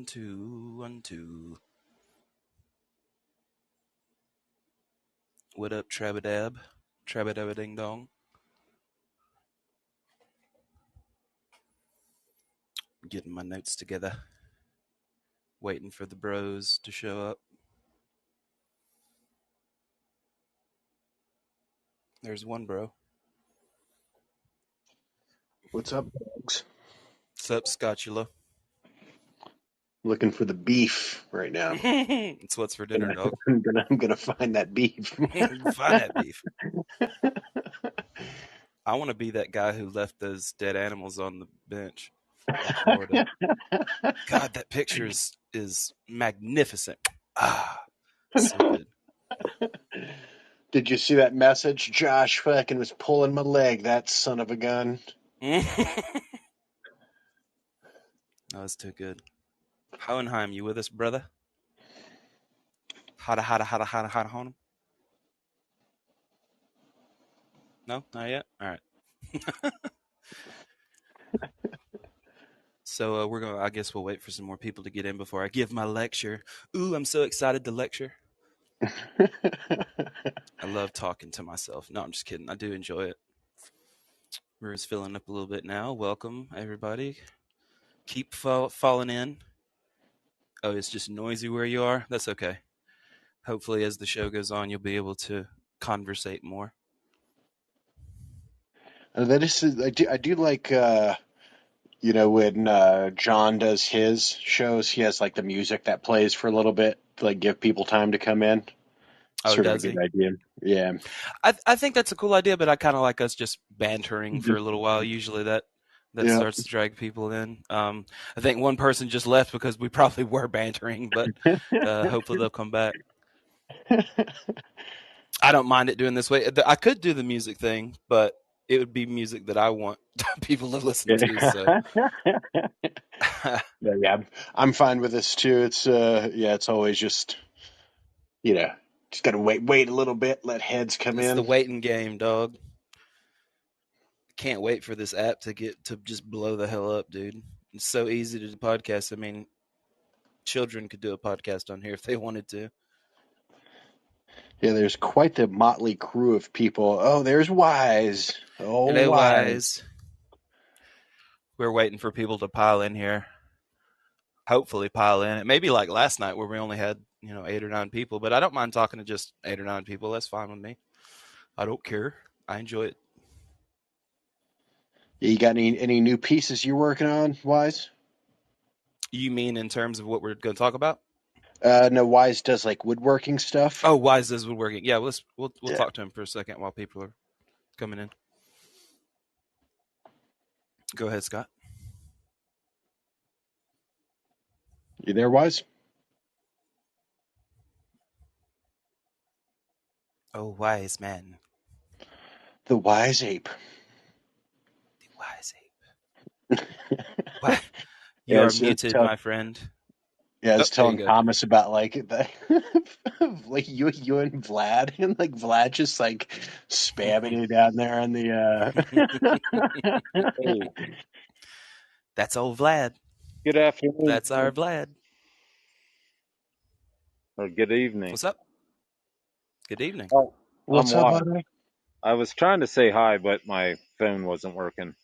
1, 2, 1, 2. What up, Trabadab? Trabadab ding dong. Getting my notes together. Waiting for the bros to show up. There's one bro. What's up, folks? What's up, Scotchula? Looking for the beef right now. It's what's for dinner, dog. I'm gonna find that beef. Find that beef. I want to be that guy who left those dead animals on the bench in Florida. God, that picture is magnificent. So good. Did you see that message? Josh fucking was pulling my leg, that son of a gun. No, that's too good. Hohenheim, you with us, brother? Hada hon. No, not yet. All right. So we're gonna. I guess we'll wait for some more people to get in before I give my lecture. Ooh, I'm so excited to lecture. I love talking to myself. No, I'm just kidding. I do enjoy it. We're just filling up a little bit now. Welcome, everybody. Keep falling in. Oh, it's just noisy where you are? That's okay. Hopefully, as the show goes on, you'll be able to conversate more. That is, I do like, when John does his shows, he has like the music that plays for a little bit to like give people time to come in. Oh, Sort of a does good he? idea. Yeah. I think that's a cool idea, but I kind of like us just bantering for a little while. Usually that Yeah. starts to drag people in. I think one person just left because we probably were bantering, but hopefully they'll come back. I don't mind it doing this way. I could do the music thing, but it would be music that I want people to listen to. So Yeah, I'm fine with this too. It's always just just gotta wait a little bit, let heads come it's the in. waiting game, dog. Can't wait for this app to get to just blow the hell up, dude. It's so easy to do podcasts. I mean, children could do a podcast on here if they wanted to. Yeah, there's quite the motley crew of people. Oh, there's Wise. Oh, Hello, Wise. Wise. We're waiting for people to pile in here. Hopefully pile in. It may be like last night where we only had 8 or 9 people, but I don't mind talking to just 8 or 9 people. That's fine with me. I don't care. I enjoy it. You got any new pieces you're working on, Wise? You mean in terms of what we're going to talk about? No, Wise does like woodworking stuff. Oh, Wise does woodworking. Yeah, we'll Yeah. talk to him for a second while people are coming in. Go ahead, Scott. You there, Wise? Oh, wise man. The Wise Ape. The wise ape. What? You Yeah, are muted, my friend. Yeah, I was There you telling go. Thomas about like like you and Vlad, and like Vlad just like spamming you down there on the Hey, That's old Vlad. good afternoon. That's our Vlad. Or good evening. What's up? Good evening. Oh, What's I'm up, Wyatt. buddy? I was trying to say hi, but my phone wasn't working.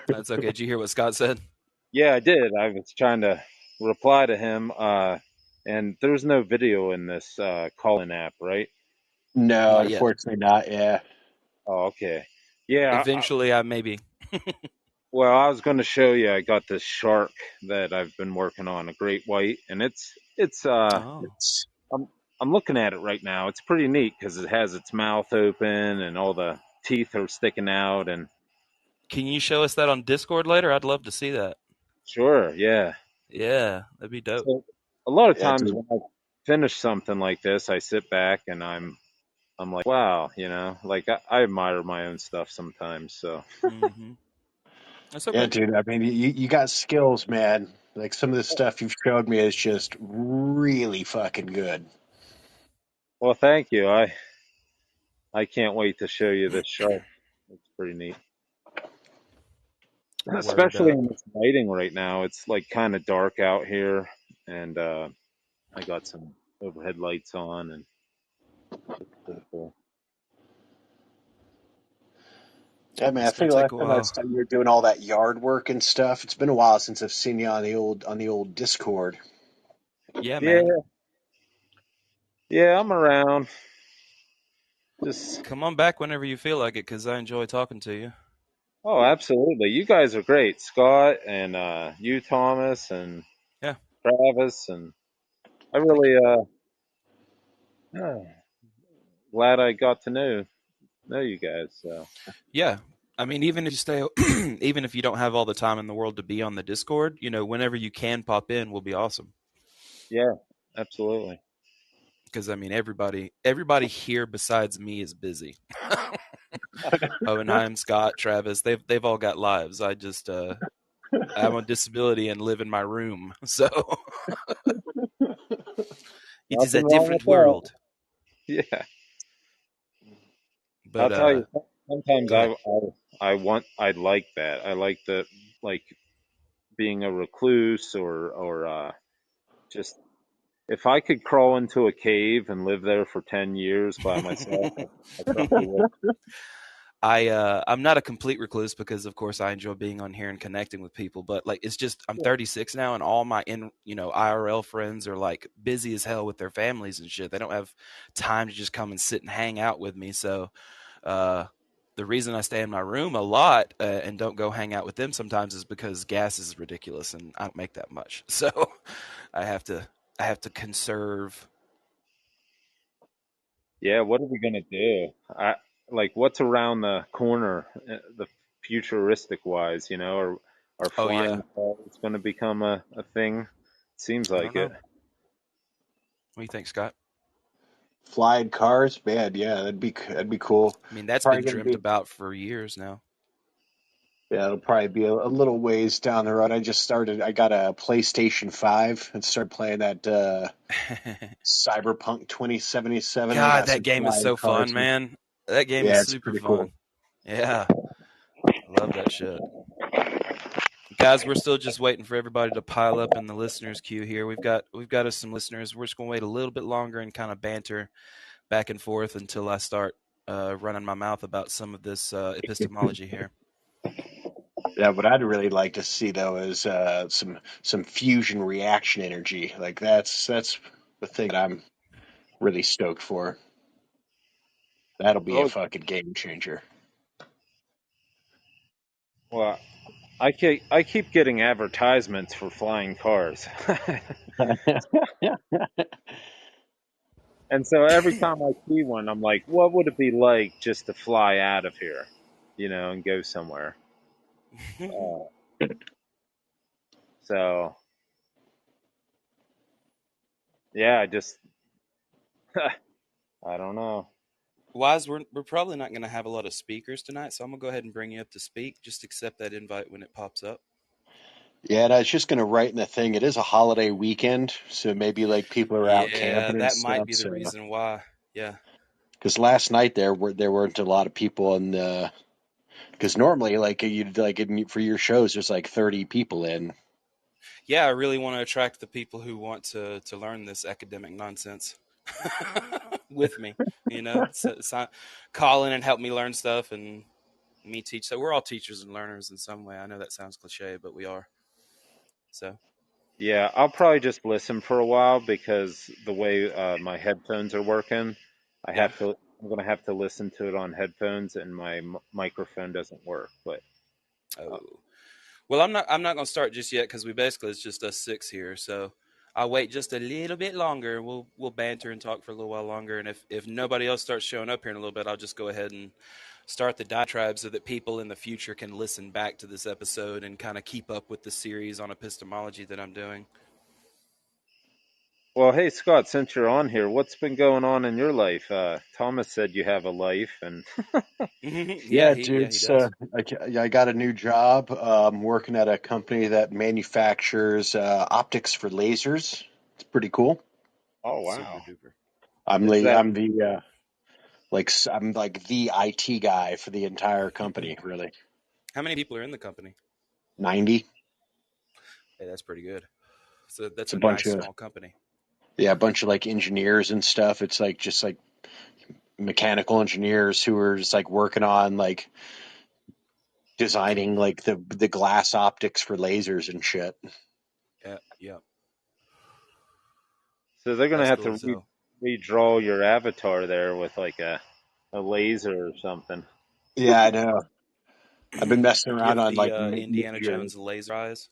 That's okay. Did you hear what Scott said? Yeah, I did. I was trying to reply to him, and there's no video in this call-in app, right? No, Not yet. unfortunately not. Yeah. Oh, okay. Yeah. Eventually, I maybe. Well, I was going to show you. I got this shark that I've been working on, a great white, and it's Oh. I'm looking at it right now. It's pretty neat because it has its mouth open and all the teeth are sticking out. And Can you show us that on Discord later? I'd love to see that. sure, yeah. Yeah, that'd be dope. So a lot of Yeah, times dude. when I finish something like this, I sit back and I'm like, wow, like I admire my own stuff sometimes. So Mm-hmm. That's Yeah, okay. dude. I mean, you got skills, man. Like some of the stuff you've showed me is just really fucking good. well, thank you. I can't wait to show you this shark. It's pretty neat. Word especially up. in this lighting right now. It's like kind of dark out here, and I got some overhead lights on, and it's pretty cool. Yeah, man. I It's gonna think take last a time I while. saw you were doing all that yard work and stuff. It's been a while since I've seen you on the old Discord. Yeah, man. Yeah, yeah, I'm around. Just Come on back whenever you feel like it, because I enjoy talking to you. oh, absolutely. You guys are great, Scott and you, Thomas and Yeah, Travis, and I thank you. really glad I got to know you guys. So Yeah. I mean, even if you stay, even if you don't have all the time in the world to be on the Discord, whenever you can pop in will be awesome. yeah, absolutely. Because I mean, everybody here besides me is busy. Owenheim, Scott, Travis, they've all got lives. I just I'm on disability and live in my room, so it is a Nothing wrong with different that. world. Yeah, But I'll tell you. Sometimes go ahead. I'd like that. I like the like being a recluse or just if I could crawl into a cave and live there for 10 years by myself, I probably would. I'm not a complete recluse because of course I enjoy being on here and connecting with people, but like it's just I'm 36 now and all my IRL friends are like busy as hell with their families and shit. They don't have time to just come and sit and hang out with me. So uh the reason I stay in my room a lot and don't go hang out with them sometimes is because gas is ridiculous and I don't make that much. So I have to I have to conserve. Yeah, what are we gonna do? I like what's around the corner, the futuristic wise, are Oh yeah. flying cars going to become a thing? Seems I like don't it. know. What do you think, Scott? Flying cars, man. Yeah, that'd be cool. I mean, that's Probably been gonna dreamed be about for years now. Yeah, it'll probably be a little ways down the road. I got a PlayStation 5 and started playing that Cyberpunk 2077. I God, got that some game is flying so fun, cars. man. That game is Yeah, it's super pretty cool. fun. Yeah, I love that shit. Guys, we're still just waiting for everybody to pile up in the listeners queue here. We've got us some listeners. We're just gonna wait a little bit longer and kind of banter back and forth until I start running my mouth about some of this epistemology here. Yeah, what I'd really like to see though is some fusion reaction energy. Like that's the thing that I'm really stoked for. That'll be a Oh, fucking game changer. well, I keep getting advertisements for flying cars. And so every time I see one, I'm like, what would it be like just to fly out of here, and go somewhere? Uh, so yeah, I don't know. Wise, we're probably not going to have a lot of speakers tonight, so I'm gonna go ahead and bring you up to speak. Just accept that invite when it pops up. Yeah, and I was just gonna write in the thing. It is a holiday weekend, so maybe like people are out Yeah, camping and that might stuff. be the So, reason why. Yeah. because last night there weren't a lot of people in the. Because normally, like for your shows, there's like 30 people in. Yeah, I really want to attract the people who want to learn this academic nonsense with me. So call in and help me learn stuff and me teach. So we're all teachers and learners in some way. I know that sounds cliche, but we are. So Yeah, I'll probably just listen for a while because the way my headphones are working, yeah. I'm gonna have to listen to it on headphones, and my microphone doesn't work. But uh, Oh well, I'm not gonna start just yet because we basically it's just us six here. So I'll wait just a little bit longer. We'll banter and talk for a little while longer. And if nobody else starts showing up here in a little bit, I'll just go ahead and start the diatribe so that people in the future can listen back to this episode and kind of keep up with the series on epistemology that I'm doing. well, hey Scott, since you're on here, what's been going on in your life? Thomas said you have a life, and yeah, Yeah, he dude. yeah he does. I got a new job. Working at a company that manufactures optics for lasers. It's pretty cool. oh Super wow, duper. is that I'm the I'm like the IT guy for the entire company, really. How many people are in the company? 90. Hey, that's pretty good. So that's It's a a bunch nice of small company. a bunch of like engineers and stuff. It's like just like mechanical engineers who are just like working on like designing like the glass optics for lasers and shit. Yeah, yeah. So they're gonna That's have cool to as hell. redraw your avatar there with like a laser or something. Yeah, I know. I've been messing around Give on the like Indiana Jones laser eyes.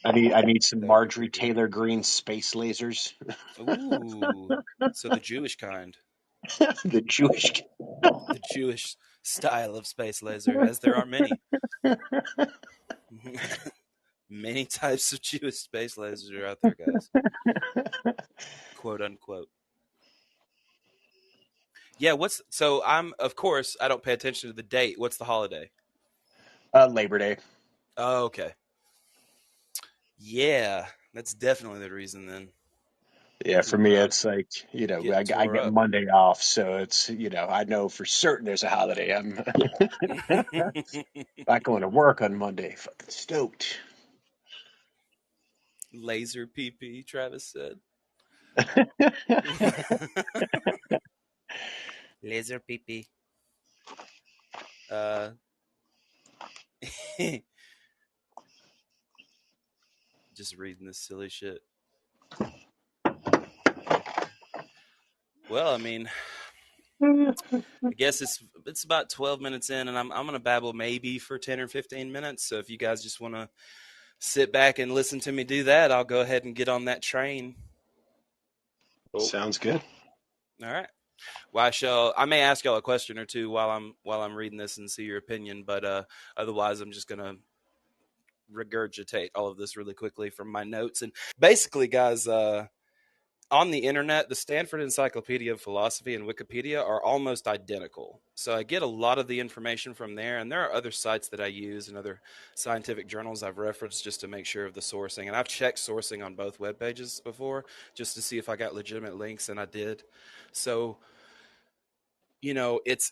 I need some That would be Marjorie pretty good. Taylor Greene space lasers. Ooh, so the Jewish kind, The Jewish. the Jewish style of space laser, as there are many, many types of Jewish space lasers are out there, guys. Quote unquote. Yeah. So? I'm of course I don't pay attention to the date. What's the holiday? Labor Day. Oh, okay. Yeah, that's definitely the reason then. Yeah, for People me, are it's like, getting I tore get up. Monday off, so it's, I know for certain there's a holiday. I'm not going to work on Monday. Fucking stoked. Laser PP, Travis said. Laser PP. Uh, just reading this silly shit. Well, I mean, I guess it's about 12 minutes in, and I'm gonna babble maybe for 10 or 15 minutes. So if you guys just want to sit back and listen to me do that, I'll go ahead and get on that train. Oh, Sounds good. All right. Well, I may ask y'all a question or two while I'm reading this and see your opinion, but otherwise I'm just gonna regurgitate all of this really quickly from my notes. And basically, guys, on the internet, the Stanford Encyclopedia of Philosophy and Wikipedia are almost identical. So I get a lot of the information from there, and there are other sites that I use and other scientific journals I've referenced just to make sure of the sourcing. And I've checked sourcing on both web pages before just to see if I got legitimate links, and I did. So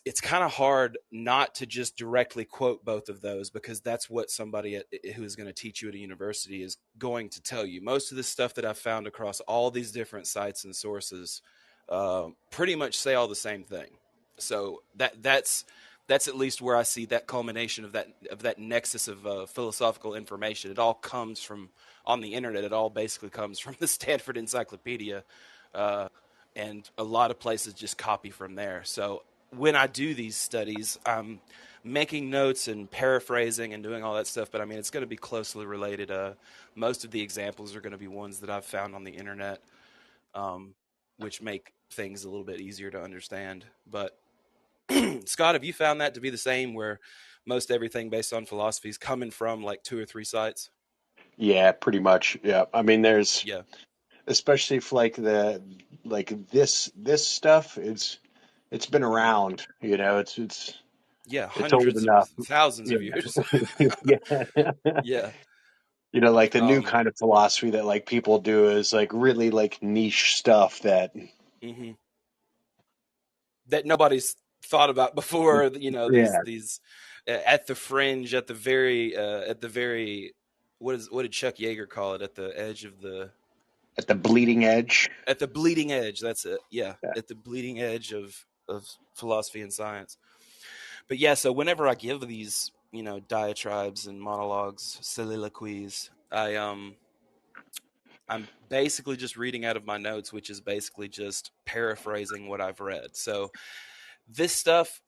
it's kind of hard not to just directly quote both of those, because that's what somebody who's going to teach you at a university is going to tell you. Most of the stuff that I've found across all these different sites and sources pretty much say all the same thing. So that's at least where I see that culmination of that nexus of philosophical information. It all comes from on the internet. It all basically comes from the Stanford Encyclopedia, and a lot of places just copy from there. So when I do these studies, I'm making notes and paraphrasing and doing all that stuff. But I mean, it's going to be closely related. Most of the examples are going to be ones that I've found on the internet, um, which make things a little bit easier to understand. But Scott, have you found that to be the same, where most everything based on philosophy is coming from like two or three sites? Yeah, pretty much. Yeah. I mean, there's Yeah, especially for like this stuff, it's been hmm around, yeah, it's old hundreds of enough. thousands Yeah. of years. Yeah. Yeah. Like the new Um, kind of philosophy that like people do is like really like niche stuff that mhm. That nobody's thought about before. These yeah, these at the fringe, at the very what did Chuck Yeager call it? At the edge of the at the bleeding edge. at the bleeding edge. That's it. Yeah, Yeah. at the bleeding edge of philosophy and science. But yeah, so whenever I give these diatribes and monologues, soliloquies, I'm basically just reading out of my notes, which is basically just paraphrasing what I've read. So this stuff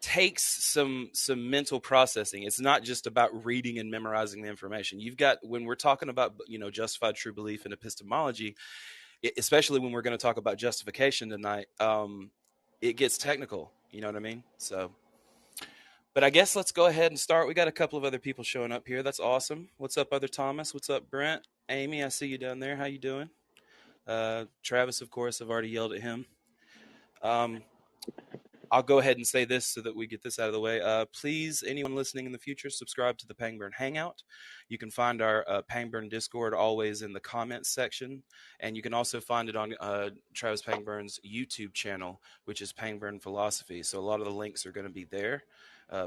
takes some mental processing. It's not just about reading and memorizing the information. You've got, when we're talking about justified true belief in epistemology, especially when we're going to talk about justification tonight, it gets technical. You know what I mean? So, but I guess let's go ahead and start. We got a couple of other people showing up here. That's awesome. What's up, other Thomas? What's up, Brent? Amy, I see you down there. How you doing? Travis, of course, I've already yelled at him. Um, I'll go ahead and say this so that we get this out of the way. Please, anyone listening in the future, subscribe to the Pangburn Hangout. You can find our Pangburn Discord always in the comments section, and you can also find it on Travis Pangburn's YouTube channel, which is Pangburn Philosophy. So a lot of the links are going to be there.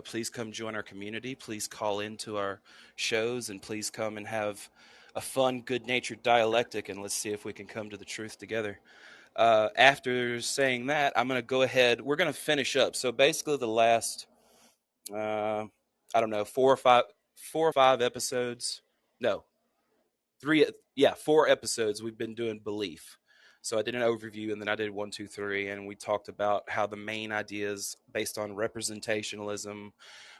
Please come join our community. Please call into our shows, and please come and have a fun, good-natured dialectic, and let's see if we can come to the truth together. After saying that, I'm going to go ahead. We're going to finish up. So basically the last, I don't know, 4 or 5 episodes. No, 4 episodes we've been doing belief. So I did an overview, and then I did 1, 2, 3, and we talked about how the main ideas based on representationalism.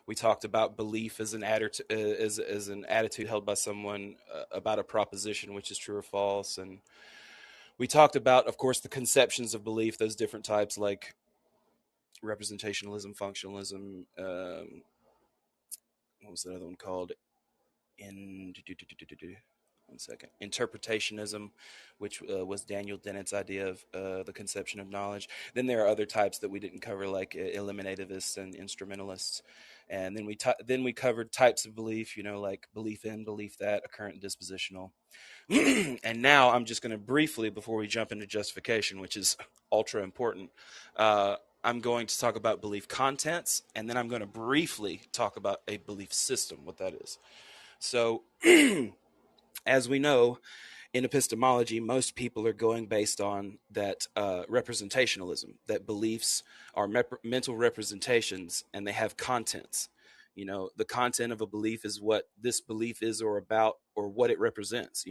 We talked about belief as an attitude held by someone about a proposition, which is true or false. And we talked about, of course, the conceptions of belief, those different types like representationalism, functionalism. What was the other one called? One second. Interpretationism, which was Daniel Dennett's idea of the conception of knowledge. Then there are other types that we didn't cover, like eliminativists and instrumentalists. And then we covered types of belief, like belief in, belief that, occurrent, and dispositional. And now I'm just going to briefly, before we jump into justification, which is ultra important, I'm going to talk about belief contents, and then I'm going to briefly talk about a belief system, what that is. So as we know, in epistemology, most people are going based on that representationalism, that beliefs are mental representations and they have contents. The content of a belief is what this belief is or about or what it represents,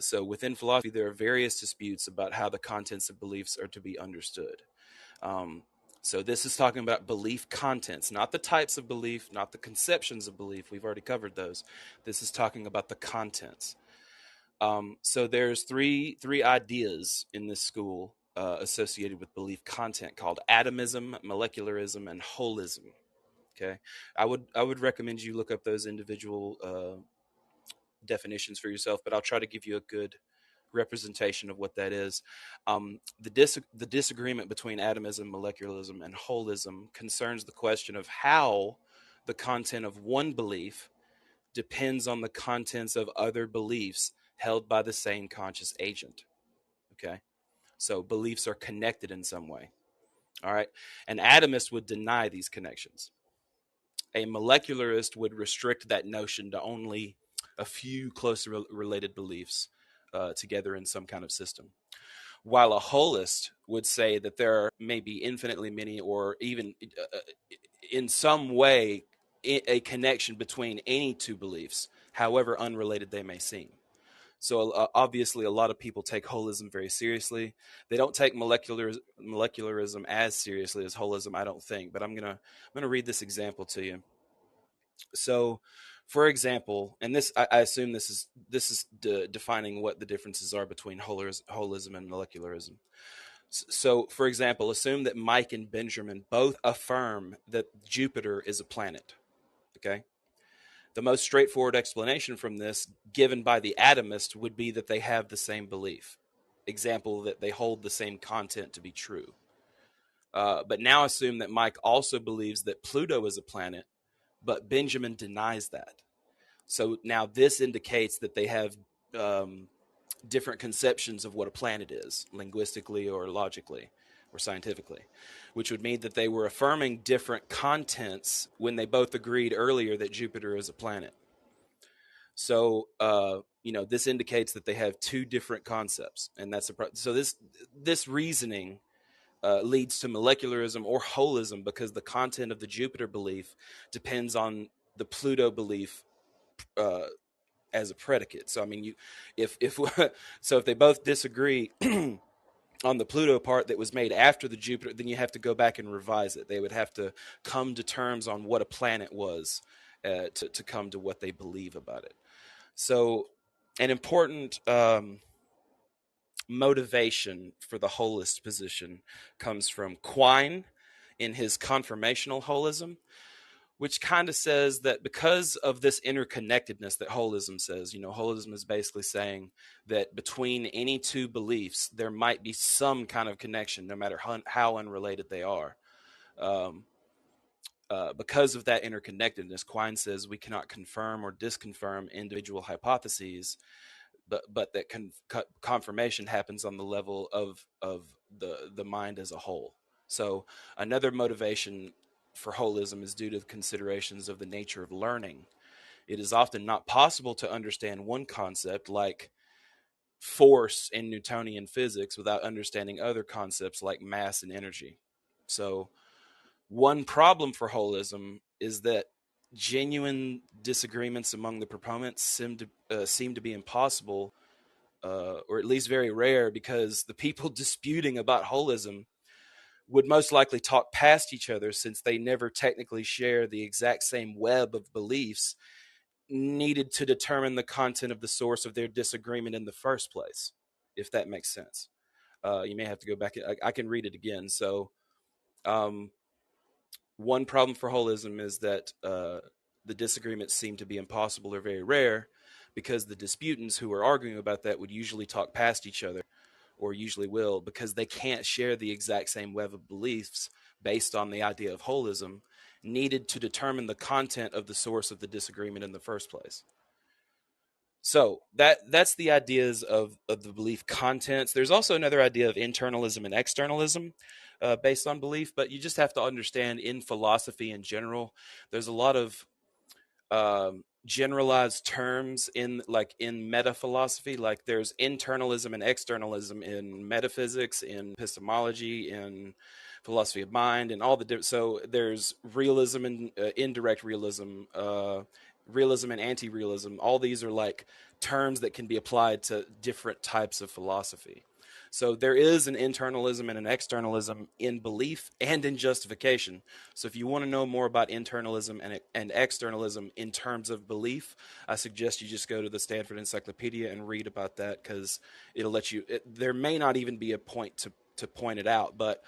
So within philosophy, there are various disputes about how the contents of beliefs are to be understood. So this is talking about belief contents, not the types of belief, not the conceptions of belief. We've already covered those. This is talking about the contents. So there's three ideas in this school associated with belief content called atomism, molecularism, and holism. Okay, I would recommend you look up those individual definitions for yourself, but I'll try to give you a good representation of what that is. The disagreement between atomism, molecularism, and holism concerns the question of how the content of one belief depends on the contents of other beliefs held by the same conscious agent. Okay, so beliefs are connected in some way. All right, an atomist would deny these connections. A molecularist would restrict that notion to only a few closely related beliefs together in some kind of system. While a holist would say that there are maybe infinitely many, or even in some way, a connection between any two beliefs, however unrelated they may seem. So obviously, a lot of people take holism very seriously. They don't take molecularism as seriously as holism, I don't think. But I'm gonna read this example to you. So, for example, and this I assume this is defining what the differences are between holism and molecularism. So, for example, assume that Mike and Benjamin both affirm that Jupiter is a planet. Okay. The most straightforward explanation from this, given by the atomist, would be that they have the same belief. Example, that they hold the same content to be true. But now assume that Mike also believes that Pluto is a planet, but Benjamin denies that. So now this indicates that they have different conceptions of what a planet is, linguistically or logically or scientifically, which would mean that they were affirming different contents when they both agreed earlier that Jupiter is a planet. So, this indicates that they have two different concepts, and so this reasoning leads to molecularism or holism, because the content of the Jupiter belief depends on the Pluto belief as a predicate. So, I mean, if they both disagree on the Pluto part that was made after the Jupiter, then you have to go back and revise it. They would have to come to terms on what a planet was to come to what they believe about it. So, an important motivation for the holist position comes from Quine in his confirmational holism, which kind of says that because of this interconnectedness that holism says, holism is basically saying that between any two beliefs, there might be some kind of connection, no matter how unrelated they are. Because of that interconnectedness, Quine says we cannot confirm or disconfirm individual hypotheses, but that confirmation happens on the level of the mind as a whole. So another motivation for holism is due to considerations of the nature of learning. It is often not possible to understand one concept like force in Newtonian physics without understanding other concepts like mass and energy. So one problem for holism is that genuine disagreements among the proponents seem to be impossible, or at least very rare, because the people disputing about holism would most likely talk past each other since they never technically share the exact same web of beliefs needed to determine the content of the source of their disagreement in the first place, if that makes sense. You may have to go back. I can read it again. So, um, one problem for holism is that the disagreements seem to be impossible or very rare because the disputants who are arguing about that would usually talk past each other, or usually will, because they can't share the exact same web of beliefs based on the idea of holism needed to determine the content of the source of the disagreement in the first place. So that's the ideas of the belief contents. There's also another idea of internalism and externalism based on belief, but you just have to understand in philosophy in general, there's a lot of generalized terms in meta philosophy. Like there's internalism and externalism in metaphysics, in epistemology, in philosophy of mind, and all the different. So there's realism and indirect realism, realism and anti-realism. All these are like terms that can be applied to different types of philosophy. So there is an internalism and an externalism in belief and in justification. So if you want to know more about internalism and externalism in terms of belief, I suggest you just go to the Stanford Encyclopedia and read about that, because it'll let you. There may not even be a point to point it out, but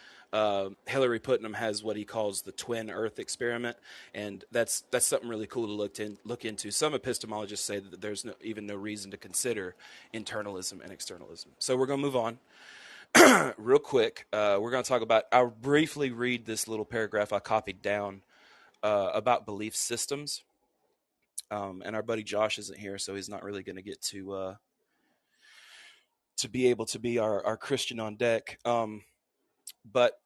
Hillary Putnam has what he calls the twin Earth experiment, and that's something really cool to look into. Some epistemologists say that there's even no reason to consider internalism and externalism. So we're going to move on. Real quick, we're going to talk about, I'll briefly read this little paragraph I copied down about belief systems. And our buddy Josh isn't here, so he's not really going to get to be able to be our Christian on deck. But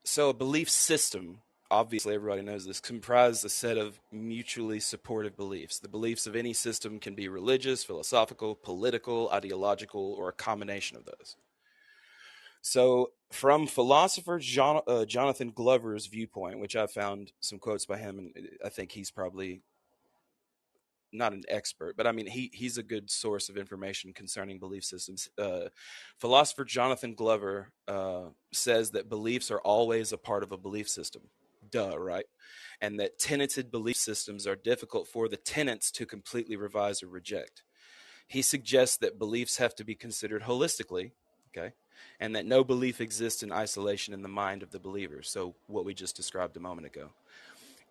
so a belief system, obviously everybody knows this, comprises a set of mutually supportive beliefs. The beliefs of any system can be religious, philosophical, political, ideological, or a combination of those. So from philosopher Jonathan Glover's viewpoint, which I found some quotes by him, and I think he's probably not an expert, but I mean, he's a good source of information concerning belief systems. Philosopher Jonathan Glover says that beliefs are always a part of a belief system. Duh, right? And that tenanted belief systems are difficult for the tenants to completely revise or reject. He suggests that beliefs have to be considered holistically, okay, and that no belief exists in isolation in the mind of the believer. So what we just described a moment ago.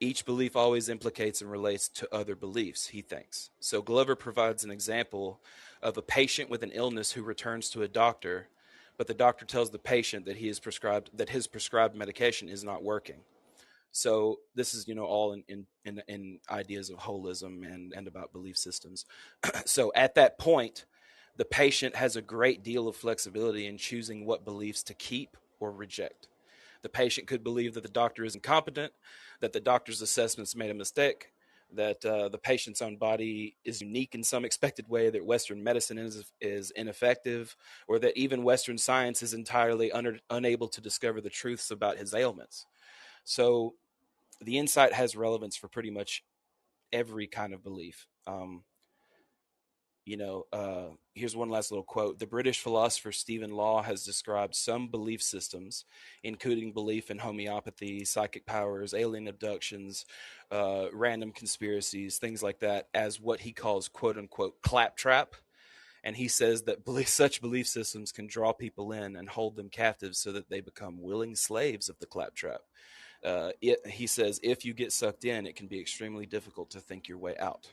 Each belief always implicates and relates to other beliefs, he thinks. So Glover provides an example of a patient with an illness who returns to a doctor, but the doctor tells the patient that his prescribed medication is not working. So this is, all in ideas of holism and about belief systems. So at that point, the patient has a great deal of flexibility in choosing what beliefs to keep or reject. The patient could believe that the doctor is incompetent, that the doctor's assessments made a mistake, that the patient's own body is unique in some expected way, that Western medicine is ineffective, or that even Western science is entirely unable to discover the truths about his ailments. So the insight has relevance for pretty much every kind of belief. Here's one last little quote. The British philosopher Stephen Law has described some belief systems, including belief in homeopathy, psychic powers, alien abductions, random conspiracies, things like that, as what he calls quote unquote claptrap. And he says that such belief systems can draw people in and hold them captive so that they become willing slaves of the claptrap. He says if you get sucked in, it can be extremely difficult to think your way out.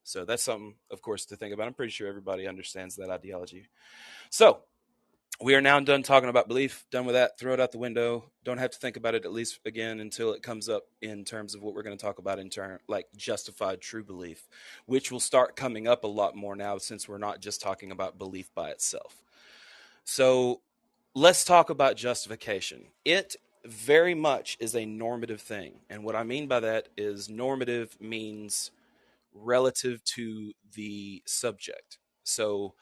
So that's something, of course, to think about. I'm pretty sure everybody understands that ideology. So we are now done talking about belief. Done with that. Throw it out the window. Don't have to think about it, at least again, until it comes up in terms of what we're going to talk about in turn, like justified true belief, which will start coming up a lot more now since we're not just talking about belief by itself. So let's talk about justification. It very much is a normative thing. And what I mean by that is normative means relative to the subject. So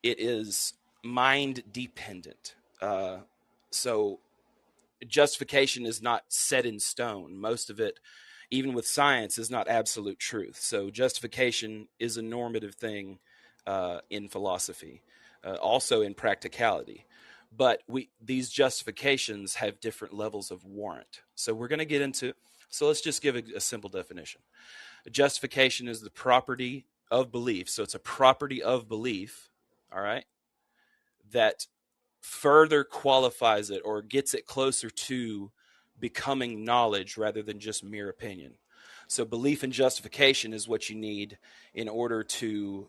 it is mind dependent. So justification is not set in stone. Most of it, even with science, is not absolute truth. So justification is a normative thing in philosophy, also in practicality. But these justifications have different levels of warrant. So we're going to get into. So let's just give a simple definition. Justification is the property of belief. So it's a property of belief, all right, that further qualifies it or gets it closer to becoming knowledge rather than just mere opinion. So belief and justification is what you need in order to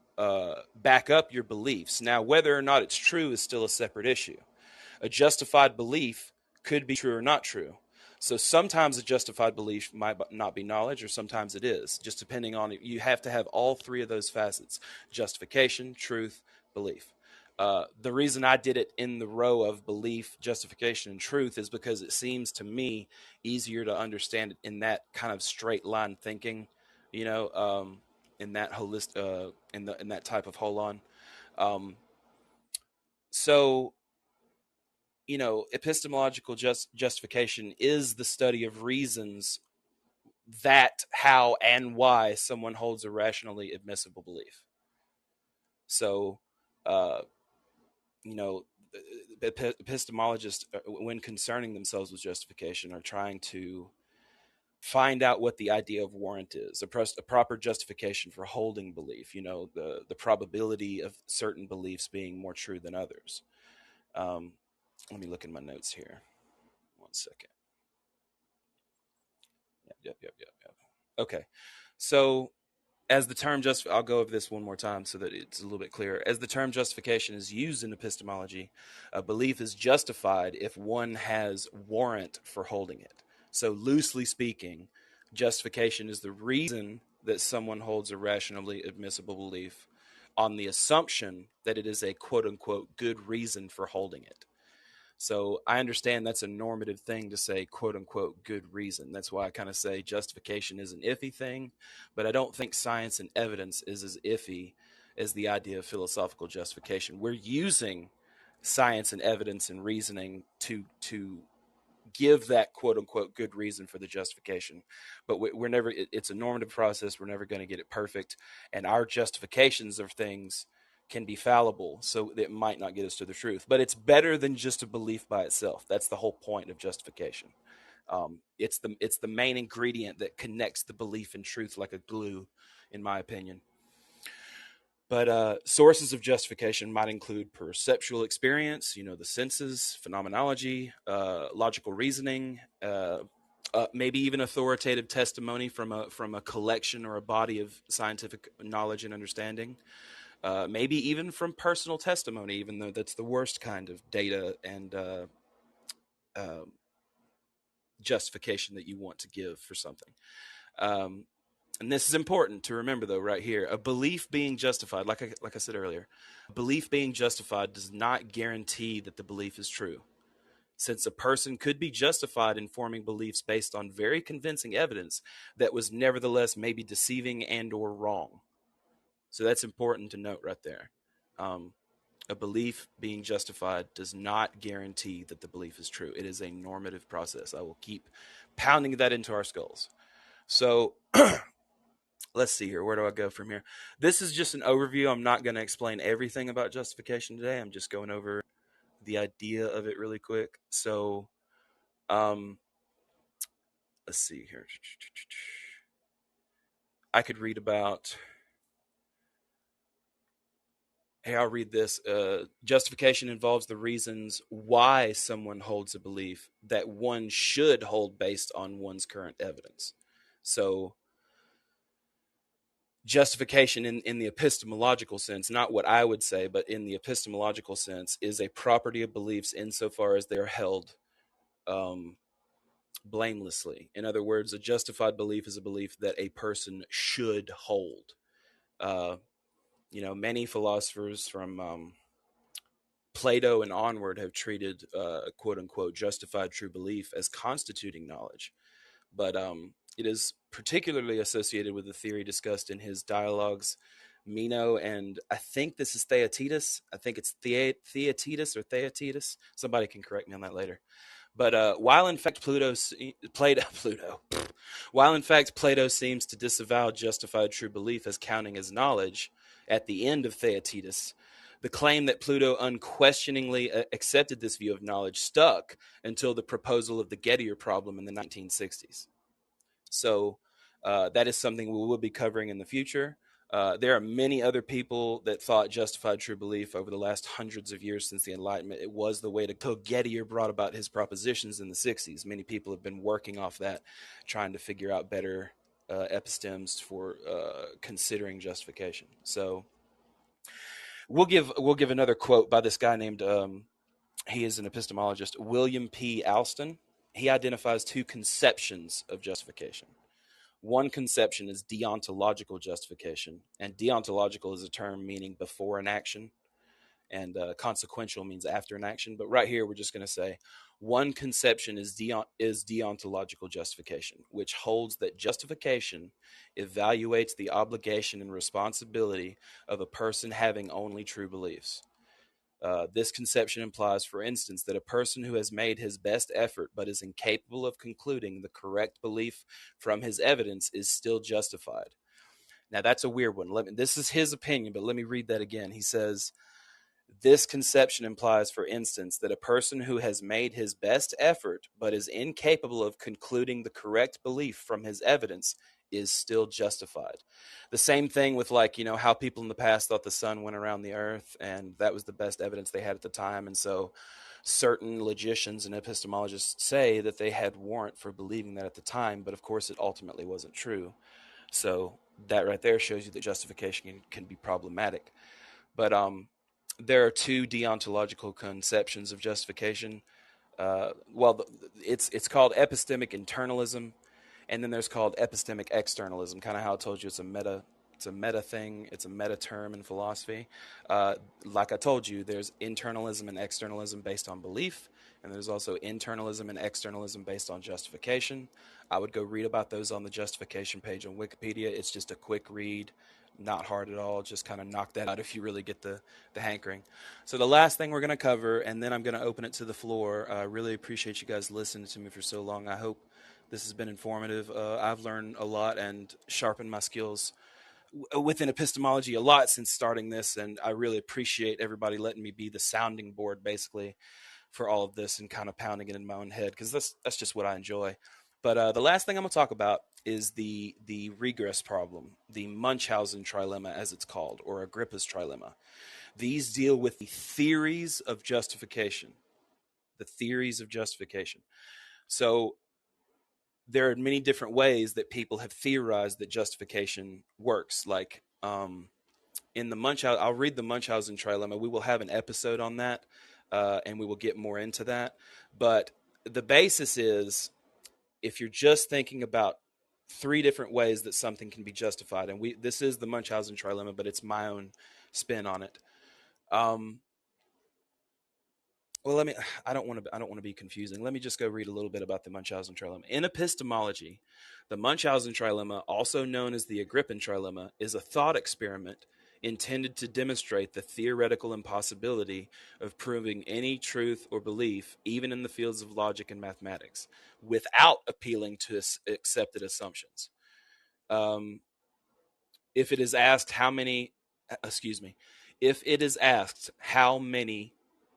back up your beliefs. Now, whether or not it's true is still a separate issue. A justified belief could be true or not true. So sometimes a justified belief might not be knowledge, or sometimes it is, just depending on it. You have to have all three of those facets: justification, truth, belief. The reason I did it in the row of belief, justification, and truth is because it seems to me easier to understand it in that kind of straight line thinking, in that holistic, in that type of hold on. So epistemological justification is the study of reasons that, how, and why someone holds a rationally admissible belief. So, uh, you know, epistemologists, when concerning themselves with justification, are trying to find out what the idea of warrant is, a proper justification for holding belief, the probability of certain beliefs being more true than others. Let me look in my notes here. 1 second. Yep. Okay. So as the term I'll go over this one more time so that it's a little bit clearer. As the term justification is used in epistemology, a belief is justified if one has warrant for holding it. So loosely speaking, justification is the reason that someone holds a rationally admissible belief on the assumption that it is a quote unquote good reason for holding it. So I understand that's a normative thing to say, quote unquote, good reason. That's why I kind of say justification is an iffy thing, but I don't think science and evidence is as iffy as the idea of philosophical justification. We're using science and evidence and reasoning to give that quote unquote good reason for the justification, but we're never, it's a normative process. We're never going to get it perfect. And our justifications of things can be fallible, so it might not get us to the truth, but it's better than just a belief by itself. That's the whole point of justification. It's the main ingredient that connects the belief and truth like a glue, in my opinion. But sources of justification might include perceptual experience, the senses, phenomenology, logical reasoning, maybe even authoritative testimony from a collection or a body of scientific knowledge and understanding. Maybe even from personal testimony, even though that's the worst kind of data and justification that you want to give for something. And this is important to remember, though, right here. A belief being justified, like I said earlier, a belief being justified does not guarantee that the belief is true, since a person could be justified in forming beliefs based on very convincing evidence that was nevertheless maybe deceiving and or wrong. So that's important to note right there. A belief being justified does not guarantee that the belief is true. It is a normative process. I will keep pounding that into our skulls. So let's see here. Where do I go from here? This is just an overview. I'm not going to explain everything about justification today. I'm just going over the idea of it really quick. So, let's see here. I could read about. Hey, I'll read this. Justification involves the reasons why someone holds a belief that one should hold based on one's current evidence. So, justification in the epistemological sense, not what I would say, but in the epistemological sense, is a property of beliefs insofar as they're held blamelessly. In other words, a justified belief is a belief that a person should hold. Many philosophers from Plato and onward have treated quote unquote justified true belief as constituting knowledge. But it is particularly associated with the theory discussed in his dialogues Meno, and I think this is Theaetetus. I think it's Theaetetus or Theaetetus. Somebody can correct me on that later. But while in fact Plato seems to disavow justified true belief as counting as knowledge at the end of Theaetetus, the claim that Plato unquestioningly accepted this view of knowledge stuck until the proposal of the Gettier problem in the 1960s. So that is something we will be covering in the future. There are many other people that thought justified true belief over the last hundreds of years since the Enlightenment. It was the way to go. Gettier brought about his propositions in the 60s. Many people have been working off that, trying to figure out better epistemes for considering justification. So we'll give another quote by this guy named, he is an epistemologist, William P. Alston. He identifies two conceptions of justification. One conception is deontological justification, and deontological is a term meaning before an action, and consequential means after an action. But right here, we're just going to say one conception is deontological justification, which holds that justification evaluates the obligation and responsibility of a person having only true beliefs. This conception implies, for instance, that a person who has made his best effort but is incapable of concluding the correct belief from his evidence is still justified. Now, that's a weird one. This is his opinion, but let me read that again. He says, this conception implies, for instance, that a person who has made his best effort but is incapable of concluding the correct belief from his evidence is still justified. The same thing with, like, how people in the past thought the sun went around the earth, and that was the best evidence they had at the time. And so certain logicians and epistemologists say that they had warrant for believing that at the time, but of course it ultimately wasn't true. So that right there shows you that justification can be problematic. But there are two deontological conceptions of justification. It's called epistemic internalism, and then there's called epistemic externalism. Kind of how I told you, it's a meta thing. It's a meta term in philosophy. Like I told you, there's internalism and externalism based on belief, and there's also internalism and externalism based on justification. I would go read about those on the justification page on Wikipedia. It's just a quick read, not hard at all. Just kind of knock that out if you really get the hankering. So the last thing we're going to cover, and then I'm going to open it to the floor. I really appreciate you guys listening to me for so long. I hope this has been informative. I've learned a lot and sharpened my skills within epistemology a lot since starting this, and I really appreciate everybody letting me be the sounding board, basically, for all of this and kind of pounding it in my own head, because that's just what I enjoy. But the last thing I'm going to talk about is the regress problem, the Munchausen trilemma, as it's called, or Agrippa's trilemma. These deal with the theories of justification. The theories of justification. So there are many different ways that people have theorized that justification works. Like in the Munchausen, I'll read the Munchausen trilemma. We will have an episode on that, and we will get more into that. But the basis is, if you're just thinking about three different ways that something can be justified, and this is the Munchausen trilemma, but it's my own spin on it. Well, I don't want to be confusing. Let me just go read a little bit about the Munchausen trilemma. In epistemology, the Munchausen trilemma, also known as the Agrippan trilemma, is a thought experiment intended to demonstrate the theoretical impossibility of proving any truth or belief, even in the fields of logic and mathematics, without appealing to accepted assumptions. If it is asked how many,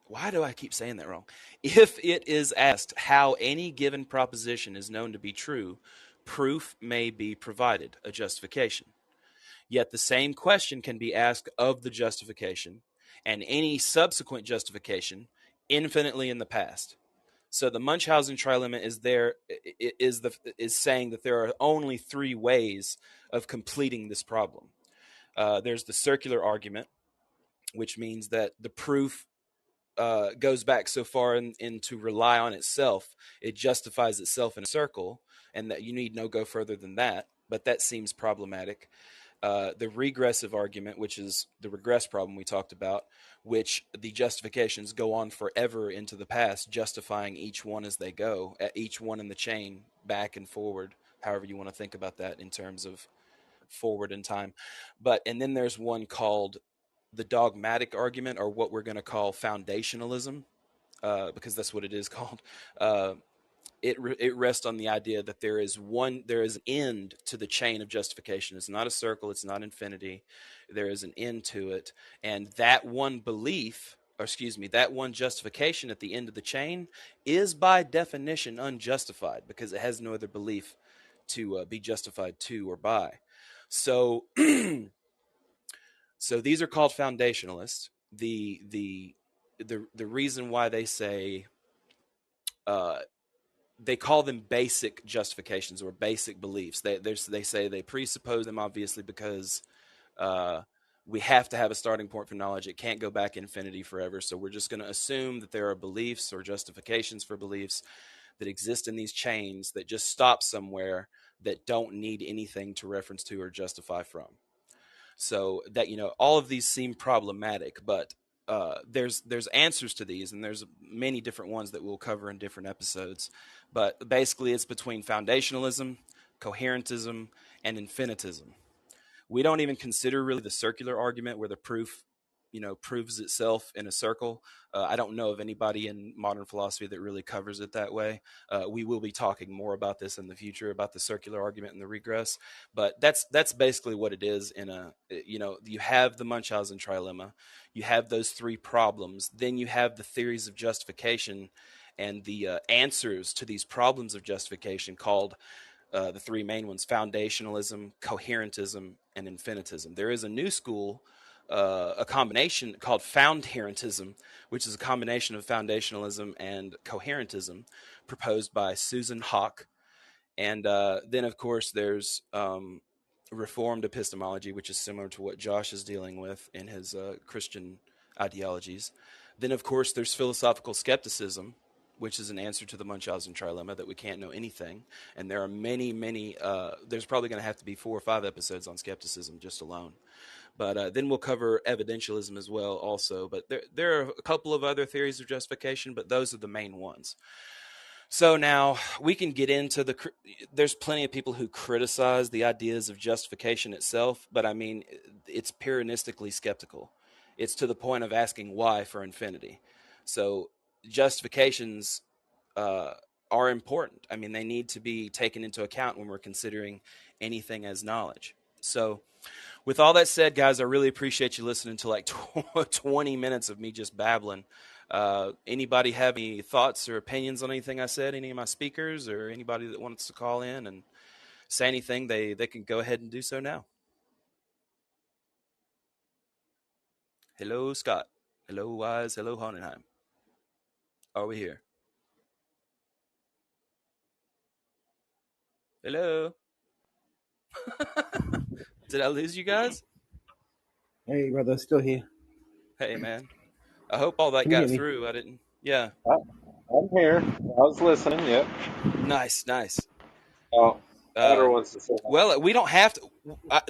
why do I keep saying that wrong? If it is asked how any given proposition is known to be true, proof may be provided, a justification. Yet the same question can be asked of the justification and any subsequent justification infinitely in the past. So the Munchausen trilemma is saying that there are only three ways of completing this problem. There's the circular argument, which means that the proof goes back so far in to rely on itself, it justifies itself in a circle, and that you need no go further than that. But that seems problematic. The regressive argument, which is the regress problem we talked about, which the justifications go on forever into the past, justifying each one as they go, at each one in the chain, back and forward, however you want to think about that in terms of forward in time. And then there's one called the dogmatic argument, or what we're going to call foundationalism, because that's what it is called. It rests on the idea that there is an end to the chain of justification. It's not a circle, it's not infinity. There is an end to it, and that one belief, or excuse me, that one justification at the end of the chain is by definition unjustified, because it has no other belief to be justified to or by. So so these are called foundationalists. The reason why they say they call them basic justifications or basic beliefs. They say they presuppose them, obviously, because we have to have a starting point for knowledge. It can't go back infinity forever. So we're just going to assume that there are beliefs or justifications for beliefs that exist in these chains that just stop somewhere, that don't need anything to reference to or justify from. So that, all of these seem problematic, but there's answers to these, and there's many different ones that we'll cover in different episodes. But basically, it's between foundationalism, coherentism, and infinitism. We don't even consider really the circular argument, where the proof, proves itself in a circle. I don't know of anybody in modern philosophy that really covers it that way. We will be talking more about this in the future, about the circular argument and the regress. But that's basically what it is. You have the Munchausen trilemma, you have those three problems, then you have the theories of justification and the answers to these problems of justification, called the three main ones: foundationalism, coherentism, and infinitism. There is a new school, a combination called foundherentism, which is a combination of foundationalism and coherentism, proposed by Susan Hawk. And then, of course, there's reformed epistemology, which is similar to what Josh is dealing with in his Christian ideologies. Then, of course, there's philosophical skepticism, which is an answer to the Munchausen trilemma, that we can't know anything. And there are many, there's probably going to have to be 4 or 5 episodes on skepticism just alone. But then we'll cover evidentialism as well also. But there are a couple of other theories of justification, but those are the main ones. So now we can get into there's plenty of people who criticize the ideas of justification itself, but I mean, it's Pyrrhonistically skeptical. It's to the point of asking why for infinity. So justifications are important. I mean, they need to be taken into account when we're considering anything as knowledge. So with all that said, guys, I really appreciate you listening to like 20 minutes of me just babbling. Anybody have any thoughts or opinions on anything I said? Any of my speakers, or anybody that wants to call in and say anything, they can go ahead and do so now. Hello, Scott. Hello, Wise. Hello, Honenheim. Are we here? Hello. Did I lose you guys? Hey, brother, still here. Hey, man. I hope all that Can you got hear me? through. I didn't. Yeah. I'm here. I was listening. Yep. Nice. Oh, Otter wants to say that. Well, we don't have to.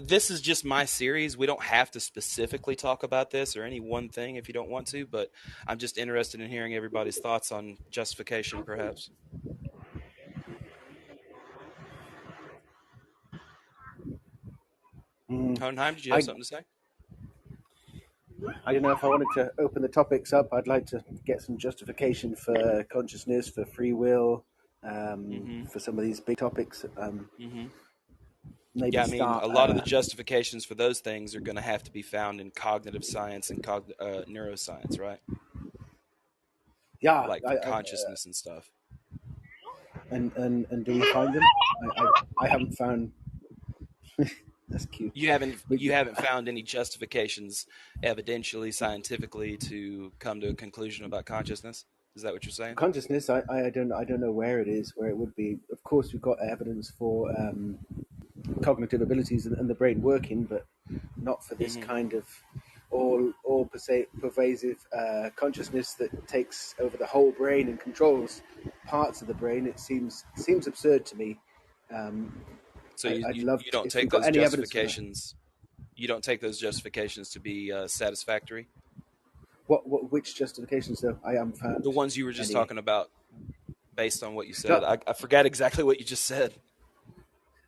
This is just my series. We don't have to specifically talk about this or any one thing if you don't want to, but I'm just interested in hearing everybody's thoughts on justification, perhaps. Hohenheim, did you have something to say? I don't know if I wanted to open the topics up. I'd like to get some justification for consciousness, for free will, for some of these big topics. Maybe Yeah, I mean, start, a lot of the justifications for those things are going to have to be found in cognitive science and neuroscience, right? Yeah, like consciousness and stuff. And do we find them? I haven't found. That's cute. You haven't found any justifications evidentially, scientifically, to come to a conclusion about consciousness? Is that what you're saying? Consciousness, I don't know where it is, where it would be. Of course, we've got evidence for cognitive abilities and the brain working, but not for this kind of all pervasive consciousness that takes over the whole brain and controls parts of the brain. It seems absurd to me. So you don't take those justifications You don't take those justifications to be satisfactory? Which justifications though? I haven't found The ones you were just any. talking about based on what you said. No, I forgot exactly what you just said.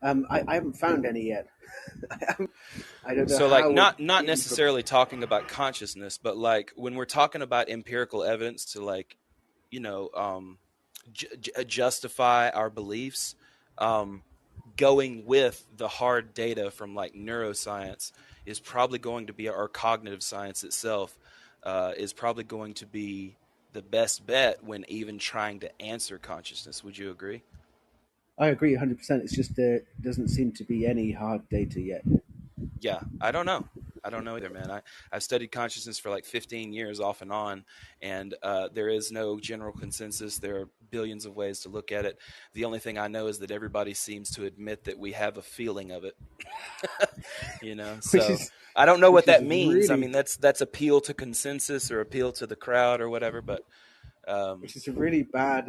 I haven't found any yet. I don't know So like how. not necessarily talking about consciousness, but like when we're talking about empirical evidence to like, you know, justify our beliefs, going with the hard data from like neuroscience is probably going to be, our cognitive science itself is probably going to be the best bet when even trying to answer consciousness. Would you agree? I agree 100%. It's just there doesn't seem to be any hard data yet. Yeah, I don't know. I don't know either, man. I've studied consciousness for like 15 years off and on, and there is no general consensus. There are billions of ways to look at it. The only thing I know is that everybody seems to admit that we have a feeling of it. You know, Which so is I don't know what which is that means. I really mean, that's appeal to consensus or appeal to the crowd or whatever, but which is a really bad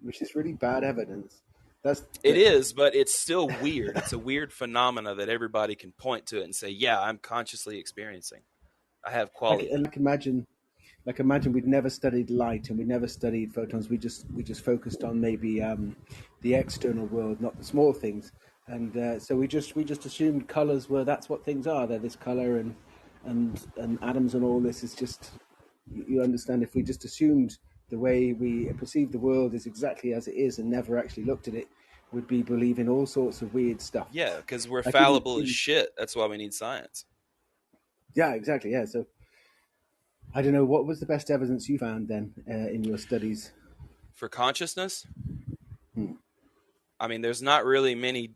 which is really bad evidence. That's it is, but it's still weird. It's a weird phenomena that everybody can point to it and say, yeah, I'm consciously experiencing. I have qualia. like imagine we'd never studied light and we never studied photons. We just focused on maybe the external world, not the small things. And so we just assumed colors were that's what things are. They're this color and atoms and all this is just you understand. If we just assumed the way we perceive the world is exactly as it is and never actually looked at it, we'd be believing all sorts of weird stuff. Yeah, because we're Like fallible as shit. That's why we need science. yeah, exactly. Yeah. So I don't know. What was the best evidence you found then in your studies? For consciousness, I mean, there's not really many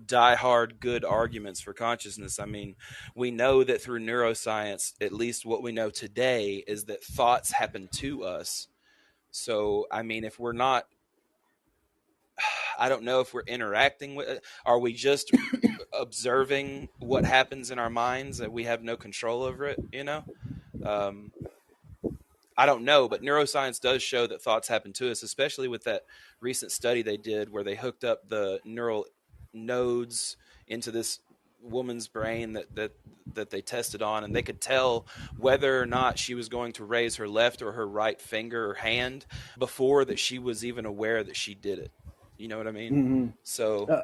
die-hard good arguments for consciousness. I mean, we know that through neuroscience, at least what we know today, is that thoughts happen to us. So, I mean, if we're not, I don't know if we're interacting with it. Are we just observing what happens in our minds that we have no control over it, you know? I don't know, but neuroscience does show that thoughts happen to us, especially with that recent study they did where they hooked up the neural nodes into this woman's brain that they tested on, and they could tell whether or not she was going to raise her left or her right finger or hand before that she was even aware that she did it. You know what I mean? Mm-hmm. So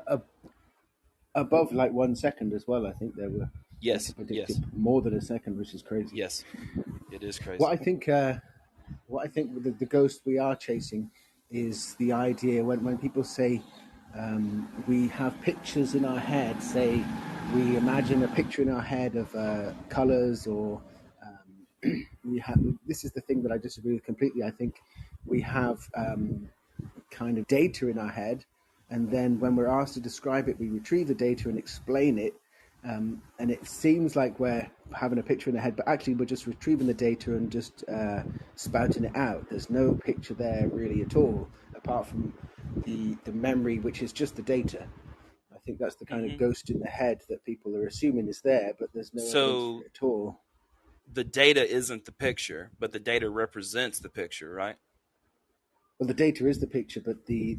Above like 1 second as well. I think they yes, could predict yes, it more than a second, which is crazy. yes, it is crazy. What I think the ghost we are chasing is the idea when people say we have pictures in our head. Say we imagine a picture in our head of colors or we have. This is the thing that I disagree with completely. I think we have kind of data in our head, and then when we're asked to describe it, we retrieve the data and explain it. And it seems like we're having a picture in the head, but actually we're just retrieving the data and just spouting it out. There's no picture there really at all, apart from the memory, which is just the data. I think that's the kind of ghost in the head that people are assuming is there, but there's no evidence for it at all. The data isn't the picture, but the data represents the picture, right? Well, the data is the picture, but the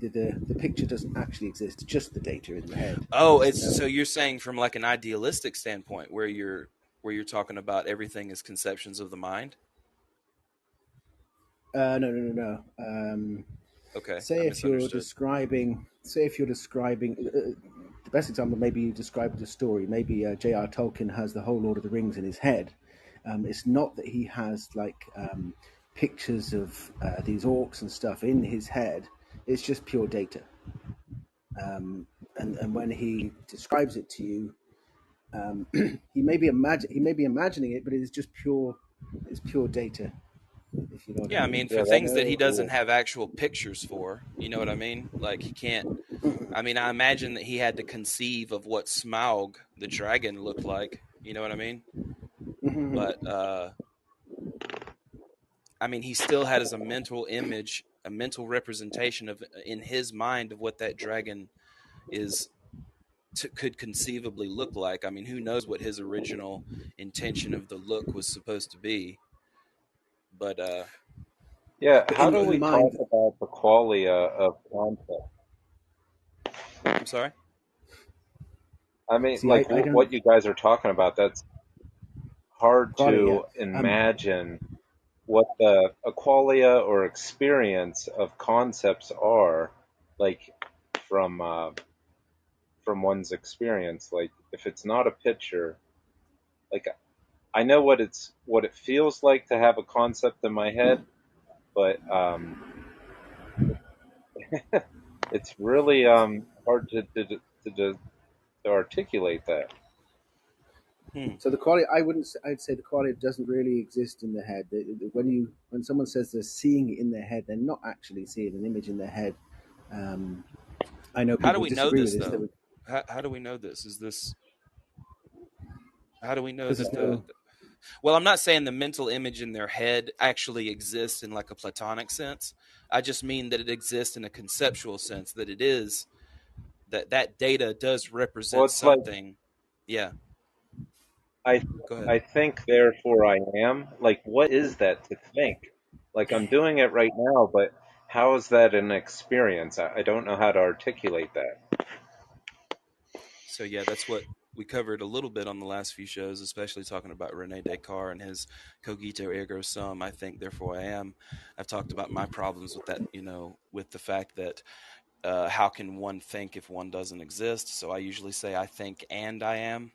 picture doesn't actually exist. It's just the data in the head. Oh, it's so you're saying from like an idealistic standpoint, where you're talking about everything as conceptions of the mind. No. Okay, Say if you're describing, the best example, maybe you described a story. Maybe J.R. Tolkien has the whole Lord of the Rings in his head. It's not that he has like pictures of these orcs and stuff in his head. It's just pure data. And when he describes it to you, he may be imagining it, but it is just pure. It's pure data. If you know what Yeah, I I mean. mean, for things that he doesn't have actual pictures for, you know what I mean? Like he can't. I mean, I imagine that he had to conceive of what Smaug the dragon looked like. You know what I mean? But I mean, he still has a mental image, a mental representation of in his mind of what that dragon is could conceivably look like. I mean, who knows what his original intention of the look was supposed to be? But yeah, how do in the we mind, talk about the qualia of concept? I'm sorry. I mean, See, like I don't what you guys are talking about, that's hard quality. Yeah. to imagine what the qualia or experience of concepts are, like from one's experience. Like if it's not a picture, like I know what it feels like to have a concept in my head, but it's really hard to articulate that. So the quality, I'd say the quality doesn't really exist in the head. When someone says they're seeing it in their head, they're not actually seeing an image in their head. I know How do people we know disagree with this this. They though? would, How do we know this? How do we know because that there's no. well, I'm not saying the mental image in their head actually exists in like a platonic sense. I just mean that it exists in a conceptual sense, that it is that data does Well, represent it's like something. Yeah, I go ahead. I think, therefore I am. Like, what is that to think? Like, I'm doing it right now, but how is that an experience? I don't know how to articulate that. So yeah, that's what we covered a little bit on the last few shows, especially talking about Rene Descartes and his cogito ergo sum. I think, therefore I am. I've talked about my problems with that, with the fact that how can one think if one doesn't exist? So I usually say I think and I am,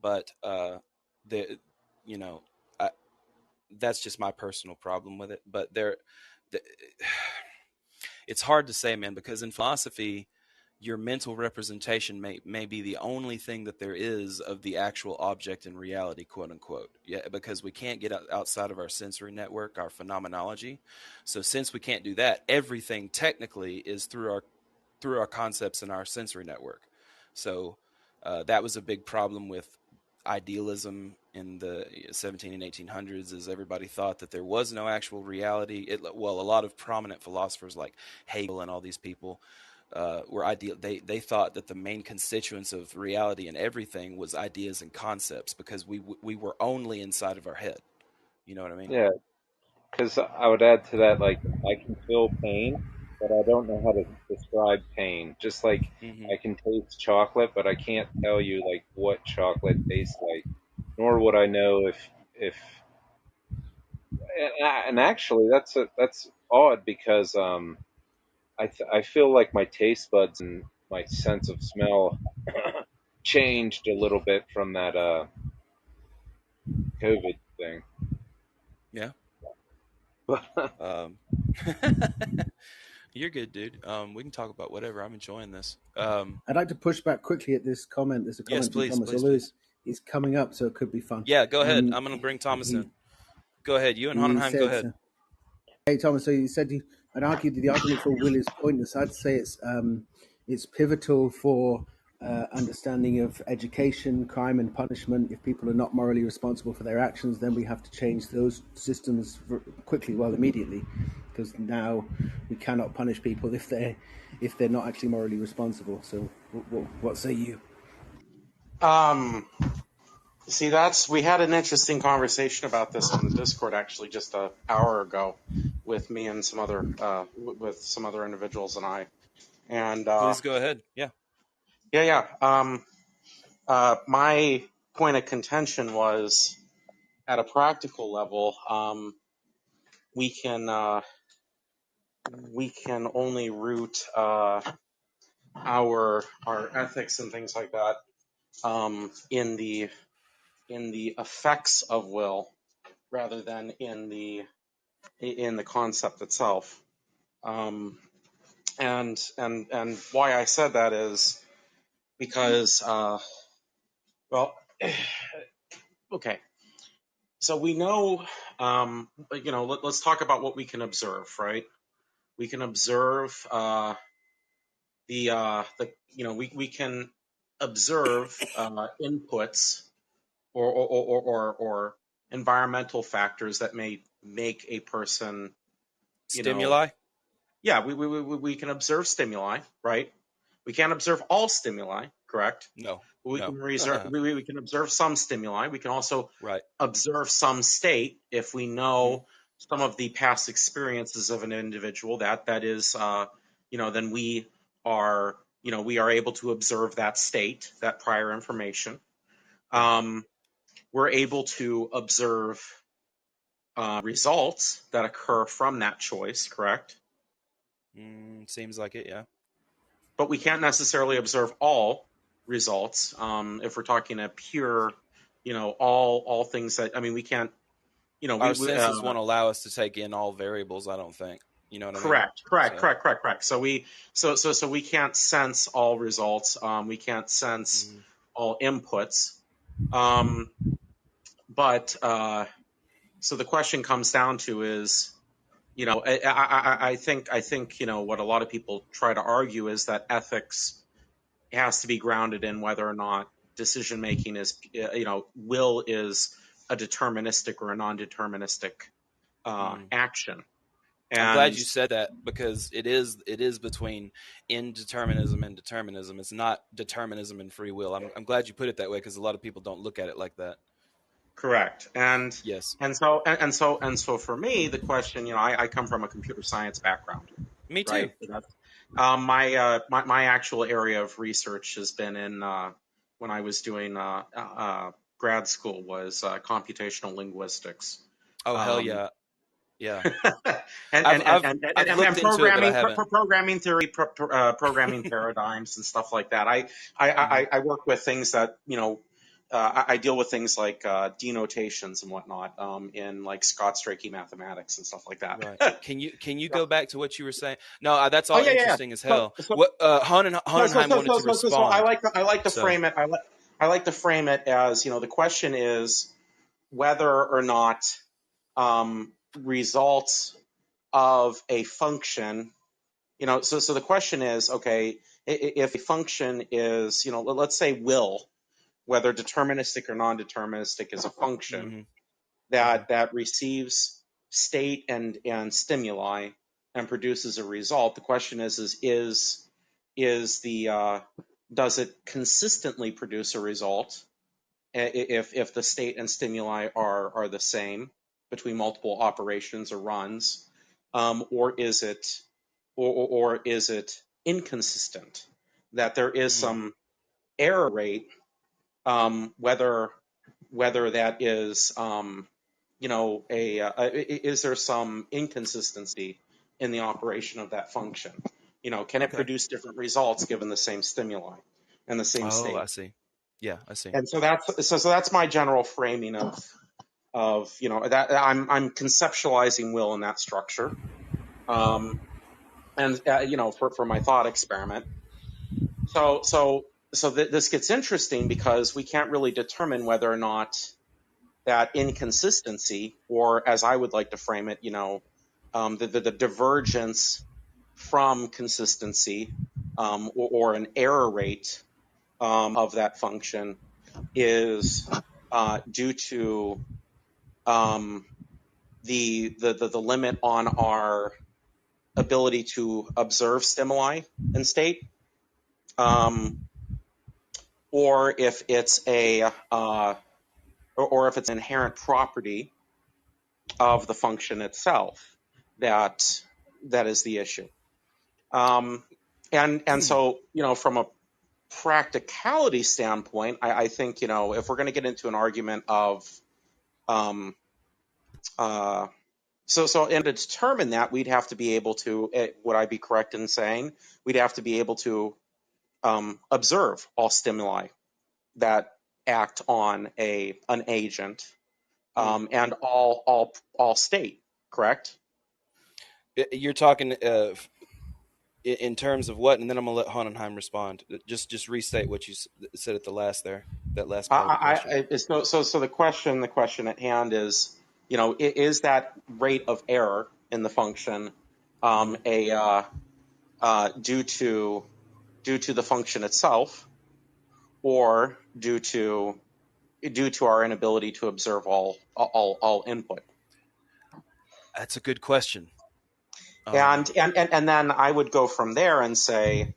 but the, you know, I, that's just my personal problem with it. But the, it's hard to say, man, because in philosophy, your mental representation may be the only thing that there is of the actual object in reality, quote unquote. Yeah, because we can't get outside of our sensory network, our phenomenology. So since we can't do that, everything technically is through our concepts in our sensory network. So that was a big problem with idealism in the 17 and 1800s, is everybody thought that there was no actual reality. Well, a lot of prominent philosophers like Hegel and all these people were ideal. They thought that the main constituents of reality and everything was ideas and concepts, because we were only inside of our head. You know what I mean? Yeah, because I would add to that, like, I can feel pain, but I don't know how to describe pain. Just like Mm-hmm. I can taste chocolate, but I can't tell you like what chocolate tastes like, nor would I know if and actually that's odd because I feel like my taste buds and my sense of smell changed a little bit from that COVID thing. Yeah. But Um, you're good, dude. We can talk about whatever. I'm enjoying this. I'd like to push back quickly at this comment. There's a Yes, comment from please, Thomas, please, although please. it's coming up, so it could be fun. Yeah, go ahead. I'm going to bring Thomas He in. Go ahead. You and he Honenheim, go said, ahead. "Hey Thomas, so you said I'd argue that the argument for will is pointless. I'd say it's pivotal for understanding of education, crime, and punishment. If people are not morally responsible for their actions, then we have to change those systems quickly, well, immediately, because now we cannot punish people if they're not actually morally responsible. So, what say you?" See, we had an interesting conversation about this on the Discord actually just an hour ago with me and some other with some other individuals and I. And Please go ahead. Yeah. yeah. My point of contention was, at a practical level, we can only root our ethics and things like that in the effects of will, rather than in the concept itself. And why I said that is because okay, so we know, let's talk about what we can observe, right? We can observe we can observe inputs or environmental factors that may make a person, you know, Stimuli? yeah, we can observe stimuli, right? We can't observe all stimuli, correct? No. We No. can we can observe some stimuli. We can also Right. observe some state if we know some of the past experiences of an individual. That is, then we are we are able to observe that state, that prior information. We're able to observe results that occur from that choice, correct? Seems like it, yeah. But we can't necessarily observe all results. If we're talking a pure, all things that, we can't, Our senses won't allow us to take in all variables, I don't think. You know what I mean? Correct. So we can't sense all results. We can't sense all inputs. But so the question comes down to is, I think what a lot of people try to argue is that ethics has to be grounded in whether or not decision making is, will is a deterministic or a non-deterministic action. And I'm glad you said that, because it is between indeterminism and determinism. It's not determinism and free will. I'm glad you put it that way, because a lot of people don't look at it like that. Correct. And yes. And so for me, the question, I come from a computer science background. Me too. Right? My actual area of research has been in when I was doing grad school was computational linguistics. Oh, hell yeah. Yeah. and programming, programming theory, programming paradigms and stuff like that. I work with things that, I deal with things like denotations and whatnot in like Scott-Strakey mathematics and stuff like that. Right. Can you go back to what you were saying? No, that's all interesting as hell. What Hohenheim wanted to respond. So I like to frame it. I like to frame it as, the question is whether or not results of a function, so the question is, okay, if a function is, let's say will, whether deterministic or non-deterministic, is a function that receives state and stimuli and produces a result. The question is does it consistently produce a result if the state and stimuli are the same between multiple operations or runs, or is it inconsistent, that there is some error rate, whether that is is there some inconsistency in the operation of that function? Can it produce different results given the same stimuli and the same state? Oh, I see. Yeah, I see. And so that's my general framing of that I'm conceptualizing will in that structure, and for my thought experiment. So this gets interesting because we can't really determine whether or not that inconsistency, or as I would like to frame it, the divergence from consistency, or an error rate of that function is due to the limit on our ability to observe stimuli and state, or if it's or if it's an inherent property of the function itself that is the issue. And so, from a practicality standpoint, I think, if we're going to get into an argument of so and to determine that, we'd have to be able to, would I be correct in saying we'd have to be able to observe all stimuli that act on an agent, and all state, correct? You're talking in terms of what, and then I'm gonna let Hohenheim respond. Just restate what you said at the last there. That last part of the question. So the question at hand is, is that rate of error in the function due to the function itself, or due to our inability to observe all input? That's a good question. And then I would go from there and say,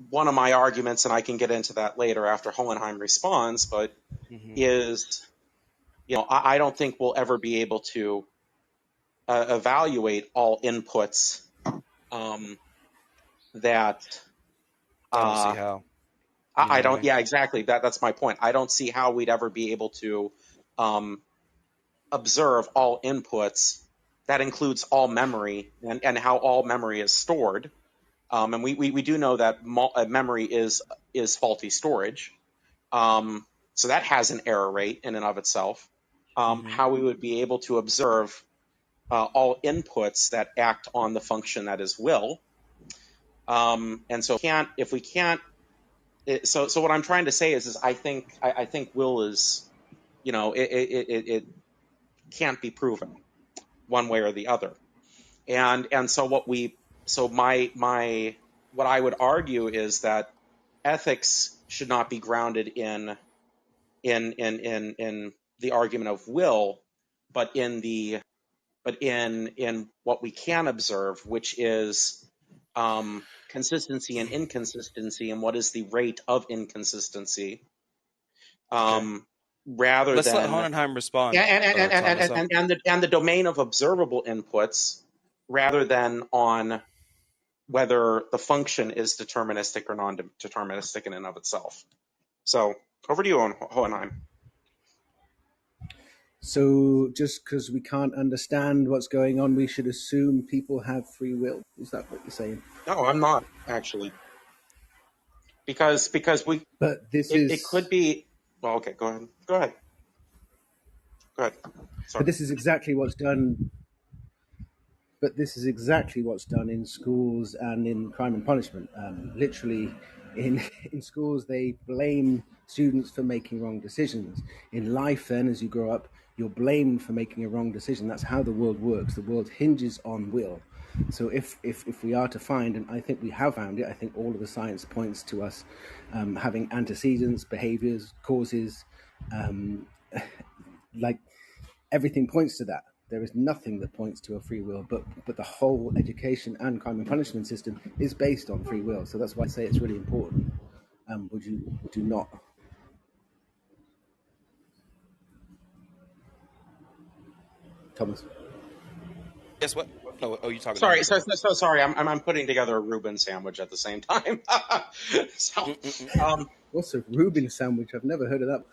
one of my arguments, and I can get into that later after Hohenheim responds, but is, I don't think we'll ever be able to evaluate all inputs that I don't see how. I don't. I mean? Yeah, exactly. That's my point. I don't see how we'd ever be able to observe all inputs. That includes all memory and how all memory is stored. And we do know that memory is faulty storage. So that has an error rate in and of itself. How we would be able to observe all inputs that act on the function that is will. And so if we can't, so what I'm trying to say is I think will is, it can't be proven one way or the other. And so what I would argue is that ethics should not be grounded in the argument of will, but in what we can observe, which is consistency and inconsistency, and what is the rate of inconsistency, rather Let's let than Hohenheim respond, Thomas. and the domain of observable inputs, rather than on whether the function is deterministic or non-deterministic in and of itself. So over to you, Hohenheim. So just because we can't understand what's going on, we should assume people have free will? Is that what you're saying? No, I'm not actually, because But it could be. Well, okay, go ahead. Sorry. But this is exactly what's done. But this is exactly what's done in schools and in Crime and Punishment. Literally, in schools, they blame students for making wrong decisions. In life, then, as you grow up, you're blamed for making a wrong decision. That's how the world works. The world hinges on will. So if we are to find, and I think we have found it, I think all of the science points to us having antecedents, behaviors, causes, like everything points to that. There is nothing that points to a free will, but the whole education and crime and punishment system is based on free will. So that's why I say it's really important. Would you not? Thomas? Guess what? Oh, you talking? Sorry, so sorry. I'm putting together a Reuben sandwich at the same time. So, What's a Reuben sandwich? I've never heard of that.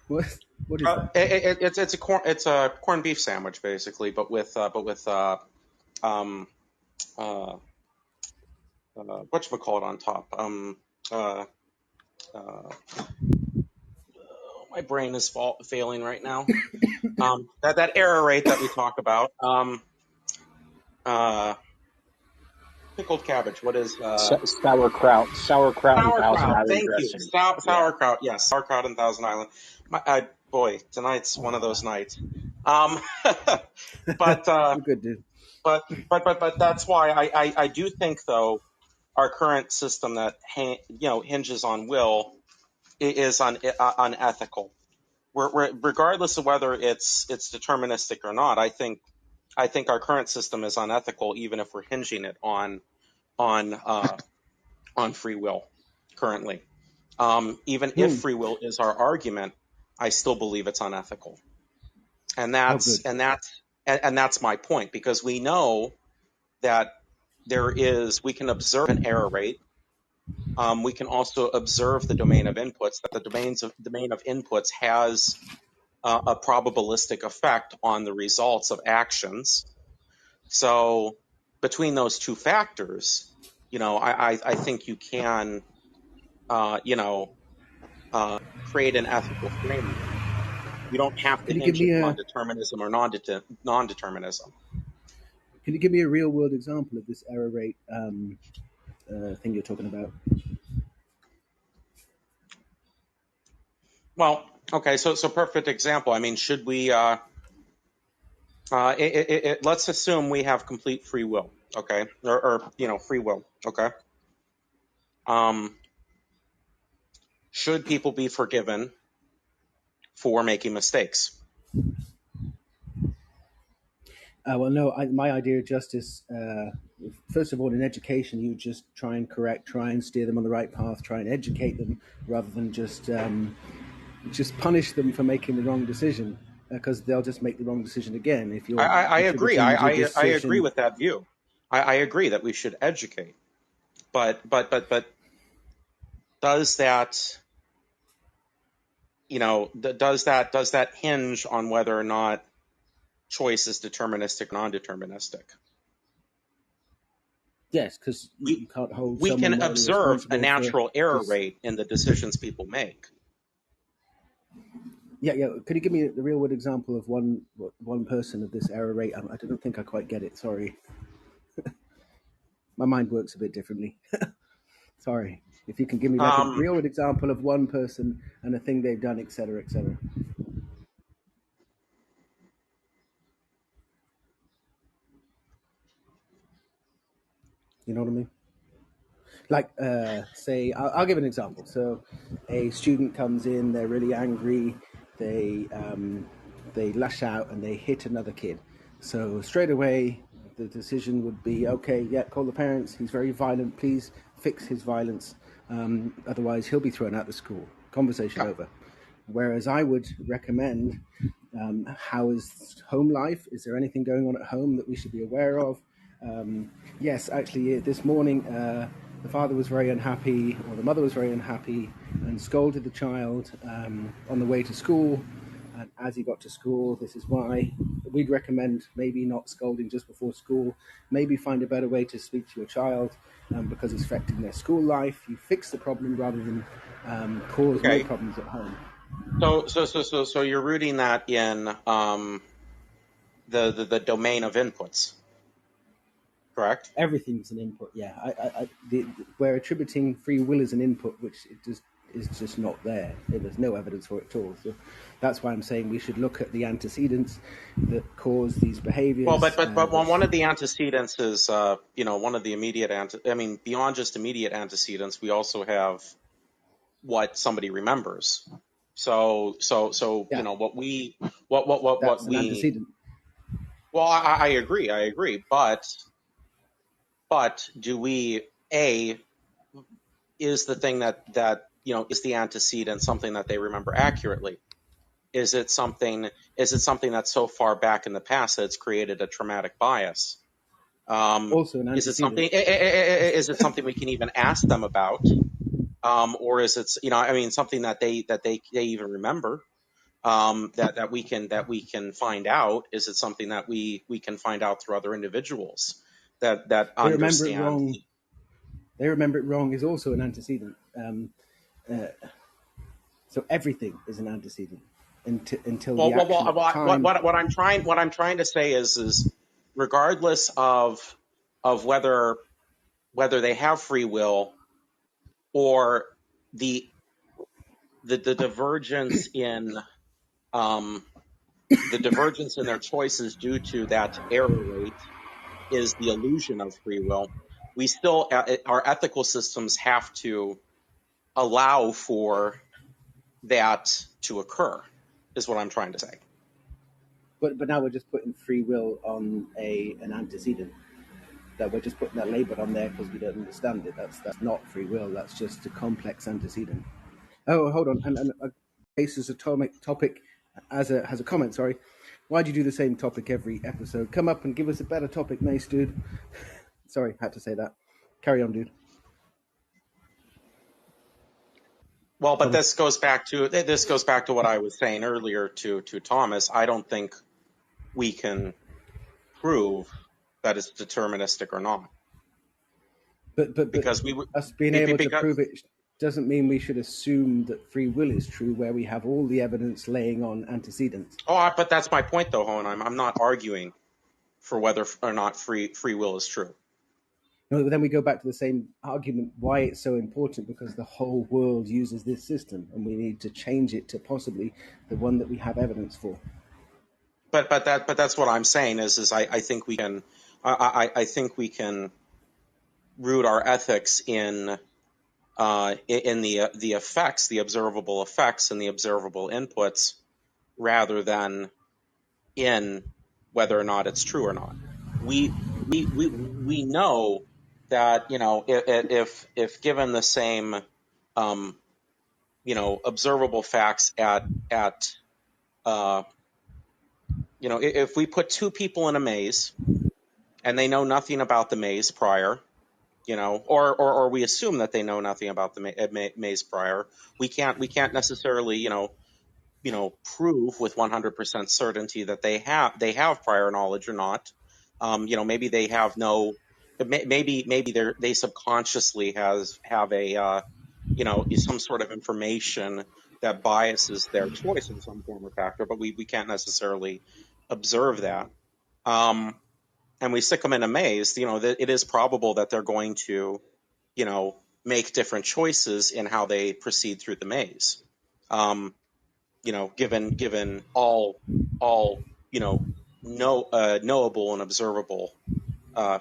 What is that? it's a corned beef sandwich basically, but with whatchamacallit on top. My brain is failing right now. That error rate that we talk about. Pickled cabbage. What is sauerkraut and Thousand Island Thank you. dressing. Sauerkraut. Yes, sauerkraut and Thousand Island. Boy, tonight's one of those nights. But You're good, dude. But that's why I do think, though, our current system that hinges on will is unethical. Regardless of whether it's deterministic or not, I think our current system is unethical, even if we're hinging it on free will currently. Even if free will is our argument, I still believe it's unethical, and that's my point, because we know that we can observe an error rate. We can also observe the domain of inputs, that the domain of inputs has a probabilistic effect on the results of actions. So between those two factors, I think you can, create an ethical framework. You don't have to hinge it on determinism or non-determinism. Can you give me a real world example of this error rate thing you're talking about? Well, okay, so perfect example. I mean, should we? Let's assume we have complete free will, okay, or free will, okay. Should people be forgiven for making mistakes? Well, no. My idea of justice, first of all, in education, you just try and correct, try and steer them on the right path, try and educate them, rather than just punish them for making the wrong decision. because they'll just make the wrong decision again if you're I agree. attributing your I agree decision. with that view. I agree that we should educate, but does that, does that hinge on whether or not choice is deterministic or non-deterministic? Yes, because We you can't hold we someone can morally observe a responsible for natural error this. rate in the decisions people make. Yeah. Could you give me the real world example of one person of this error rate? I don't think I quite get it. Sorry, my mind works a bit differently. Sorry. If you can give me like a real world example of one person and a thing they've done, etc., etc. You know what I mean? Like, say, I'll give an example. So, a student comes in, they're really angry, they lash out and they hit another kid. So straight away, the decision would be, okay, yeah, call the parents. He's very violent. Please fix his violence. Otherwise, he'll be thrown out of school. Conversation over. Whereas I would recommend, how is home life? Is there anything going on at home that we should be aware of? Yes, actually, this morning the father was very unhappy, or the mother was very unhappy, and scolded the child on the way to school. And as he got to school, this is why we'd recommend maybe not scolding just before school. Maybe find a better way to speak to your child because it's affecting their school life. You fix the problem rather than cause more problems at home. So you're rooting that in the domain of inputs, correct? Everything's an input. Yeah, we're attributing free will as an input, which is just not there. There's no evidence for it at all. So that's why I'm saying we should look at the antecedents that cause these behaviors. Well, but one of the antecedents is one of the immediate beyond just immediate antecedents, we also have what somebody remembers. So yeah, what we antecedent. Well, I agree, but do we is the thing that is the antecedent something that they remember accurately? Is it something that's so far back in the past that it's created a traumatic bias? Also an antecedent. Is it something we can even ask them about? Or is it something that they even remember? That we can find out? Is it something that we can find out through other individuals that understand? They remember it wrong is also an antecedent. So everything is an antecedent until the time. What I'm trying to say is regardless of whether they have free will or the divergence in their choices due to that error rate is the illusion of free will, we still, our ethical systems have to allow for that to occur, is what I'm trying to say. But now we're just putting free will on an antecedent. That we're just putting that label on there because we don't understand it. That's not free will. That's just a complex antecedent. Oh, hold on. And Ace's atomic topic has a comment. Sorry, why do you do the same topic every episode? Come up and give us a better topic, Mace, dude. Sorry, had to say that. Carry on, dude. Well, but this goes back to what I was saying earlier to Thomas. I don't think we can prove that it's deterministic or not. But because us being able to prove it doesn't mean we should assume that free will is true, where we have all the evidence laying on antecedents. Oh, but that's my point, though, Hohenheim. I'm not arguing for whether or not free will is true. No, but then we go back to the same argument, why it's so important, because the whole world uses this system and we need to change it to possibly the one that we have evidence for. But that's what I'm saying is I think we can I think we can root our ethics in the effects, the observable effects and the observable inputs, rather than in whether or not it's true or not. We know that if given the same observable facts at if we put two people in a maze and they know nothing about the maze prior, or we assume that they know nothing about the maze prior, we can't necessarily, prove with 100% certainty that they have prior knowledge or not. Maybe they have no, maybe they subconsciously have a, some sort of information that biases their choice in some form or factor, but we can't necessarily observe that. And we stick them in a maze, that it is probable that they're going to, make different choices in how they proceed through the maze. Given all knowable and observable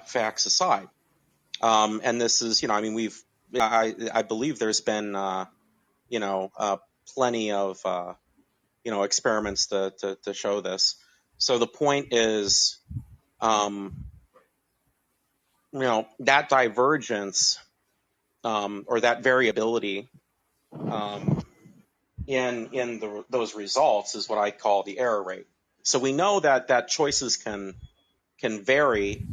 facts aside. And this is, I believe there's been plenty of experiments to show this. So the point is, that divergence or that variability in those results is what I call the error rate. So we know that choices can vary.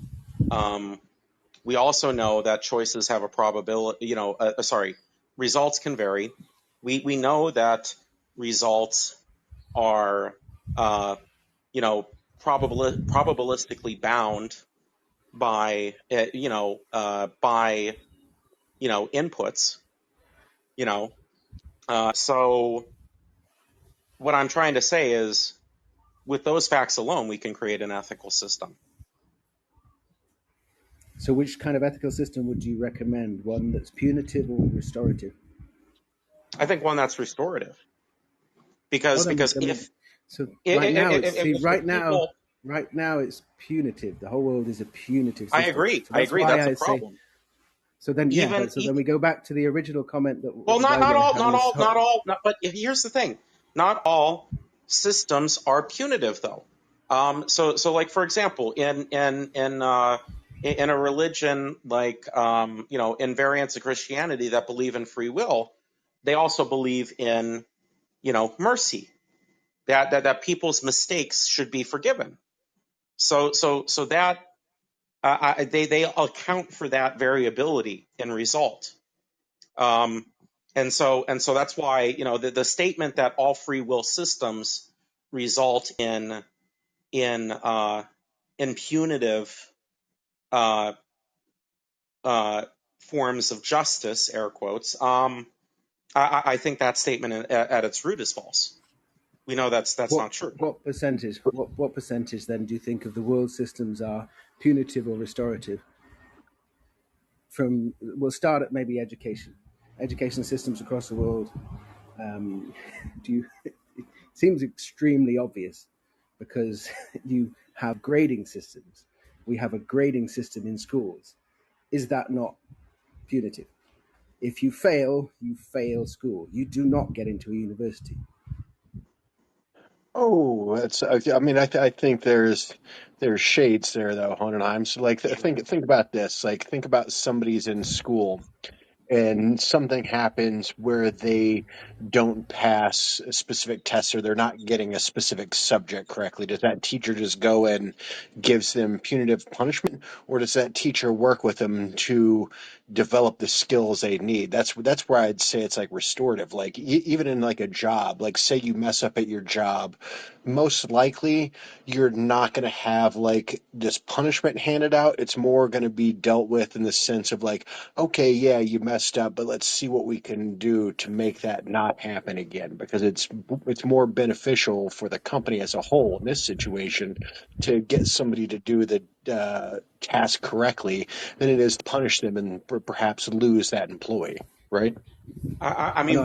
We also know that choices have a probability. Results can vary. We know that results are probabilistically bound by inputs. So what I'm trying to say is, with those facts alone, we can create an ethical system. So which kind of ethical system would you recommend? One that's punitive or restorative? I think one that's restorative, because right now it's punitive. The whole world is a punitive system. I agree. So that's why That's I a problem. Say, so then, then we go back to the original comment that. Well, not all. But here's the thing: not all systems are punitive, though. So like, for example, in a religion like invariants of Christianity that believe in free will, they also believe in mercy, that people's mistakes should be forgiven. So that they account for that variability in result. And so that's why the statement that all free will systems result in punitive forms of justice, air quotes. I think that statement at its root is false. We know that's not true. What percentage? What percentage then do you think of the world systems are punitive or restorative? We'll start at maybe education systems across the world. It seems extremely obvious, because you have grading systems. We have a grading system in schools. Is that not punitive? If you fail school. You do not get into a university. Oh, that's. I mean, I think there's shades there though, Hohenheim. So like, think about this. Like, think about somebody's in school and something happens where they don't pass a specific test or they're not getting a specific subject correctly. Does that teacher just go and gives them punitive punishment, or does that teacher work with them to develop the skills they need? That's where I'd say it's like restorative. Like even in like a job, like say you mess up at your job, most likely you're not going to have like this punishment handed out. It's more going to be dealt with in the sense of like, okay, yeah, you messed up, but let's see what we can do to make that not happen again, because it's more beneficial for the company as a whole in this situation to get somebody to do the task correctly than it is to punish them and perhaps lose that employee, right? I mean,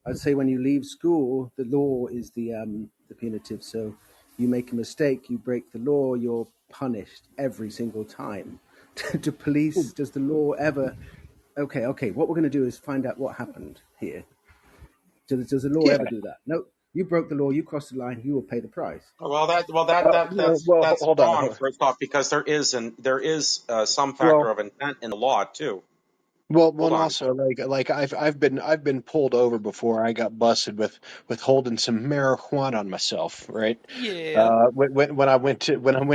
I'd say when you leave school, the law is the punitive. So you make a mistake, you break the law, you're punished every single time. To police, does the law ever? Okay. What we're going to do is find out what happened here. Does the law ever do that? No. You broke the law. You crossed the line. You will pay the price. That's hold wrong. on. First off, because there is some factor of intent in the law too. Well, Hold and on. also like I've been pulled over before. I got busted with holding some marijuana on myself, right? Yeah. When I went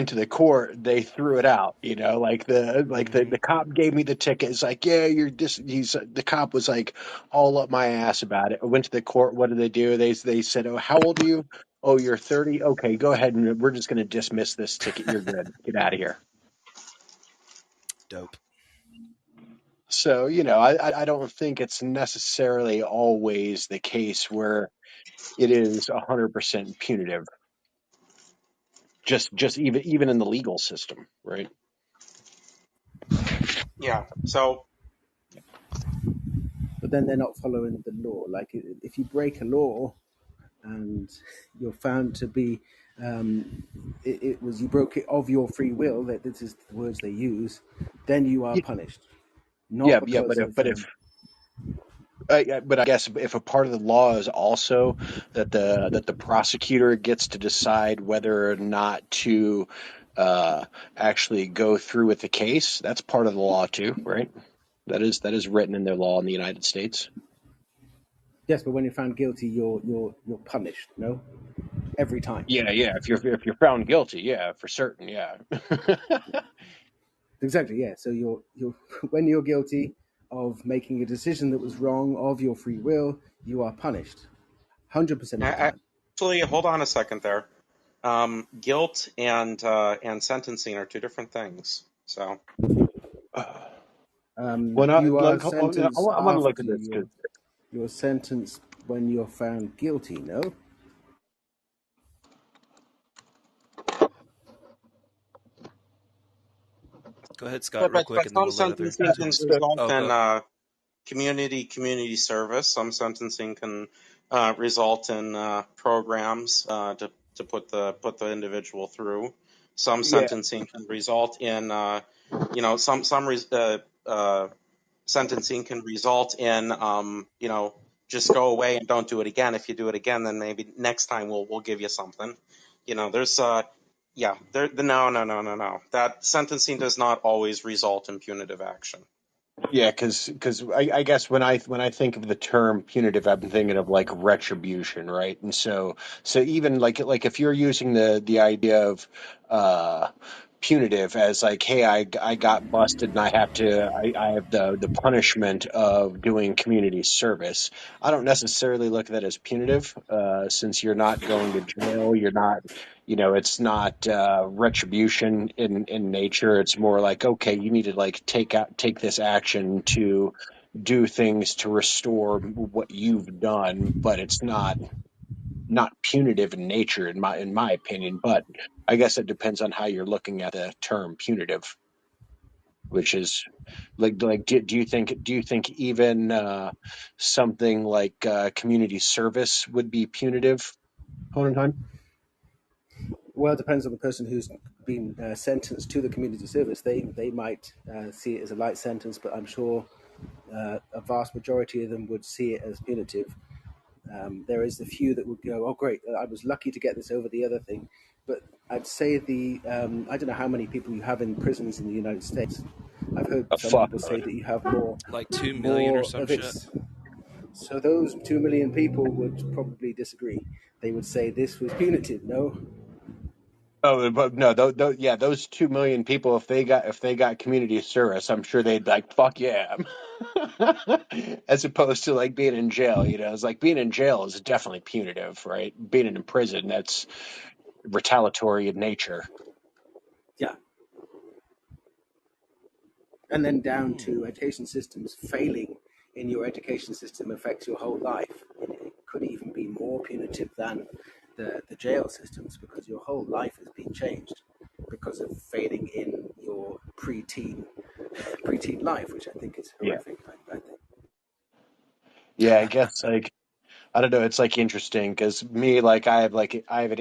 to the court, they threw it out. Mm-hmm. The cop gave me the ticket. It's like, yeah, the cop was like all up my ass about it. I went to the court. What did they do? They said, "Oh, how old are you? Oh, you're 30. Okay, go ahead, and we're just going to dismiss this ticket. You're good. Get out of here." Dope. So, I don't think it's necessarily always the case where it is 100% punitive, just even in the legal system, right? Yeah. So But then they're not following the law. Like if you break a law and you're found to be, it was you broke it of your free will. That this is the words they use. Then you are Y- punished, Yeah, not yeah, because of. but I guess if a part of the law is also that the prosecutor gets to decide whether or not to actually go through with the case, that's part of the law too, right? That is written in the law in the United States. Yes, but when you're found guilty, you're punished. No, every time. Yeah, yeah. If you're found guilty, yeah, for certain, yeah. Exactly. Yeah. So you're when you're guilty of making a decision that was wrong of your free will, you are punished 100% of the time. actually, hold on a second there. Guilt and sentencing are two different things. So When I You are like, I sentenced want to look at after this because you're sentenced when you're found guilty. No. Go ahead, Scott, but real but, quick, but and then some we'll let other sentencing can consumers speak. result Oh, in go. community service. Some sentencing can result in programs to put the individual through. Some yeah, sentencing can result in sentencing can result in just go away and don't do it again. If you do it again, then maybe next time we'll give you something. There's yeah, no. That sentencing does not always result in punitive action. yeah, because I guess when I think of the term punitive, I'm thinking of like retribution, right? And so even like if you're using the idea of uh punitive as like, hey, I got busted and I have the punishment of doing community service. I don't necessarily look at that as punitive, since you're not going to jail, you're not, it's not retribution in nature. It's more like, okay, you need to like take this action to do things to restore what you've done, but it's not punitive in nature in my opinion. But I guess it depends on how you're looking at the term punitive, which is like do you think even something like community service would be punitive? Hold on time. Well, it depends on the person who's been sentenced to the community service. They might see it as a light sentence, but I'm sure a vast majority of them would see it as punitive. There is a few that would go, "Oh, great! I was lucky to get this over the other thing." But I'd say I don't know how many people you have in prisons in the United States. I've heard A some fuck. people say that you have more Like 2 million or more some of shit. its. So those 2 million people would probably disagree. They would say this was punitive. No, Oh, but no, yeah, those 2 million people, if they got community service, I'm sure they'd like, fuck yeah. As opposed to like being in jail, it's like being in jail is definitely punitive, right? Being in prison, that's retaliatory in nature. yeah, and then down Hmm. to education systems failing in your education system affects your whole life. And it could even be more punitive than the jail systems because your whole life has been changed because of failing in your preteen life, which I think is Yeah, horrific. I think. yeah. I guess like I don't know. It's like interesting because me, I have an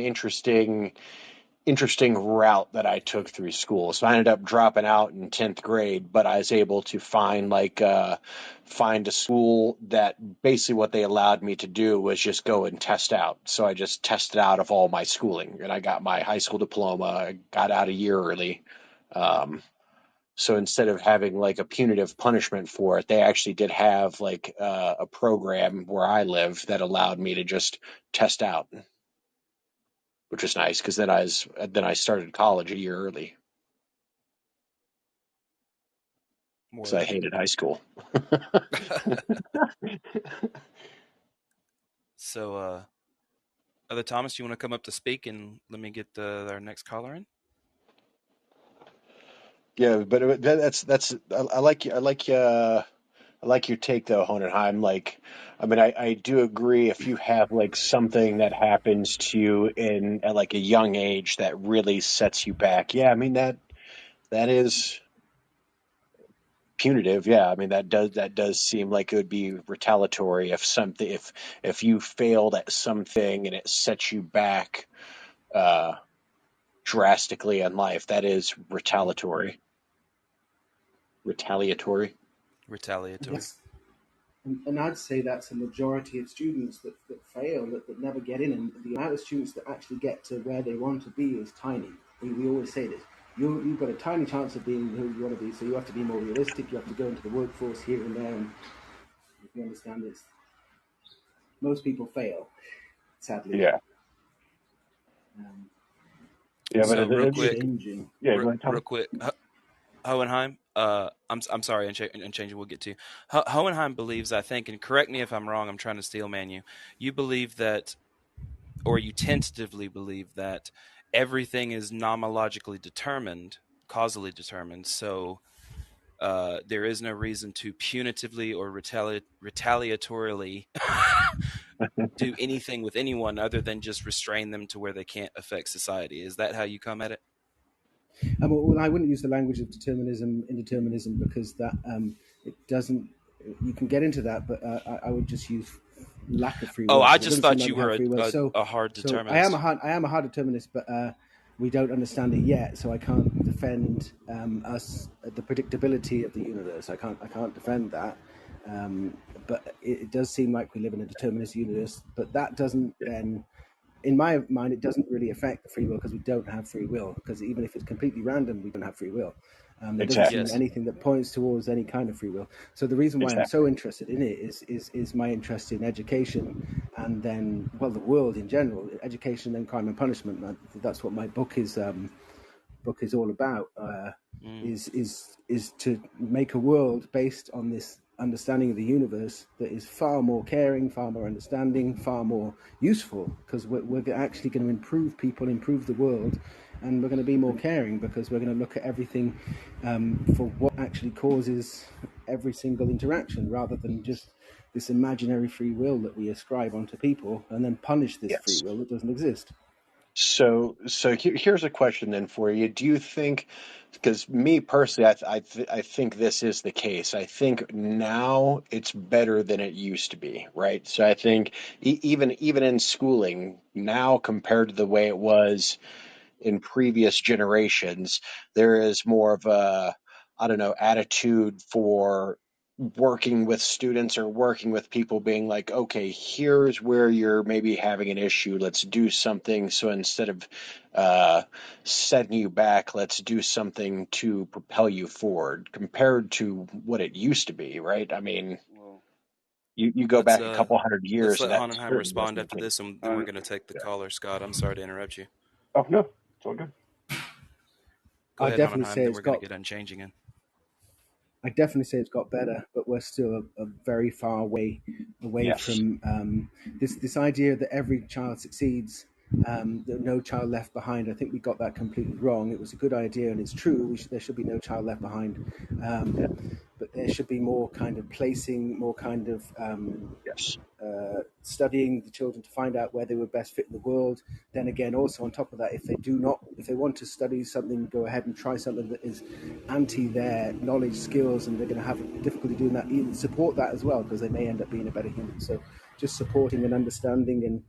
interesting route that I took through school. So I ended up dropping out in 10th grade, but I was able to find a school that basically what they allowed me to do was just go and test out. So I just tested out of all my schooling and I got my high school diploma. I got out a year early. Um, So instead of having like a punitive punishment for it, they actually did have like a program where I live that allowed me to just test out, which was nice because then I started college a year early because I Word. hated high school. So, other Thomas, you want to come up to speak and let me get our next caller in? Yeah, but that's I like I like your take though, Honenheim. Like, I mean, I do agree if you have like something that happens to you in at like a young age that really sets you back. Yeah, I mean that is punitive. Yeah, I mean that does seem like it would be retaliatory if something if you failed at something and it sets you back uh drastically in life. That is retaliatory. Retaliatory. Retaliatory. Yes. And I'd say that's a majority of students that fail, that never get in. And the amount of students that actually get to where they want to be is tiny. We always say this. You've got a tiny chance of being who you want to be, so you have to be more realistic. You have to go into the workforce here and there. And if you understand this, most people fail, sadly. Yeah. Um, Yeah, but So and real it's quick, changing. yeah, go ahead, real Thomas. quick, Hohenheim. I'm sorry, and changing. We'll get to. Hohenheim believes, I think, and correct me if I'm wrong. I'm trying to steel man you. You believe that, or you tentatively believe that everything is nomologically determined, causally determined. So there is no reason to punitively or retaliatorily do anything with anyone other than just restrain them to where they can't affect society. Is that how you come at it? Well, I wouldn't use the language of determinism, indeterminism, because that it doesn't. You can get into that, but I would just use lack of free Oh, will I because it just doesn't seem thought like you we have were free will. a hard So determinist. I am a hard determinist, but we don't understand it yet. So I can't defend us the predictability of the universe. I can't defend that. But it does seem like we live in a determinist universe. But that doesn't then, in my mind, it doesn't really affect the free will because we don't have free will. Because even if it's completely random, we don't have free will. There doesn't Exactly. seem Yes. anything that points towards any kind of free will. So the reason why I'm Exactly. so interested in it is my interest in education and then, well, the world in general, education and crime and punishment. That's what my book is all about. Mm. Is to make a world based on this understanding of the universe that is far more caring, far more understanding, far more useful, because we're actually going to improve people, improve the world, and we're going to be more caring because we're going to look at everything for what actually causes every single interaction rather than just this imaginary free will that we ascribe onto people and then punish this free Yes. will that doesn't exist. So here's a question then for you. Do you think, because me personally, I think this is the case. I think now it's better than it used to be, right? So I think even in schooling now compared to the way it was in previous generations, there is more of a, I don't know, attitude for working with students or working with people being like, okay, here's where you're maybe having an issue. Let's do something. So instead of uh, setting you back, let's do something to propel you forward compared to what it used to be, right? I mean, Well, you go let's back a couple hundred let's years and let that Honnenheim certainly respond wasn't after the case. this, and then we're going to take the Yeah. caller. Scott, I'm sorry to interrupt you. Oh, no, it's all good. Go I ahead, definitely Honnenheim. say Then it's we're going to got get unchanging in. I definitely say it's got better, but we're still a very far away Yes. from this idea that every child succeeds, that no child left behind. I think we got that completely wrong. It was a good idea, and it's true. There should be no child left behind, Yeah. but there should be more kind of placing, more kind of Yes. studying the children to find out where they would best fit in the world. Then again, also on top of that, if they want to study something, go ahead and try something that is anti their knowledge, skills, and they're going to have difficulty doing that, even support that as well, because they may end up being a better human. So just supporting and understanding and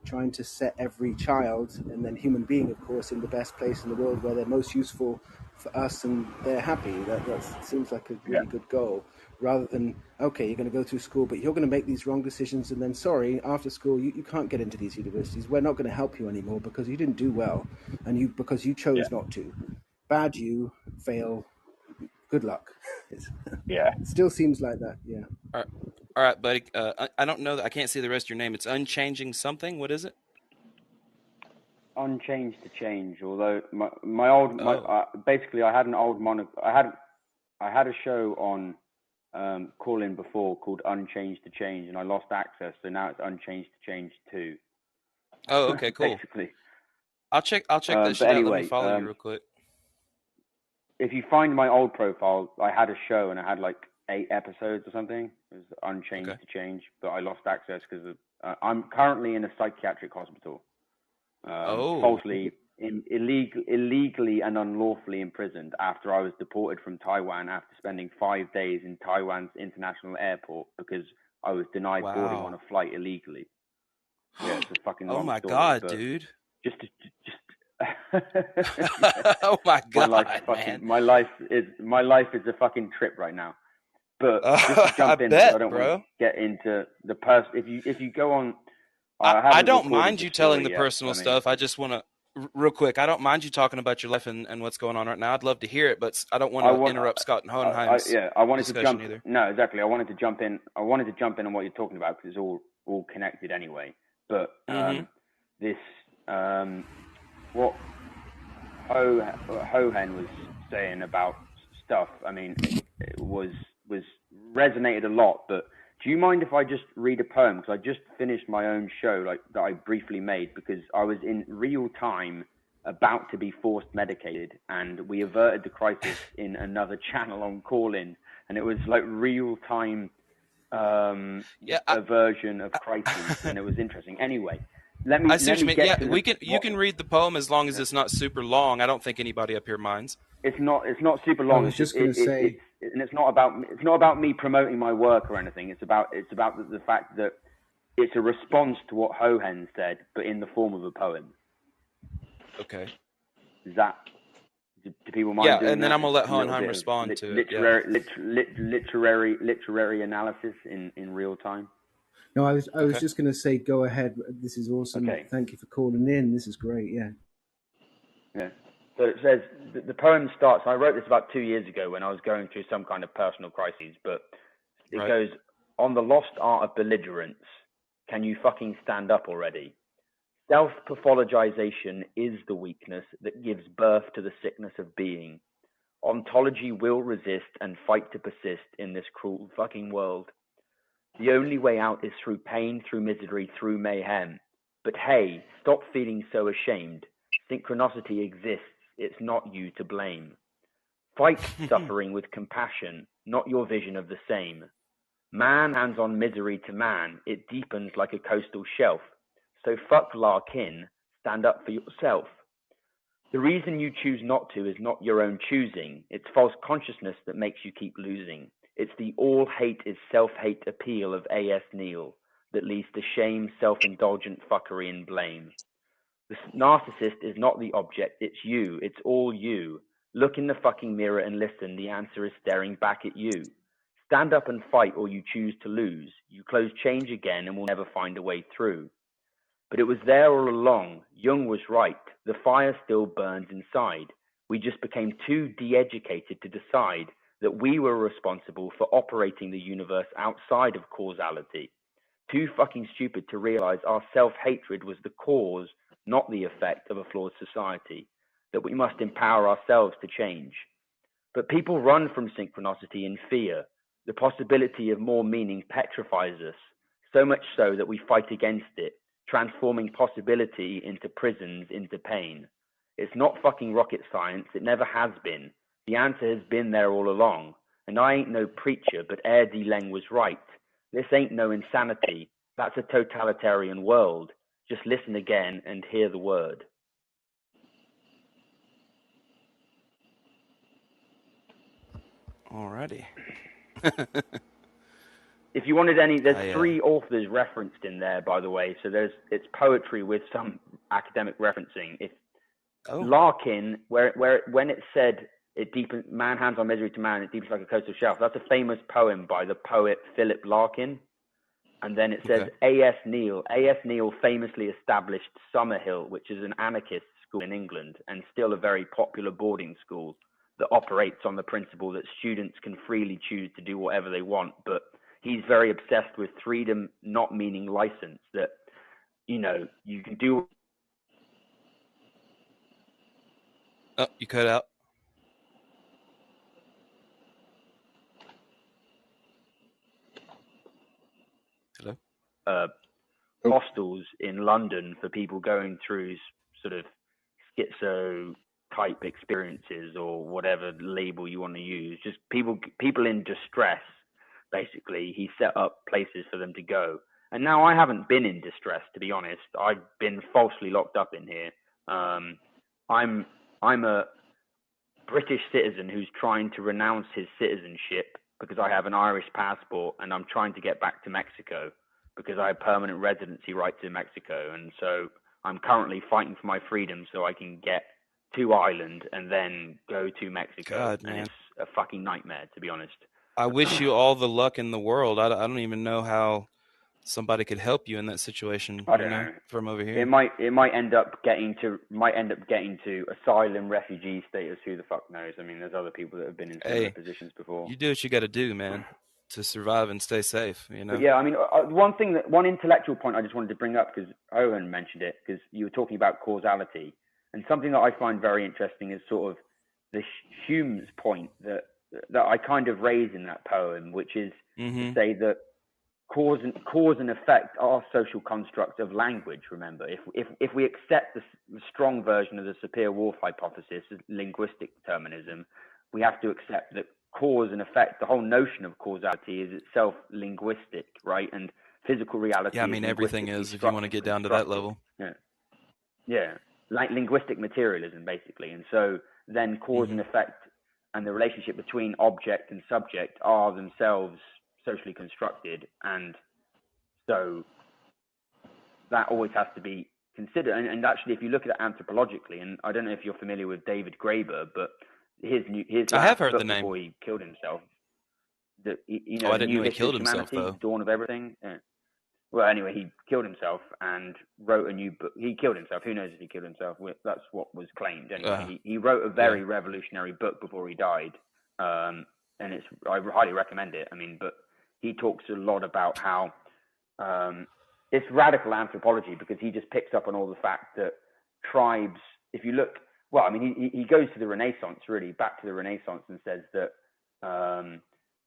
trying to set every child and then human being, of course, in the best place in the world where they're most useful for us and they're happy. That seems like a Yeah. really good goal, rather than, okay, you're going to go through school, but you're going to make these wrong decisions, and then, sorry, after school, you can't get into these universities. We're not going to help you anymore because you didn't do well, and because you Yeah. chose not to. Bad you, fail, Good luck. Yeah. It still seems like that. Yeah. All right, buddy. I don't know. I can't see the rest of your name. It's Unchanging something. What is it? Unchanged to change. Although my old basically I had an old I had a show on Call In before called Unchanged to Change, and I lost access, so now it's Unchanged to Change 2. Oh, okay, cool. Basically. I'll check that shit out. Let me follow you real quick. If you find my old profile, I had a show and I had like 8 episodes or something. It was Unchanged to Change, but I lost access because I'm currently in a psychiatric hospital. Falsely, illegally and unlawfully imprisoned after I was deported from Taiwan after spending 5 days in Taiwan's international airport because I was denied boarding on a flight illegally. Yeah, it's a fucking long story. Oh my god, dude! Just oh my god, my life is a fucking trip right now. But just to jump in, I don't want to get into the person. If you go on, I don't mind you telling the personal stuff. I just want to, real quick. I don't mind you talking about your life and what's going on right now. I'd love to hear it, but I don't want to interrupt Scott and Hohenheim's I wanted to jump. Either. No, exactly. I wanted to jump in. I wanted to jump in on what you're talking about because it's all connected anyway. But this what Hohen was saying about stuff. I mean, it was resonated a lot. But do you mind if I just read a poem? Because I just finished my own show, like that I briefly made, because I was in real time about to be forced medicated, and we averted the crisis in another channel on Call In, and it was like real time aversion of crises, and it was interesting. Anyway. You can read the poem as long as it's not super long. I don't think anybody up here minds. It's not super long. I was just going to say, and it's not about me promoting my work or anything. It's about the fact that it's a response to what Hohen said, but in the form of a poem. Okay. Is that? Do people mind? Yeah, doing and then that? I'm gonna let Hohenheim respond to it. Literary analysis in real time. No, I was just going to say, go ahead. This is awesome. Okay. Thank you for calling in. This is great. Yeah. Yeah. So it says the poem starts. I wrote this about 2 years ago when I was going through some kind of personal crises, but it goes on the lost art of belligerence. Can you fucking stand up already? Self-pathologization is the weakness that gives birth to the sickness of being. Ontology will resist and fight to persist in this cruel fucking world. The only way out is through pain, through misery, through mayhem. But hey, stop feeling so ashamed. Synchronicity exists. It's not you to blame. Fight suffering with compassion, not your vision of the same. Man hands on misery to man. It deepens like a coastal shelf. So fuck Larkin. Stand up for yourself. The reason you choose not to is not your own choosing. It's false consciousness that makes you keep losing. It's the all hate is self-hate appeal of A.S. Neal that leads to shame, self-indulgent fuckery and blame. The narcissist is not the object, it's you, it's all you. Look in the fucking mirror and listen, the answer is staring back at you. Stand up and fight or you choose to lose. You close change again and will never find a way through. But it was there all along. Jung was right. The fire still burns inside. We just became too de-educated to decide that we were responsible for operating the universe outside of causality. Too fucking stupid to realize our self-hatred was the cause, not the effect of a flawed society, that we must empower ourselves to change. But people run from synchronicity in fear. The possibility of more meaning petrifies us, so much so that we fight against it, transforming possibility into prisons, into pain. It's not fucking rocket science. It never has been. The answer has been there all along. And I ain't no preacher, but Air D. Leng was right. This ain't no insanity. That's a totalitarian world. Just listen again and hear the word. Alrighty. If you wanted any, there's 3 authors referenced in there, by the way. So it's poetry with some academic referencing. Larkin, when it said it deepens, man hands on misery to man, it deepens like a coastal shelf. That's a famous poem by the poet Philip Larkin. And then it says A.S. Neal. A.S. Neal famously established Summerhill, which is an anarchist school in England and still a very popular boarding school. that operates on the principle that students can freely choose to do whatever they want, but he's very obsessed with freedom not meaning license, that, you know, you can do... Oh, you cut out. Hello? Hostels in London for people going through sort of schizo type experiences, or whatever label you want to use, just people in distress. Basically, he set up places for them to go. And now I haven't been in distress, to be honest. I've been falsely locked up in here. I'm a British citizen who's trying to renounce his citizenship because I have an Irish passport, and I'm trying to get back to Mexico because I have permanent residency rights in Mexico. And so I'm currently fighting for my freedom so I can get to Ireland and then go to Mexico. God, and man. It's a fucking nightmare, to be honest. I wish you all the luck in the world. I don't even know how somebody could help you in that situation. I don't know. From over here. It might end up getting to asylum refugee status. Who the fuck knows? I mean, there's other people that have been in similar positions before. You do what you got to do, man, to survive and stay safe. You know. But yeah, I mean, one intellectual point I just wanted to bring up, because Owen mentioned it, because you were talking about causality, and something that I find very interesting is sort of the Hume's point that I kind of raise in that poem, which is to say that cause and effect are social constructs of language. Remember, if we accept the strong version of the Sapir-Whorf hypothesis, linguistic determinism, we have to accept that cause and effect, the whole notion of causality, is itself linguistic, right? And physical reality. Yeah, I mean, everything is, if you want to get down to that level. Yeah, like linguistic materialism, basically. And so then cause and effect and the relationship between object and subject are themselves socially constructed, and so that always has to be considered. And actually, if you look at it anthropologically, and I don't know if you're familiar with David Graeber, but his I have heard the name before he killed himself. I didn't know he killed himself, though. Dawn of Everything. Yeah. Well, anyway, he killed himself and wrote a new book. He killed himself. Who knows if he killed himself? That's what was claimed. Anyway, he wrote a very revolutionary book before he died, and I highly recommend it. I mean, but he talks a lot about how it's radical anthropology, because he just picks up on all the fact that tribes, if you look, well, I mean, he goes to the Renaissance, really, back to the Renaissance, and says that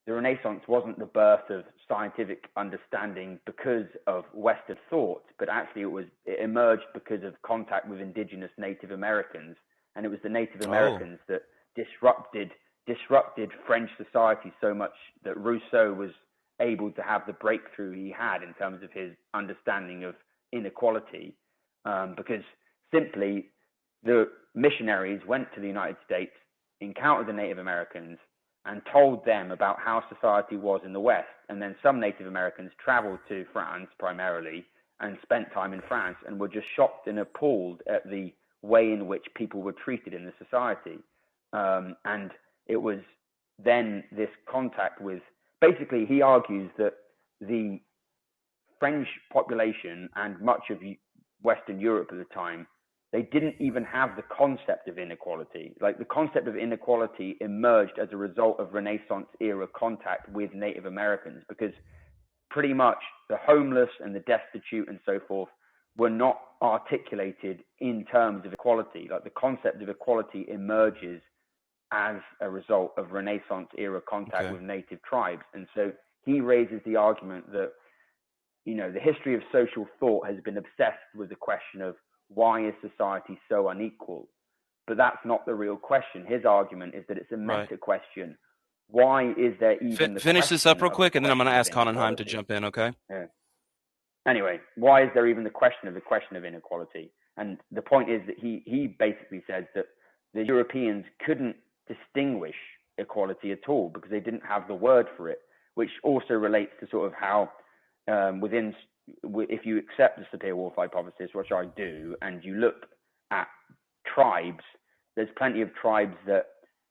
the Renaissance wasn't the birth of scientific understanding because of Western thought, but actually it emerged because of contact with indigenous Native Americans, and it was the Native Americans that disrupted French society so much that Rousseau was able to have the breakthrough he had in terms of his understanding of inequality, because simply the missionaries went to the United States, encountered the Native Americans, and told them about how society was in the West. And then some Native Americans traveled to France primarily and spent time in France and were just shocked and appalled at the way in which people were treated in the society. And it was then this contact with, basically he argues that the French population and much of Western Europe at the time, they didn't even have the concept of inequality. Like, the concept of inequality emerged as a result of Renaissance era contact with Native Americans, because pretty much the homeless and the destitute and so forth were not articulated in terms of equality. Like, the concept of equality emerges as a result of Renaissance era contact with native tribes. And so he raises the argument that, you know, the history of social thought has been obsessed with the question of why is society so unequal? But that's not the real question. His argument is that it's a meta question. Why is there even finish this up real quick, and then I'm going to ask Honnenheim to jump in, okay? Yeah. Anyway, why is there even the question of inequality? And the point is that he basically says that the Europeans couldn't distinguish equality at all because they didn't have the word for it, which also relates to sort of how if you accept the Sapir-Whorf hypothesis, which I do, and you look at tribes, there's plenty of tribes that,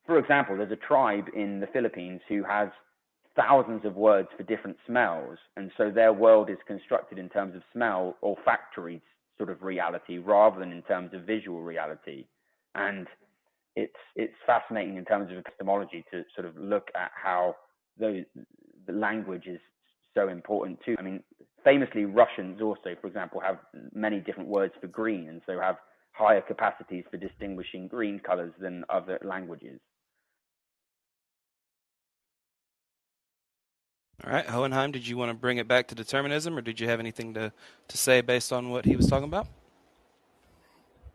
for example, there's a tribe in the Philippines who has thousands of words for different smells, and so their world is constructed in terms of smell, olfactory sort of reality, rather than in terms of visual reality. And it's fascinating in terms of epistemology to sort of look at how the language is so important too. I mean, famously, Russians also, for example, have many different words for green, and so have higher capacities for distinguishing green colors than other languages. All right, Hohenheim, did you want to bring it back to determinism, or did you have anything to say based on what he was talking about?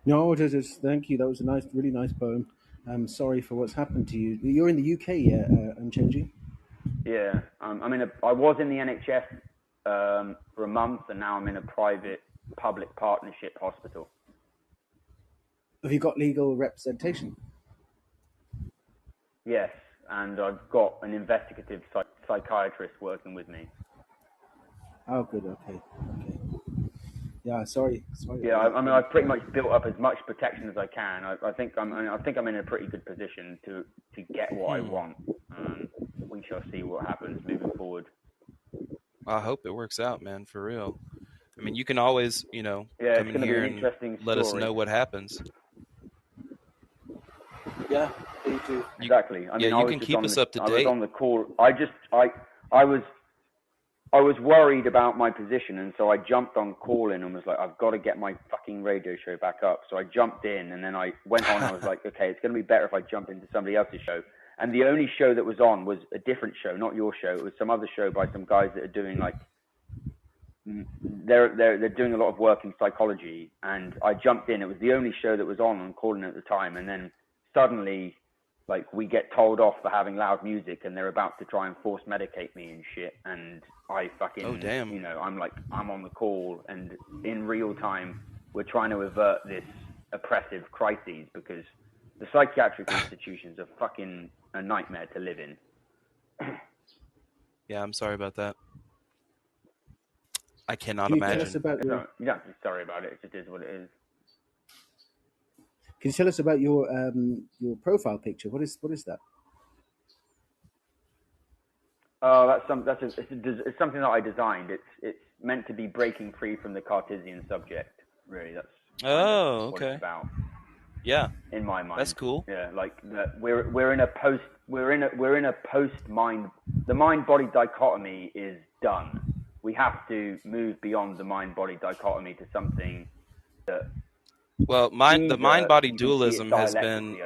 No, just thank you. That was a really nice poem. I'm sorry for what's happened to you. You're in the UK, yeah? I'm changing. Yeah, I was in the NHS for a month, and now I'm in a private public partnership hospital. Have you got legal representation? Yes, and I've got an investigative psychiatrist working with me. Oh, good. Okay. Yeah, sorry. Yeah, I've pretty much built up as much protection as I can. I think I'm in a pretty good position to get what I want. We shall see what happens moving forward. I hope it works out, man, for real. I mean, you can always, come in here and let us know what happens. Yeah, me too. Exactly. I mean, you can keep us up to date. I was on the call. I was worried about my position, and so I jumped on call in and was like, I've got to get my fucking radio show back up. So I jumped in, and then I went on. I was like, okay, it's going to be better if I jump into somebody else's show. And the only show that was on was a different show, not your show. It was some other show by some guys that are doing they're doing a lot of work in psychology. And I jumped in. It was the only show that was on calling at the time. And then suddenly, we get told off for having loud music, and they're about to try and force medicate me and shit. And I fucking, oh damn, I'm on the call, and in real time, we're trying to avert this oppressive crises because the psychiatric institutions are fucking a nightmare to live in. Yeah, I'm sorry about that. I cannot Can you imagine. Tell us about your... You don't have to be sorry about it. It just is what it is. Can you tell us about your profile picture? What is that? Oh, it's something that I designed. It's meant to be breaking free from the Cartesian subject. Really, that's what it's about. Yeah, in my mind, that's cool. Yeah, we're in a post mind. The mind-body dichotomy is done. We have to move beyond the mind-body dichotomy to something that. Well, the mind-body dualism has been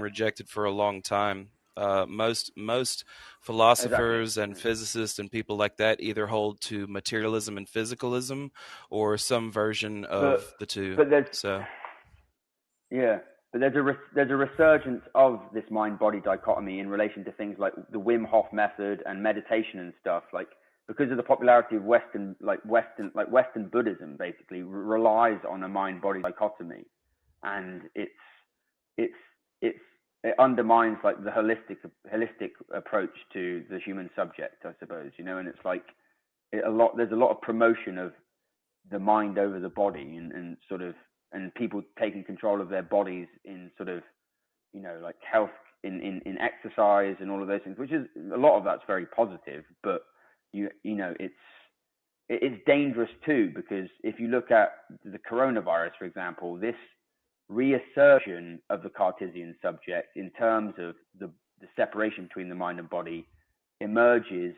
rejected for a long time. Most philosophers and physicists and people like that either hold to materialism and physicalism or some version of the two. But there's a resurgence of this mind-body dichotomy in relation to things like the Wim Hof method and meditation and stuff. Because of the popularity of Western Buddhism, basically relies on a mind-body dichotomy, and it undermines the holistic approach to the human subject, I suppose, and it's there's a lot of promotion of the mind over the body and people taking control of their bodies in health in exercise and all of those things, which is a lot of that's very positive, but it's dangerous too, because if you look at the coronavirus, for example, this reassertion of the Cartesian subject in terms of the separation between the mind and body emerges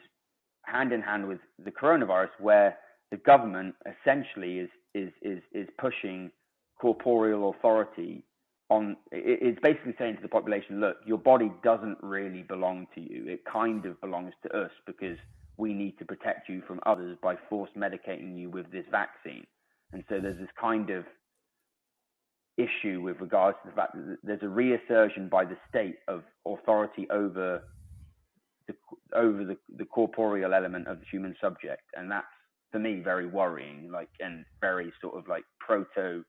hand in hand with the coronavirus, where the government essentially is pushing corporeal authority on. It's basically saying to the population, look, your body doesn't really belong to you. It kind of belongs to us because we need to protect you from others by force medicating you with this vaccine. And so there's this kind of issue with regards to the fact that there's a reassertion by the state of authority over the corporeal element of the human subject, and that's for me very worrying, and very proto.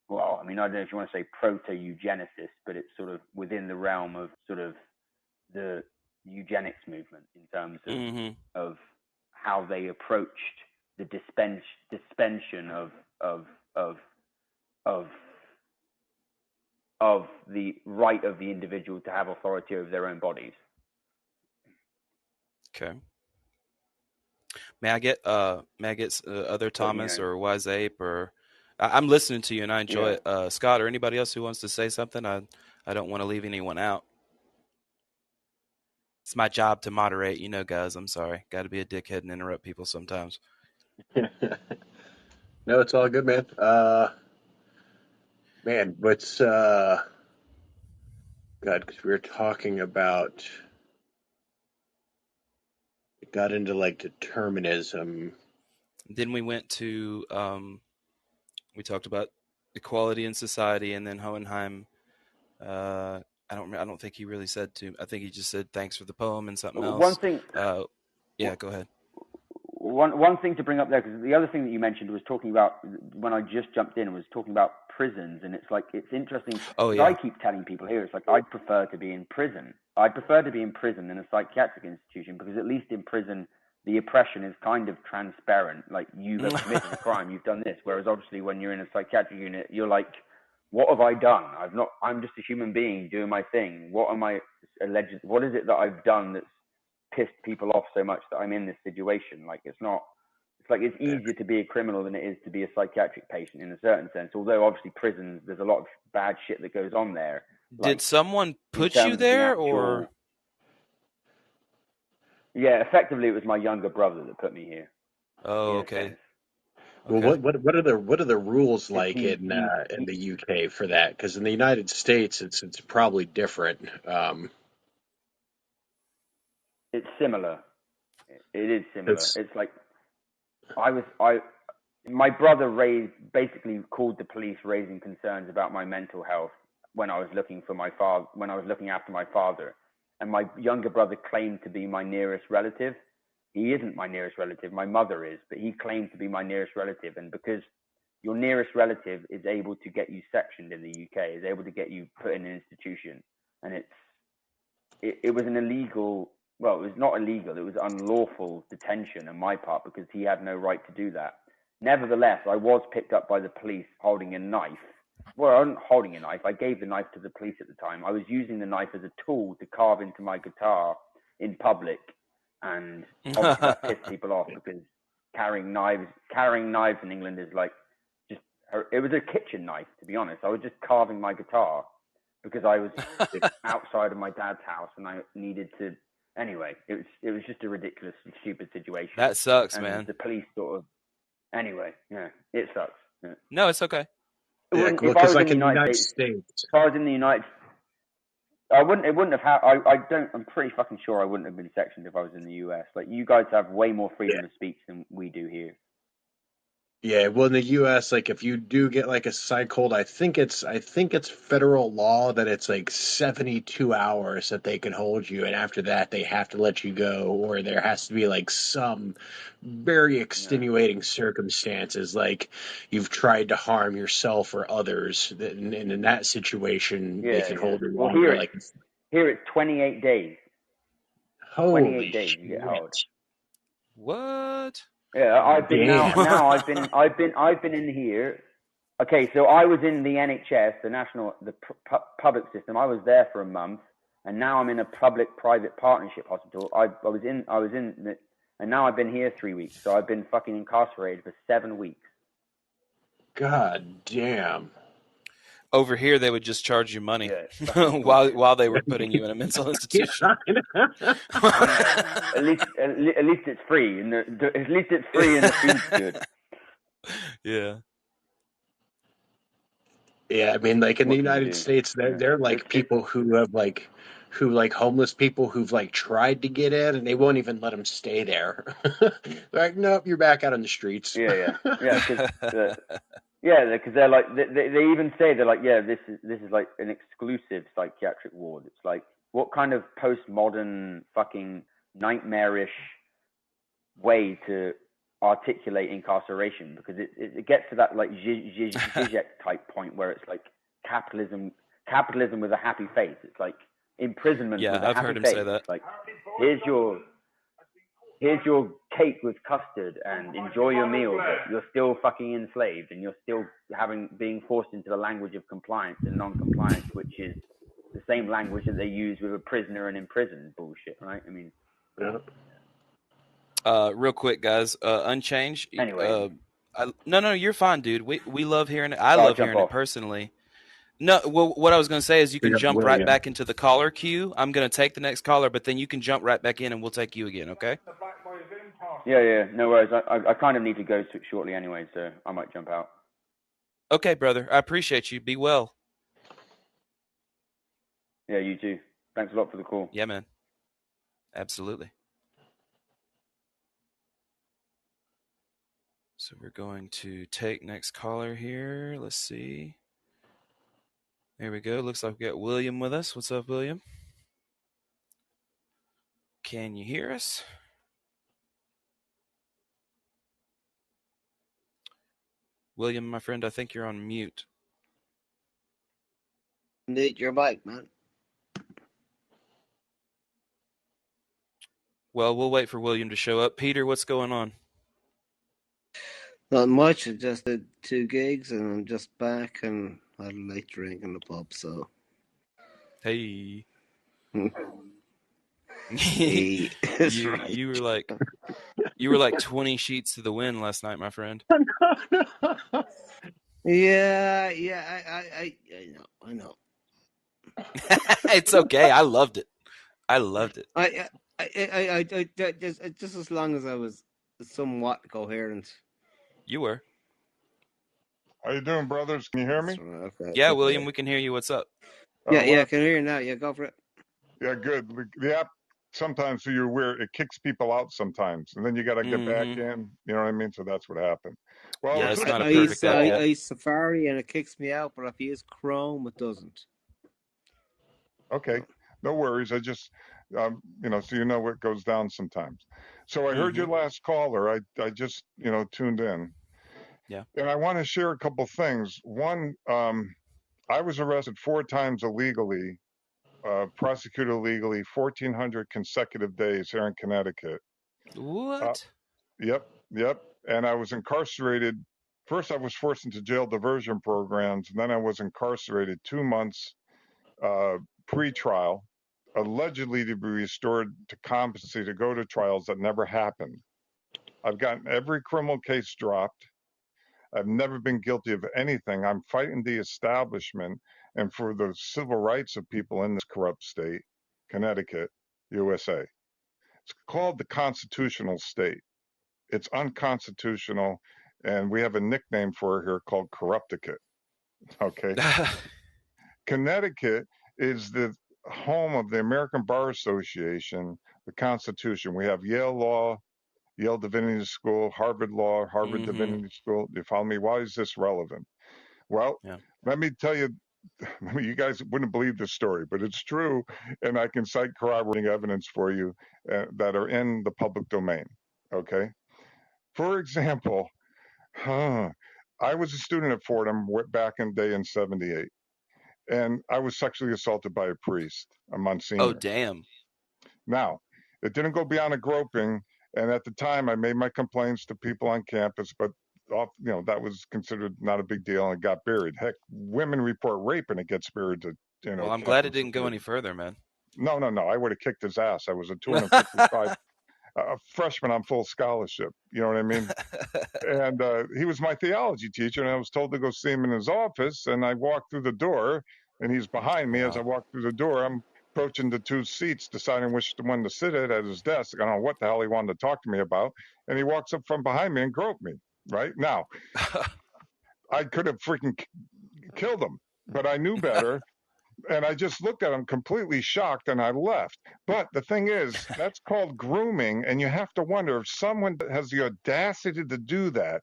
Well, I mean, I don't know if you want to say proto-eugenicist, but it's sort of within the realm of sort of the eugenics movement in terms of how they approached the dispensation of the right of the individual to have authority over their own bodies. Okay. May I get other Thomas or Wise Ape or I'm listening to you and I enjoy Yeah. it. Scott or anybody else who wants to say something, I don't want to leave anyone out. It's my job to moderate, guys. I'm sorry. Got to be a dickhead and interrupt people sometimes. No, it's all good, man. Man, what's God? Because we were talking about, it got into like determinism. Then we went to we talked about equality in society, and then Hohenheim. I don't think he really said to. I think he just said thanks for the poem and something else. One thing. Yeah, go ahead. One thing to bring up there, because the other thing that you mentioned was talking about, when I just jumped in, was talking about prisons, and it's like, it's interesting. Oh, yeah. I keep telling people here, it's like, I'd prefer to be in prison. I'd prefer to be in prison than a psychiatric institution, because at least in prison, the oppression is kind of transparent. Like, you have committed a crime, you've done this. Whereas obviously when you're in a psychiatric unit, you're like, what have I done? I'm just a human being doing my thing. What am I alleged? What is it that I've done that's pissed people off so much that I'm in this situation? Like, it's easier to be a criminal than it is to be a psychiatric patient in a certain sense. Although obviously prisons, there's a lot of bad shit that goes on there. Did someone put you there, or? Yeah, effectively it was my younger brother that put me here. Oh, okay. Well, what are the rules like in the UK for that? Because in the United States, it's probably different. It's similar. It is similar. It's like my brother basically called the police, raising concerns about my mental health when I was looking after my father, and my younger brother claimed to be my nearest relative. He isn't my nearest relative. My mother is, but he claimed to be my nearest relative. And because your nearest relative is able to get you sectioned in the UK, is able to get you put in an institution, and it was an illegal. Well, it was not illegal. It was unlawful detention on my part, because he had no right to do that. Nevertheless, I was picked up by the police holding a knife. Well, I wasn't holding a knife. I gave the knife to the police at the time. I was using the knife as a tool to carve into my guitar in public. And obviously that pissed people off, because carrying knives in England is like, it was a kitchen knife, to be honest. I was just carving my guitar because I was outside of my dad's house and I needed to. Anyway, it was just a ridiculous, stupid situation. That sucks, and man. The police sort of. Anyway, yeah, it sucks. Yeah. No, it's okay. Yeah, cool. Because like in the United States, if I was in the United, I wouldn't. It wouldn't have. I'm pretty fucking sure I wouldn't have been sectioned if I was in the US. Like, you guys have way more freedom of speech than we do here. Yeah, well, in the U.S., like if you do get like a psych hold, I think it's federal law that it's like 72 hours that they can hold you, and after that they have to let you go, or there has to be like some very extenuating circumstances, like you've tried to harm yourself or others, and in that situation they can hold you longer. Here it's 28 days. Holy 28 days you get held. What? Yeah, I've been in here. Okay, so I was in the NHS, the public system. I was there for a month, and now I'm in a public-private partnership hospital. I was in, and now I've been here 3 weeks. So I've been fucking incarcerated for 7 weeks. God damn. Over here, they would just charge you money while they were putting you in a mental institution. At least it's free, and at least it's free, and the food's good. Yeah. Yeah, I mean, like in the United States, they're like people who have like homeless people who've like tried to get in, and they won't even let them stay there. They're like, nope, you're back out on the streets. Yeah, because they're like, they even say, they're like, yeah, this is like an exclusive psychiatric ward. It's like, what kind of postmodern fucking nightmarish way to articulate incarceration? Because it gets to that like Zizek type point where it's like capitalism with a happy face. It's like imprisonment with a happy face. Yeah, I've heard him say that. It's like, here's your cake with custard and enjoy your meal, but you're still fucking enslaved, and you're still being forced into the language of compliance and non-compliance, which is the same language that they use with a prisoner and in prison bullshit, right? I mean, yeah. Real quick, guys, Unchanged. Anyway, No, you're fine, dude. We love hearing it. I I'll love jump hearing it off. personally. No, well, what I was going to say is you We can got jump right William. back into the caller queue. I'm going to take the next caller, but then you can jump right back in and we'll take you again, okay? Yeah, no worries. I kind of need to go shortly anyway, so I might jump out. Okay, brother. I appreciate you. Be well. Yeah, you too. Thanks a lot for the call. Yeah, man. Absolutely. So we're going to take next caller here. Let's see. There we go. Looks like we got William with us. What's up, William? Can you hear us? William, my friend, I think you're on mute. Mute your mic, man. Well, we'll wait for William to show up. Peter, what's going on? Not much. I just did 2 gigs and I'm just back and had a late drink in the pub, so. Hey. Hey, that's right. You were like 20 sheets to the wind last night, my friend. Yeah, I know. It's okay. I loved it. Just as long as I was somewhat coherent. You were. How you doing, brothers? Can you hear me? That's right, okay. Yeah, William, we can hear you. What's up? Yeah, I can hear you now. Yeah, go for it. Yeah, good. The app sometimes, so you're weird. It kicks people out sometimes, and then you got to get back in. You know what I mean? So that's what happened. Well, yeah, it's not a I perfect app. I use Safari and it kicks me out, but if you use Chrome, it doesn't. Okay, no worries. I just, so you know what goes down sometimes. So I heard your last caller. I just, tuned in. Yeah. And I want to share a couple things. One, I was arrested 4 times illegally, prosecuted illegally, 1,400 consecutive days here in Connecticut. What? Yep. And I was incarcerated. First, I was forced into jail diversion programs, and then I was incarcerated 2 months pre-trial, allegedly to be restored to competency to go to trials that never happened. I've gotten every criminal case dropped. I've never been guilty of anything. I'm fighting the establishment and for the civil rights of people in this corrupt state, Connecticut, USA. It's called the constitutional state. It's unconstitutional, and we have a nickname for it here called Corrupticate. Okay. Connecticut is the home of the American Bar Association, the Constitution. We have Yale Law, Yale Divinity School, Harvard Law, Harvard Divinity School. You follow me? Why is this relevant? Well, let me tell you, you guys wouldn't believe this story, but it's true, and I can cite corroborating evidence for you that are in the public domain. Okay. For example, I was a student at Fordham back in the day in '78, and I was sexually assaulted by a priest, a Monsignor. Oh, damn. Now, it didn't go beyond a groping, and at the time, I made my complaints to people on campus, but that was considered not a big deal, and it got buried. Heck, women report rape, and it gets buried. Well, I'm glad it didn't go any further, man. No, I would have kicked his ass. I was a 255 freshman on full scholarship. You know what I mean? And he was my theology teacher, and I was told to go see him in his office. And I walked through the door, and he's behind me. As I walked through the door, I'm approaching the 2 seats, deciding which one to sit at his desk. I don't know what the hell he wanted to talk to me about. And he walks up from behind me and groped me. Right now, I could have freaking killed him, but I knew better. And I just looked at him completely shocked, and I left. But the thing is, that's called grooming, and you have to wonder if someone has the audacity to do that,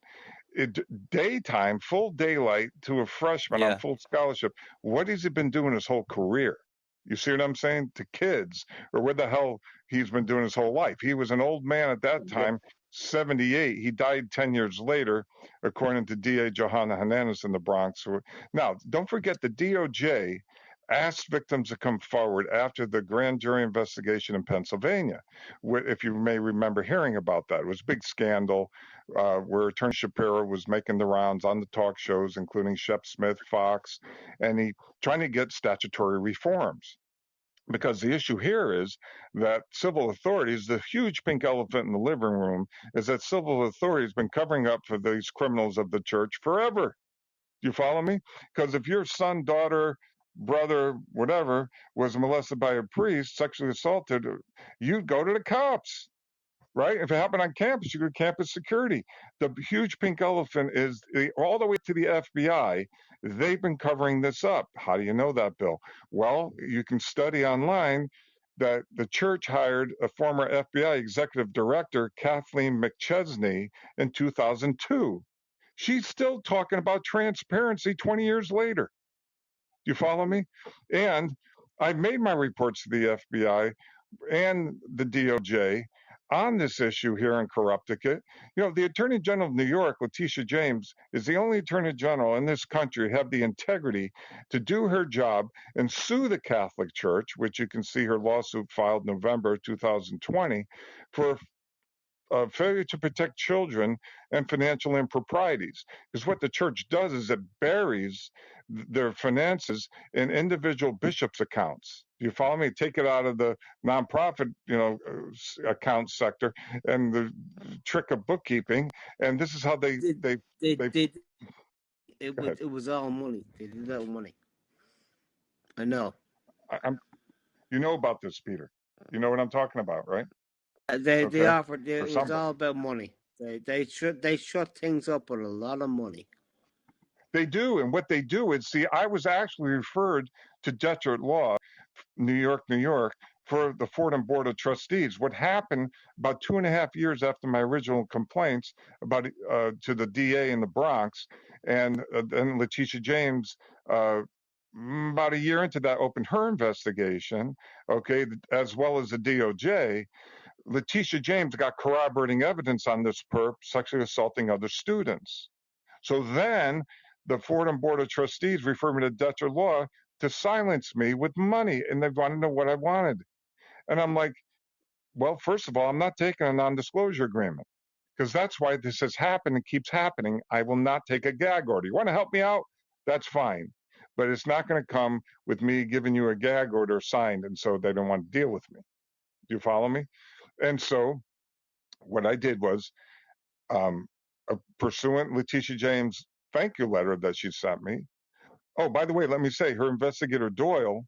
daytime, full daylight, to a freshman on full scholarship. What has he been doing his whole career? You see what I'm saying? To kids, or what the hell he's been doing his whole life. He was an old man at that time, 78. He died 10 years later, according to DA Johanna Hernandez in the Bronx. Now, don't forget the DOJ asked victims to come forward after the grand jury investigation in Pennsylvania. If you may remember hearing about that, it was a big scandal where Attorney Shapiro was making the rounds on the talk shows, including Shep Smith, Fox, and he trying to get statutory reforms. Because the issue here is that civil authorities, the huge pink elephant in the living room, is that civil authorities been covering up for these criminals of the church forever. Do you follow me? Because if your son, daughter, brother, whatever, was molested by a priest, sexually assaulted, you'd go to the cops, right? If it happened on campus, you go to campus security. The huge pink elephant is all the way to the FBI. They've been covering this up. How do you know that, Bill? Well, you can study online that the church hired a former FBI executive director, Kathleen McChesney, in 2002. She's still talking about transparency 20 years later. Do you follow me? And I made my reports to the FBI and the DOJ on this issue here in Corrupticate. You know, the Attorney General of New York, Letitia James, is the only Attorney General in this country to have the integrity to do her job and sue the Catholic Church, which you can see her lawsuit filed November 2020, for failure to protect children and financial improprieties. Because what the church does is it buries their finances in individual bishops' accounts. Do you follow me? Take it out of the nonprofit, account sector and the trick of bookkeeping. And this is how they it was all money. They did that with money. I know. You know about this, Peter. You know what I'm talking about, right? They Okay. offered. It was all about money. They shut things up with a lot of money. They do, and what they do is, see, I was actually referred to Detroit Law, New York, for the Fordham Board of Trustees. What happened about 2.5 years after my original complaints about to the DA in the Bronx, and then Letitia James, about a year into that, opened her investigation, okay, as well as the DOJ. Letitia James got corroborating evidence on this perp sexually assaulting other students. So then the Fordham Board of Trustees referred me to Dutcher Law to silence me with money, and they wanted to know what I wanted. And I'm like, well, first of all, I'm not taking a non-disclosure agreement, because that's why this has happened and keeps happening. I will not take a gag order. You want to help me out? That's fine. But it's not going to come with me giving you a gag order signed, and so they don't want to deal with me. Do you follow me? And so what I did was, pursuant Letitia James' thank you letter that she sent me. Oh, by the way, let me say, her investigator Doyle,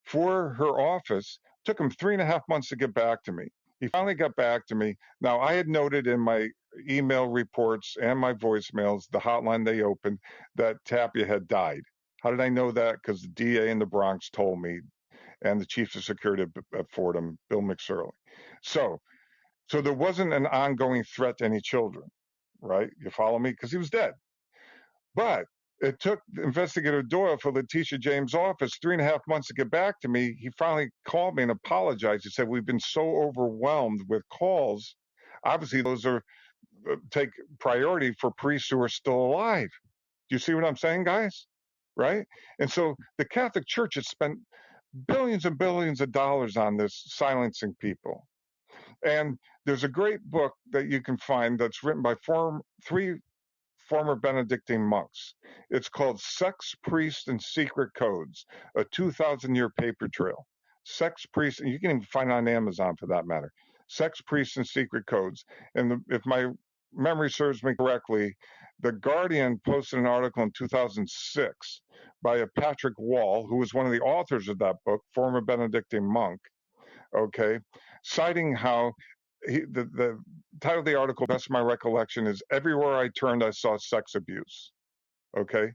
for her office, took him 3.5 months to get back to me. He finally got back to me. Now, I had noted in my email reports and my voicemails, the hotline they opened, that Tapia had died. How did I know that? Because the DA in the Bronx told me, and the chief of security at Fordham, Bill McSorley. So there wasn't an ongoing threat to any children, right? You follow me? Because he was dead. But it took investigator Doyle for Letitia James' office 3.5 months to get back to me. He finally called me and apologized. He said, we've been so overwhelmed with calls. Obviously, those are take priority for priests who are still alive. Do you see what I'm saying, guys? Right? And so the Catholic Church has spent billions and billions of dollars on this, silencing people. And there's a great book that you can find that's written by three former Benedictine monks. It's called Sex, Priest, and Secret Codes, a 2,000-year paper trail. Sex, Priest, and you can even find it on Amazon for that matter. Sex, Priest, and Secret Codes. And if my memory serves me correctly, The Guardian posted an article in 2006 by a Patrick Wall, who was one of the authors of that book, former Benedictine monk, okay, citing how the title of the article, best of my recollection, is Everywhere I Turned, I Saw Sex Abuse. Okay.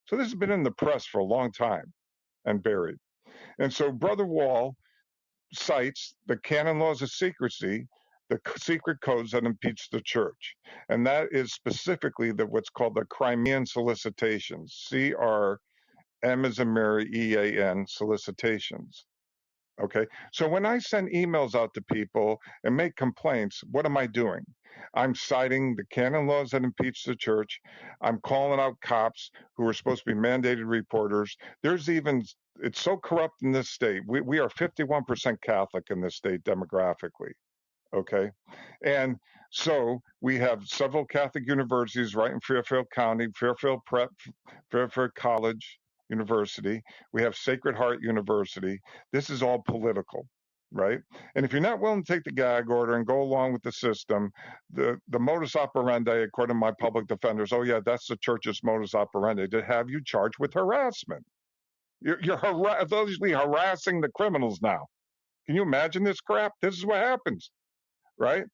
So this has been in the press for a long time and buried. And so Brother Wall cites the canon laws of secrecy, the secret codes that impeach the church. And that is specifically what's called the Crimean solicitations, CRM as in Mary, EAN solicitations. Okay. So when I send emails out to people and make complaints, what am I doing? I'm citing the canon laws that impeach the church. I'm calling out cops who are supposed to be mandated reporters. It's so corrupt in this state. We are 51% Catholic in this state demographically. Okay. And so we have several Catholic universities right in Fairfield County, Fairfield Prep, Fairfield College, University. We have Sacred Heart University. This is all political, right? And if you're not willing to take the gag order and go along with the system, the modus operandi, according to my public defenders, oh yeah, that's the church's modus operandi, to have you charged with harassment. You're allegedly harassing the criminals now. Can you imagine this crap? This is what happens, right?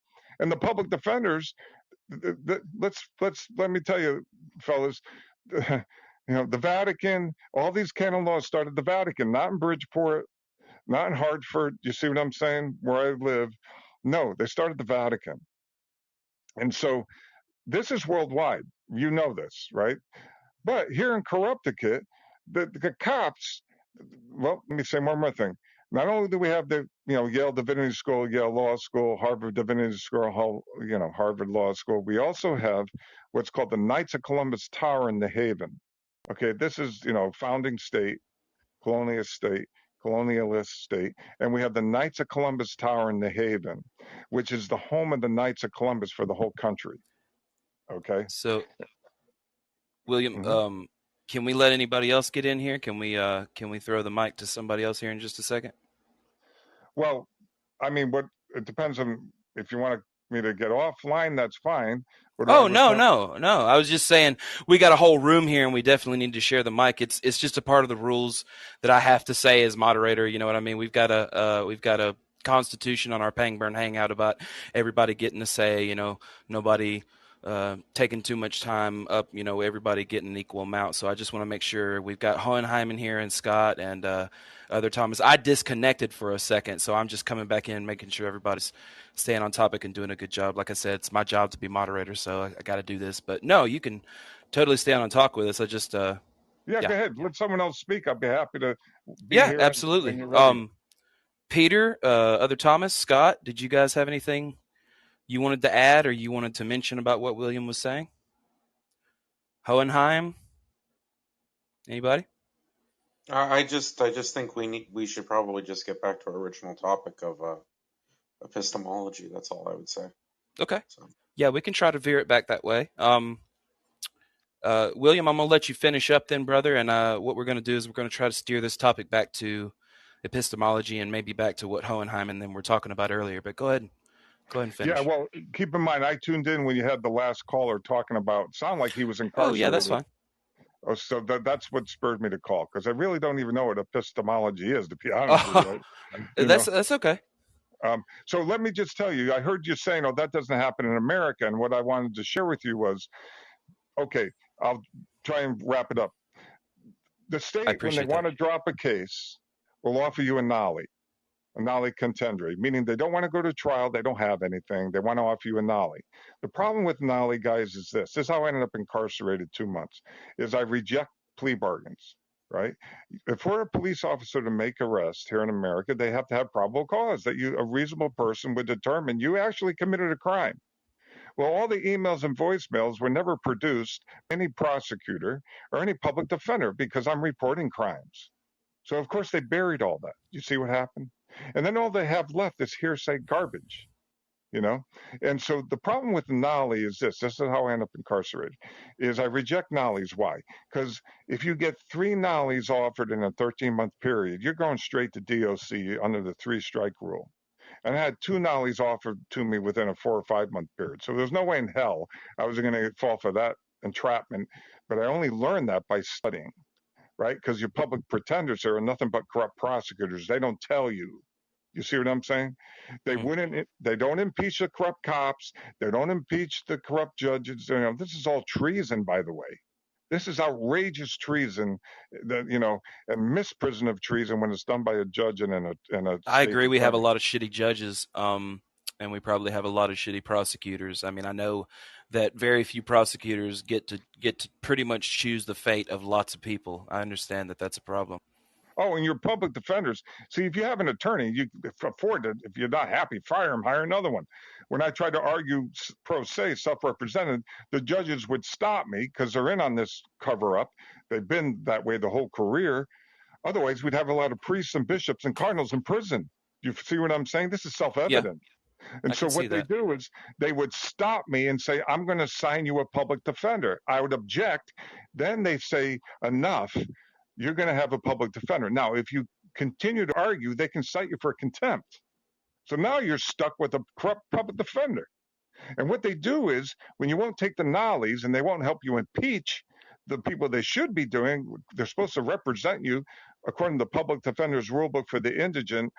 And the public defenders, let me tell you, fellas, you know, the Vatican, all these canon laws started the Vatican, not in Bridgeport, not in Hartford. You see what I'm saying? Where I live. No, they started the Vatican. And so this is worldwide. You know this, right? But here in Corrupticate, the cops, well, let me say one more thing. Not only do we have the, you know, Yale Divinity School, Yale Law School, Harvard Divinity School, you know, Harvard Law School, we also have what's called the Knights of Columbus Tower in the Haven. Okay, this is, you know, founding state, colonialist state, and we have the Knights of Columbus Tower in the Haven, which is the home of the Knights of Columbus for the whole country. Okay. So, William, can we let anybody else get in here? Can we throw the mic to somebody else here in just a second? Well, I mean, it depends on if you want me to get offline, that's fine. Oh, no. I was just saying we got a whole room here and we definitely need to share the mic. It's just a part of the rules that I have to say as moderator. You know what I mean? We've got a constitution on our Pangburn Hangout about everybody getting a say, you know, nobody taking too much time up, you know, everybody getting an equal amount. So I just want to make sure we've got Hohenheim in here and Scott and other Thomas. I disconnected for a second, so I'm just coming back in, making sure everybody's staying on topic and doing a good job. Like I said, it's my job to be moderator, so I got to do this. But no, you can totally stay on and talk with us. I just go ahead. Let someone else speak. I'd be happy to be here. Yeah, absolutely. Peter, other Thomas, Scott, did you guys have anything you wanted to add or you wanted to mention about what William was saying? Hohenheim? Anybody? I just think we should probably just get back to our original topic of epistemology. That's all I would say. Okay. So. Yeah, we can try to veer it back that way. William, I'm going to let you finish up then, brother. And what we're going to do is we're going to try to steer this topic back to epistemology and maybe back to what Hohenheim and then we're talking about earlier. But go ahead and finish. Yeah, well, keep in mind, I tuned in when you had the last caller talking about, sound like he was incarcerated. Oh, yeah, that's fine. Oh, so that's what spurred me to call, because I really don't even know what epistemology is, to be honest with you. That's okay. So let me just tell you, I heard you saying, oh, that doesn't happen in America. And what I wanted to share with you was, okay, I'll try and wrap it up. The state, when they want to drop a case, will offer you a nollie contendere, meaning they don't want to go to trial. They don't have anything. They want to offer you a nollie. The problem with nollie, guys, is this. This is how I ended up incarcerated 2 months, is I reject plea bargains, right? If we're a police officer to make arrest here in America, they have to have probable cause that a reasonable person would determine you actually committed a crime. Well, all the emails and voicemails were never produced by any prosecutor or any public defender because I'm reporting crimes. So, of course, they buried all that. You see what happened? And then all they have left is hearsay garbage, you know? And so the problem with nollie is this is how I end up incarcerated, is I reject nollies. Why? Because if you get 3 nollies offered in a 13-month period, you're going straight to DOC under the 3-strike rule. And I had 2 nollies offered to me within a 4 or 5 month period. So there's no way in hell I was going to fall for that entrapment. But I only learned that by studying. Right? Because your public pretenders are nothing but corrupt prosecutors. They don't tell you. You see what I'm saying? They don't impeach the corrupt cops. They don't impeach the corrupt judges. You know, this is all treason, by the way. This is outrageous treason, and misprision of treason when it's done by a judge and a I agree. We have a lot of shitty judges, and we probably have a lot of shitty prosecutors. I mean, I know that very few prosecutors get to pretty much choose the fate of lots of people. I understand that that's a problem. Oh, and your public defenders. See, if you have an attorney, you afford to, if you're not happy, fire him, hire another one. When I tried to argue pro se, self-represented, the judges would stop me because they're in on this cover-up. They've been that way the whole career. Otherwise, we'd have a lot of priests and bishops and cardinals in prison. You see what I'm saying? This is self-evident. Yeah. And so what they do is they would stop me and say, I'm going to assign you a public defender. I would object. Then they say, enough. you're going to have a public defender. Now, if you continue to argue, they can cite you for contempt. So now you're stuck with a corrupt public defender. And what they do is, when you won't take the nollies and they won't help you impeach the people they should be doing, they're supposed to represent you according to the public defender's rulebook for the indigent,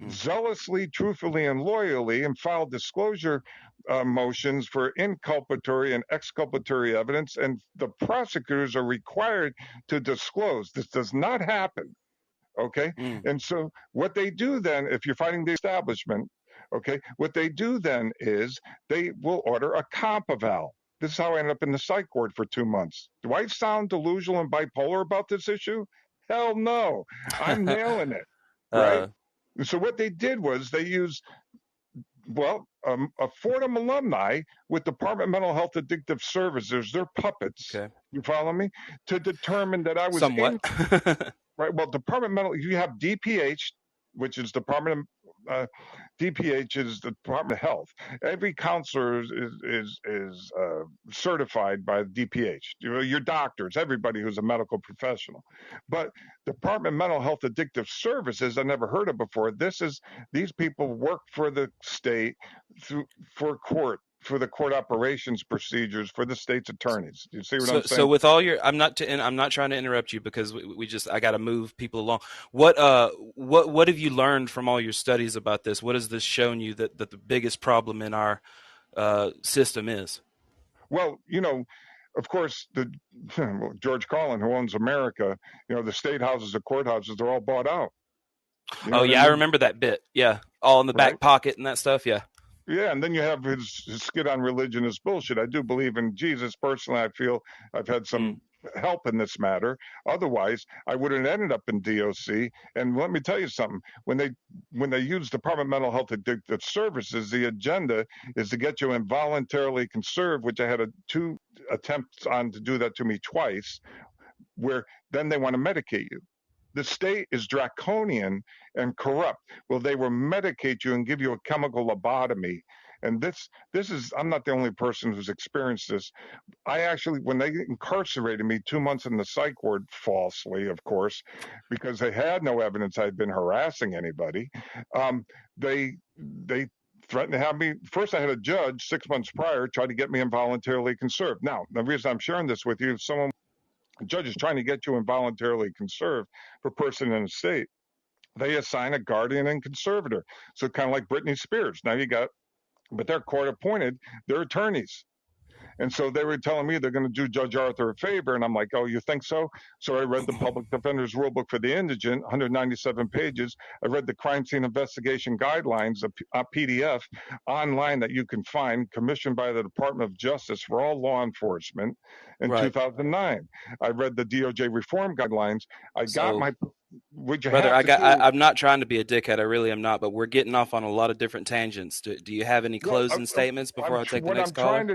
zealously, truthfully, and loyally, and file disclosure motions for inculpatory and exculpatory evidence. And the prosecutors are required to disclose. This does not happen. Okay. And so what they do then, if you're fighting the establishment, okay, what they do then is they will order a comp eval. This is how I ended up in the psych ward for 2 months. Do I sound delusional and bipolar about this issue? Hell no. I'm nailing it. Right? So what they did was they used, a Fordham alumni with Department of Mental Health Addictive Services, they're puppets. Okay. You follow me? To determine that I was somewhat. Right. Well, Department of Mental, you have DPH, which is Department of DPH is the Department of Health. Every counselor is certified by DPH. Your doctors, everybody who's a medical professional. But Department of Mental Health Addictive Services, I never heard of before. These people work for the state for the court operations procedures for the state's attorneys. Do you see what I'm saying? So with all your, I'm not trying to interrupt you because I got to move people along. What have you learned from all your studies about this? What has this shown you that the biggest problem in our system is? Well, of course, George Carlin, who owns America, the state houses, the courthouses, they're all bought out. I remember that bit. Yeah. All in the back pocket and that stuff. Yeah. Yeah, and then you have his skit on religion is bullshit. I do believe in Jesus. Personally, I feel I've had some help in this matter. Otherwise, I would have ended up in DOC. And let me tell you something. When they use Department of Mental Health Addictive Services, the agenda is to get you involuntarily conserved, which I had 2 attempts on to do that to me twice, where then they want to medicate you. The state is draconian and corrupt. Well, they will medicate you and give you a chemical lobotomy. And this is, I'm not the only person who's experienced this. I actually, when they incarcerated me 2 months in the psych ward, falsely, of course, because they had no evidence I'd been harassing anybody, they threatened to have me. First, I had a judge 6 months prior try to get me involuntarily conserved. Now, the reason I'm sharing this with you, if someone the judge is trying to get you involuntarily conserved for person in a state, they assign a guardian and conservator. So kind of like Britney Spears. Now but they're court appointed, they're attorneys. And so they were telling me they're going to do Judge Arthur a favor. And I'm like, oh, you think so? So I read the Public Defender's Rulebook for the Indigent, 197 pages. I read the Crime Scene Investigation Guidelines, a PDF online that you can find, commissioned by the Department of Justice for all law enforcement in 2009. I read the DOJ Reform Guidelines. Brother, I'm not trying to be a dickhead. I really am not, but we're getting off on a lot of different tangents. Do you have any closing statements before I take the next caller?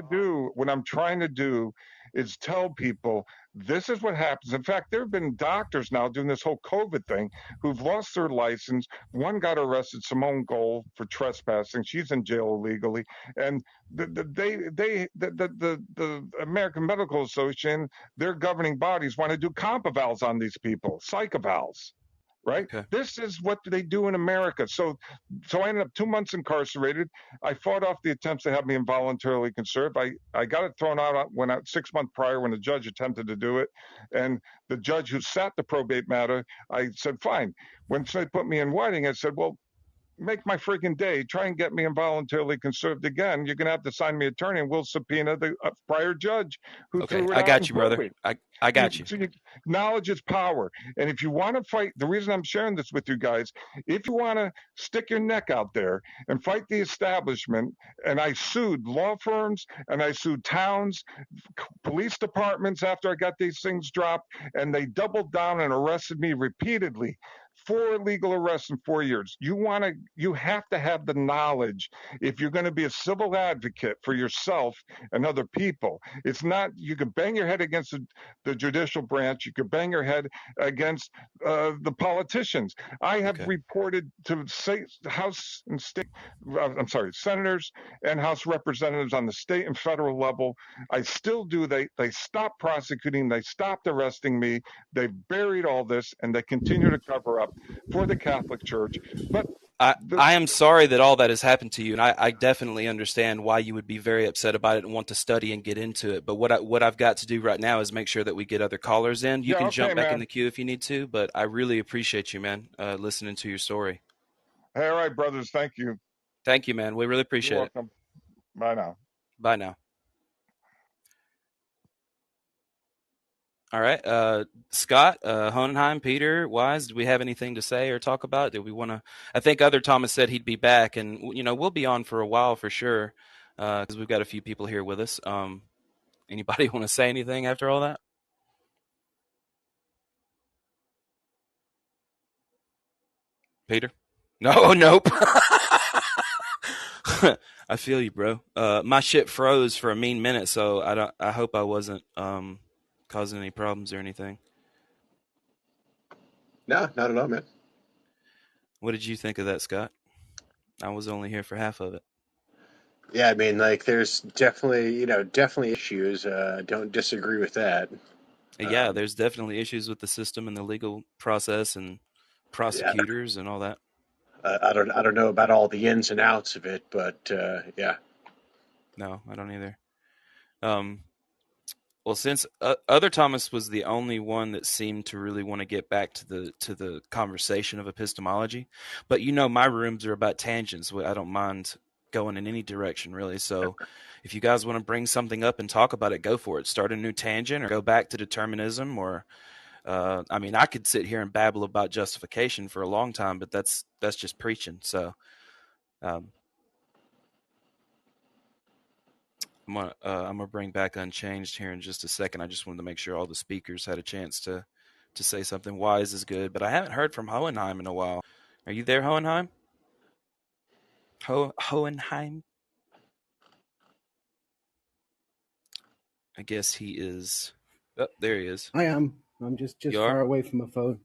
What I'm trying to do is tell people this is what happens. In fact, there have been doctors now doing this whole COVID thing who've lost their license. One got arrested, Simone Gold, for trespassing. She's in jail illegally. And the American Medical Association, their governing bodies want to do comp evals on these people, psych evals. Right? Okay. This is what they do in America. So I ended up 2 months incarcerated. I fought off the attempts to have me involuntarily conserved. I got it thrown out 6 months prior when the judge attempted to do it. And the judge who sat the probate matter, I said, fine. When they put me in writing, I said, well, make my freaking day. Try and get me involuntarily conserved again. You're going to have to sign me an attorney, and we'll subpoena the prior judge who threw it out. I got you, brother. I got you. So knowledge is power. And if you want to fight, the reason I'm sharing this with you guys, if you want to stick your neck out there and fight the establishment, and I sued law firms and I sued towns, police departments after I got these things dropped, and they doubled down and arrested me repeatedly. 4 illegal arrests in 4 years. You have to have the knowledge if you're going to be a civil advocate for yourself and other people. It's not, you can bang your head against the judicial branch, you can bang your head against the politicians. I have reported to House and state, senators and House representatives on the state and federal level. I still do. They stopped prosecuting, they stopped arresting me, they've buried all this, and they continue to cover up for the Catholic Church. But I am sorry that all that has happened to you, and I definitely understand why you would be very upset about it and want to study and get into it. But what I've got to do right now is make sure that we get other callers in. You can jump back in the queue if you need to, but I really appreciate you, man, listening to your story. Hey, all right, brothers. Thank you. Thank you, man. We really appreciate You're welcome. Bye now. Bye now. All right, Scott, Hohenheim, Peter, Wise, do we have anything to say or talk about? Did we want to? I think other Thomas said he'd be back, and we'll be on for a while for sure, because we've got a few people here with us. Anybody want to say anything after all that? Peter? No, nope. I feel you, bro. My shit froze for a mean minute, so I hope I wasn't causing any problems or anything. No, not at all, man. What did you think of that, Scott? I was only here for half of it. Yeah, I mean, like, there's definitely issues. Don't disagree with that. Yeah, there's definitely issues with the system and the legal process and prosecutors and all that. I don't know about all the ins and outs of it, but yeah. No, I don't either. Well, since Other Thomas was the only one that seemed to really want to get back to the conversation of epistemology, but my rooms are about tangents. I don't mind going in any direction, really. So if you guys want to bring something up and talk about it, go for it. Start a new tangent or go back to determinism or I could sit here and babble about justification for a long time, but that's just preaching. So I'm gonna bring back Unchanged here in just a second. I just wanted to make sure all the speakers had a chance to say something. Wise is good, but I haven't heard from Hohenheim in a while. Are you there, Hohenheim? Hohenheim? I guess he is. Oh, there he is. I am. I'm just far away from my phone.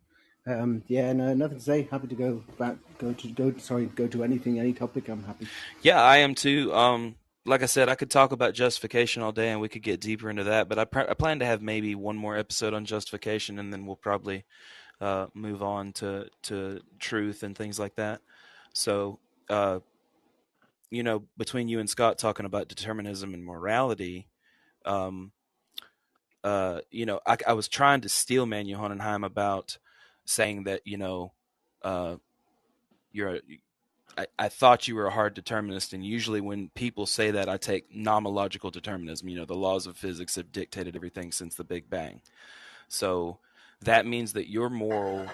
Yeah, no, nothing to say. Happy to go back. Go to anything, any topic. I'm happy. Yeah, I am too. Like I said, I could talk about justification all day, and we could get deeper into that. But I plan to have maybe one more episode on justification, and then we'll probably move on to truth and things like that. So, between you and Scott talking about determinism and morality, I was trying to steelman you, Hohenheim, about saying that I thought you were a hard determinist, and usually when people say that, I take nomological determinism. The laws of physics have dictated everything since the Big Bang. So that means that your moral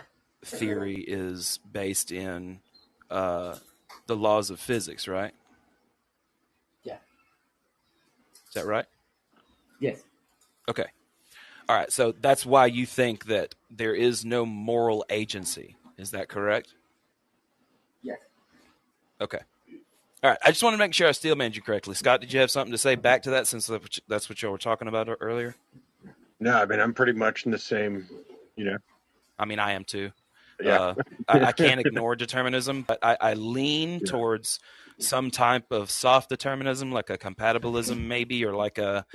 theory is based in the laws of physics, right? Yeah. Is that right? Yes. Okay. All right. So that's why you think that there is no moral agency. Is that correct? Yes. Okay. All right. I just want to make sure I steelmanned you correctly. Scott, did you have something to say back to that since that's what y'all were talking about earlier? No, I mean, I'm pretty much in the same, I mean, I am too. Yeah. I can't ignore determinism, but I lean towards some type of soft determinism, like a compatibilism maybe, or like a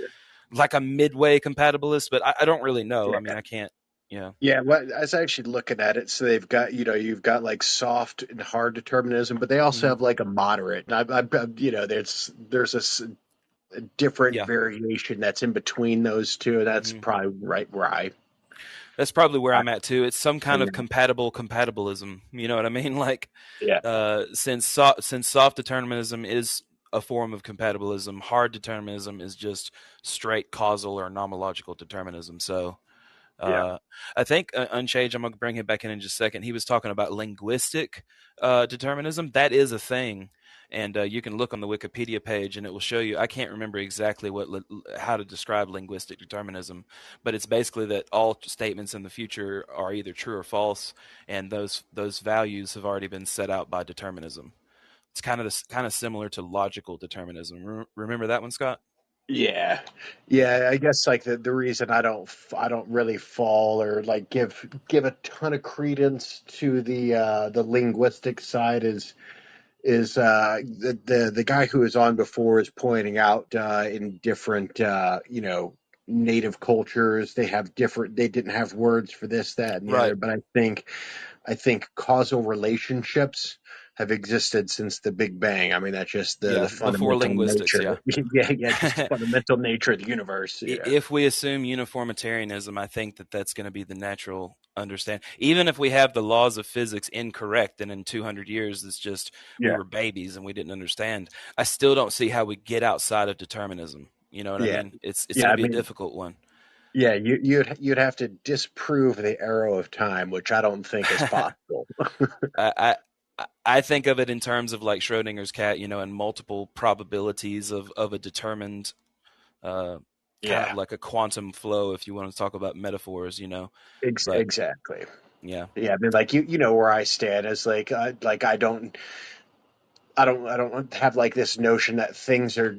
midway compatibilist, but I don't really know. I mean, I can't. Yeah. Yeah, well, I was actually looking at it. So they've got, you've got like soft and hard determinism, but they also have like a moderate. And there's a different variation that's in between those two. And that's probably right where That's probably where I'm at too. It's some kind of compatibilism. You know what I mean? Like, since soft determinism is a form of compatibilism, hard determinism is just straight causal or nomological determinism. So, I think Unchanged, I'm going to bring him back in just a second. He was talking about linguistic determinism. That is a thing. And you can look on the Wikipedia page, and it will show you. I can't remember exactly how to describe linguistic determinism, but it's basically that all statements in the future are either true or false, and those values have already been set out by determinism. It's kind of similar to logical determinism. Remember that one, Scott? Yeah, yeah. I guess like the reason I don't really fall or like give a ton of credence to the linguistic side is the guy who was on before is pointing out in different native cultures they didn't have words for this, that, and the Right. other. But I think causal relationships have existed since the Big Bang. I mean, that's just the Yeah, before fundamental linguistics, nature. yeah. Yeah, just the fundamental nature of the universe. If we assume uniformitarianism, I think that's going to be the natural understand. Even if we have the laws of physics incorrect, and in 200 years it's just we Yeah, were babies and we didn't understand, I still don't see how we get outside of determinism. You know what I yeah, mean? It's yeah. going to I be a mean, difficult one. yeah, you'd have to disprove the arrow of time, which I don't think is possible. I I think of it in terms of like Schrodinger's cat, and multiple probabilities of a determined uh, kind of Yeah, like a quantum flow, if you want to talk about metaphors. But exactly. yeah, Yeah, I mean, like you know where I stand is like I don't have like this notion that things are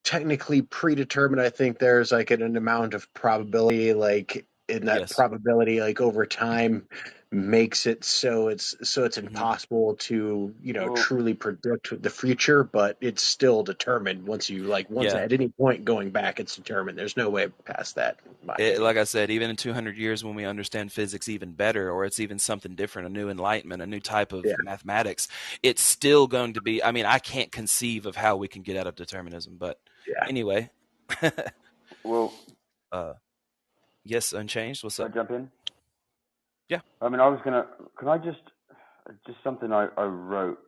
technically predetermined. I think there's like an amount of probability, like in that yes, probability, like over time makes it so it's hmm impossible to Well, truly predict the future, but it's still determined once yeah. at any point going back, it's determined. There's no way past that, in my opinion. Like I said, even in 200 years, when we understand physics even better, or it's even something different, a new enlightenment, a new type of Yeah, mathematics, it's still going to be. I mean, I can't conceive of how we can get out of determinism. But yeah. anyway, well, uh, yes, Unchanged. What's can up? I jump in? Yeah. I mean, I was gonna. Can I just something I wrote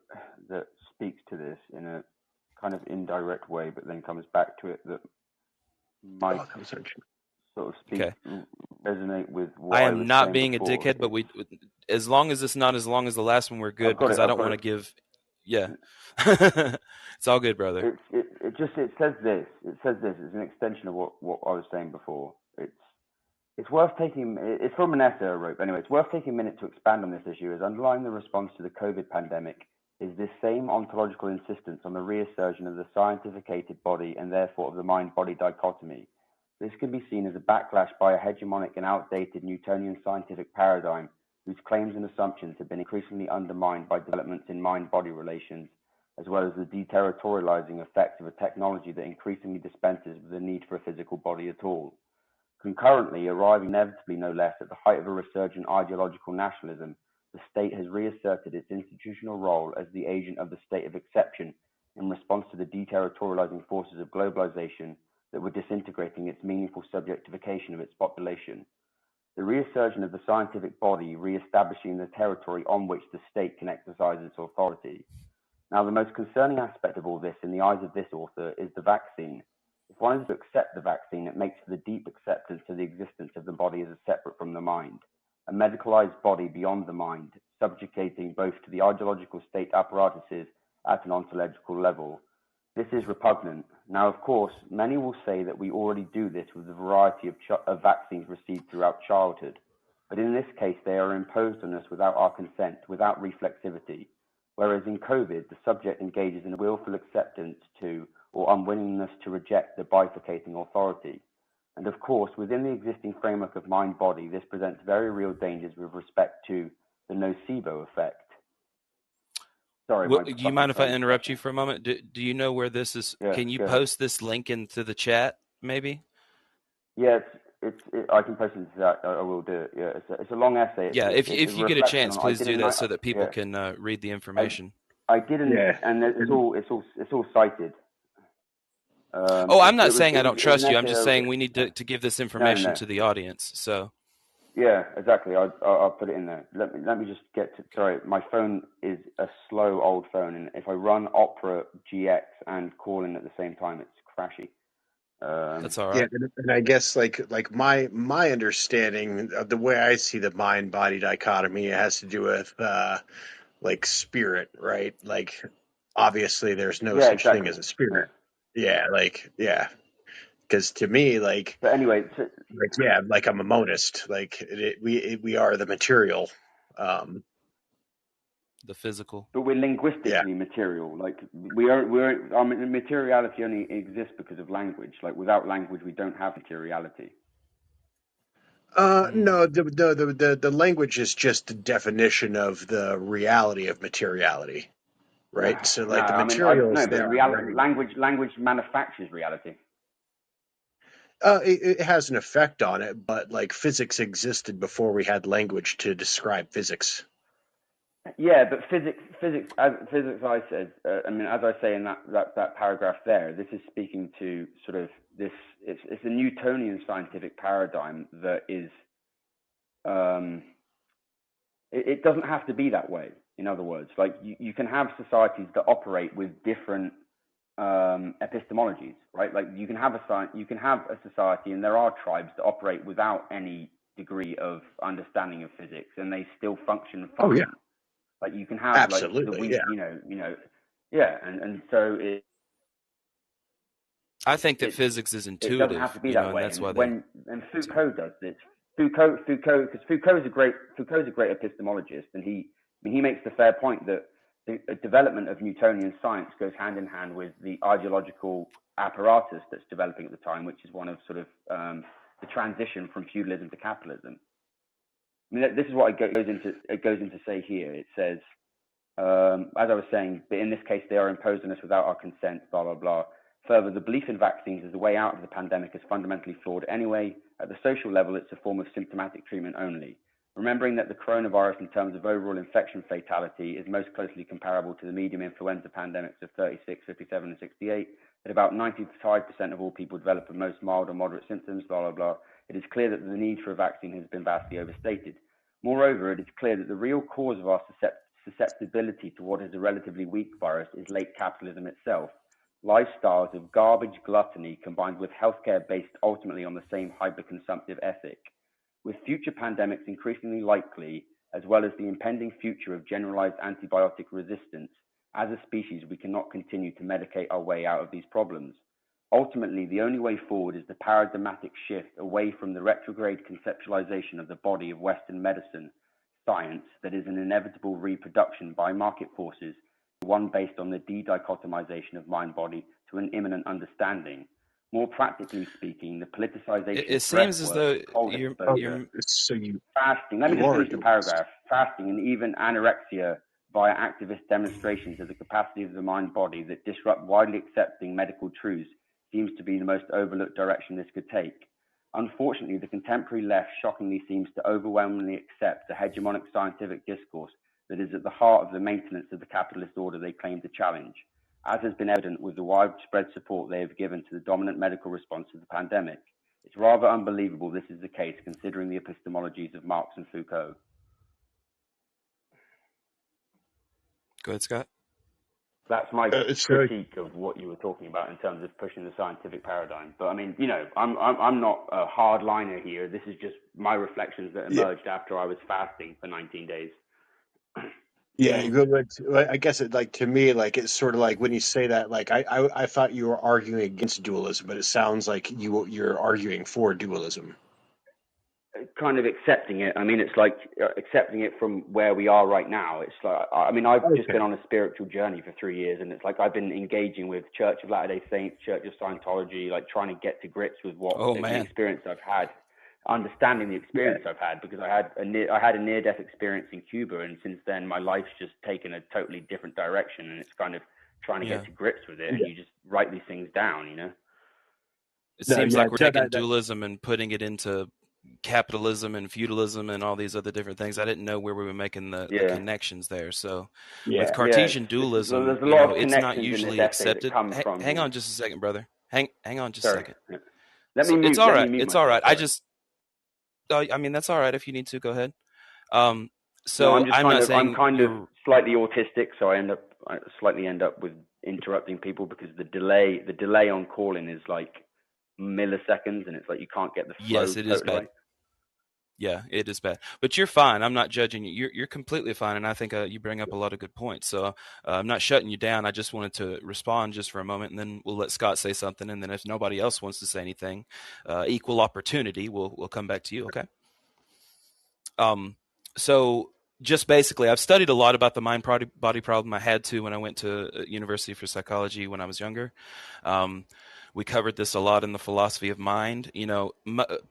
that speaks to this in a kind of indirect way, but then comes back to it that might Oh, that was interesting. sort of Okay. resonate with I what I am was not saying being a before. dickhead, but as long as it's not as long as the last one, we're good I've got because it. I I've don't got want it. to give. Yeah. It's all good, brother. It says this. It says this. It's an extension of what I was saying before. It's worth taking. It's from an essay I wrote. But anyway, it's worth taking a minute to expand on this issue, as underlying the response to the COVID pandemic is this same ontological insistence on the reassertion of the scientificated body and therefore of the mind-body dichotomy. This can be seen as a backlash by a hegemonic and outdated Newtonian scientific paradigm whose claims and assumptions have been increasingly undermined by developments in mind-body relations, as well as the deterritorializing effects of a technology that increasingly dispenses with the need for a physical body at all. Concurrently, arriving inevitably no less at the height of a resurgent ideological nationalism, the state has reasserted its institutional role as the agent of the state of exception in response to the deterritorializing forces of globalization that were disintegrating its meaningful subjectification of its population. The reassertion of the scientific body re-establishing the territory on which the state can exercise its authority. Now, the most concerning aspect of all this, in the eyes of this author, is the vaccine. If one is to accept the vaccine, it makes for the deep acceptance of the existence of the body as separate from the mind, a medicalized body beyond the mind, subjugating both to the ideological state apparatuses at an ontological level. This is repugnant. Now, of course, many will say that we already do this with the variety of vaccines received throughout childhood, but in this case, they are imposed on us without our consent, without reflexivity. Whereas in COVID, the subject engages in a willful acceptance to or unwillingness to reject the bifurcating authority. And of course, within the existing framework of mind-body, this presents very real dangers with respect to the nocebo effect. Sorry, Do my you fucking mind if I phone is interrupt you crashing. for a moment? Do you know where this is? Yeah, Can you go ahead. post this link into the chat, maybe? Yeah, I can post it to that. I will do it. Yeah, it's a long essay. Yeah, It's a if you get a reflection chance, on. I please did do a that night. so that people Yeah, can read the information. I didn't, Yeah. and it's all cited. Oh, I'm not saying I don't It was an trust you. I'm essay. just saying we need to give this information No. to the audience. So Yeah, exactly. I'll put it in there. Let me just get to. Sorry, my phone is a slow old phone, and if I run Opera GX and call in at the same time, it's crashy. that's all Yeah, right. and I guess like my understanding of the way I see the mind body dichotomy has to do with like spirit, right? Like obviously there's no Yeah, such thing exactly. as a spirit. Yeah, because to me, But anyway, like I'm a monist. Like we are the material. The physical. but we're Yeah. linguistically material. Like our materiality only exists because of language. Like without language, we don't have materiality. No, the language is just a definition of the reality of materiality, right? So No, like the I mean material is no, but there, right? language manufactures reality. It has an effect on it, but like physics existed before we had language to describe physics. Yeah, but physics. I said. I mean, as I say in that paragraph there, this is speaking to sort of this. It's a Newtonian scientific paradigm that is. It doesn't have to be that way. In other words, like you can have societies that operate with different epistemologies, right? Like you can have a society, and there are tribes that operate without any degree of understanding of physics, and they still function fine. Oh yeah, like you can have absolutely, yeah. Yeah, and so I think that physics is intuitive. It doesn't have to be that way. And that's why and Foucault does this. Foucault, because Foucault's a great epistemologist, and he makes the fair point that the development of Newtonian science goes hand in hand with the ideological apparatus that's developing at the time, which is one of sort of the transition from feudalism to capitalism. I mean, this is what it goes into say here. It says, as I was saying, but in this case, they are imposed on us without our consent, blah, blah, blah. Further, the belief in vaccines as the way out of the pandemic is fundamentally flawed anyway. At the social level, it's a form of symptomatic treatment only. Remembering that the coronavirus in terms of overall infection fatality is most closely comparable to the medium influenza pandemics of 36, 57, and 68, that about 95% of all people develop the most mild or moderate symptoms, blah, blah, blah. It is clear that the need for a vaccine has been vastly overstated. Moreover, it is clear that the real cause of our susceptibility to what is a relatively weak virus is late capitalism itself. Lifestyles of garbage gluttony combined with healthcare based ultimately on the same hyperconsumptive ethic. With future pandemics increasingly likely, as well as the impending future of generalized antibiotic resistance, as a species we cannot continue to medicate our way out of these problems. Ultimately, the only way forward is the paradigmatic shift away from the retrograde conceptualization of the body of Western medicine, science that is an inevitable reproduction by market forces, one based on the de-dichotomization of mind-body to an immanent understanding. More practically speaking, the politicization it seems as though you're fasting. Let me just finish the paragraph. Fasting and even anorexia via activist demonstrations of the capacity of the mind-body that disrupt widely accepting medical truths seems to be the most overlooked direction this could take. Unfortunately, the contemporary left shockingly seems to overwhelmingly accept the hegemonic scientific discourse that is at the heart of the maintenance of the capitalist order they claim to challenge, as has been evident with the widespread support they have given to the dominant medical response to the pandemic. It's rather unbelievable this is the case, considering the epistemologies of Marx and Foucault. Go ahead, Scott. That's my critique of what you were talking about in terms of pushing the scientific paradigm. But I mean, I'm not a hardliner here. This is just my reflections that emerged after I was fasting for 19 days. Yeah, I guess to me, it's sort of like when you say that, I thought you were arguing against dualism, but it sounds like you're arguing for dualism. Kind of accepting it. I mean, it's like accepting it from where we are right now. It's like, I mean, I've just been on a spiritual journey for 3 years, and it's like I've been engaging with Church of Latter-day Saints, Church of Scientology, like trying to get to grips with the experience I've had, understanding the experience I've had, because I had a near-death experience in Cuba, and since then my life's just taken a totally different direction, and it's kind of trying to get to grips with it, and you just write these things down, It seems like we're taking dualism and putting it into capitalism and feudalism and all these other different things. I didn't know where we were making the connections there. So with Cartesian dualism, there's a lot of it's not usually accepted. Hang on just a second, brother. Hang on just a second. It's all right. It's all right. I mean, that's all right if you need to. Go ahead. I'm kind of slightly autistic, so I slightly end up with interrupting people because the delay on calling is like milliseconds, and it's like you can't get the flow. Yes, it is bad. Yeah, it is bad, but you're fine. I'm not judging you. You're completely fine, and I think you bring up a lot of good points. So I'm not shutting you down. I just wanted to respond just for a moment, and then we'll let Scott say something, and then if nobody else wants to say anything, equal opportunity, we'll come back to you. Okay. So just basically, I've studied a lot about the mind body problem. I had to when I went to university for psychology when I was younger. We covered this a lot in the philosophy of mind. You know,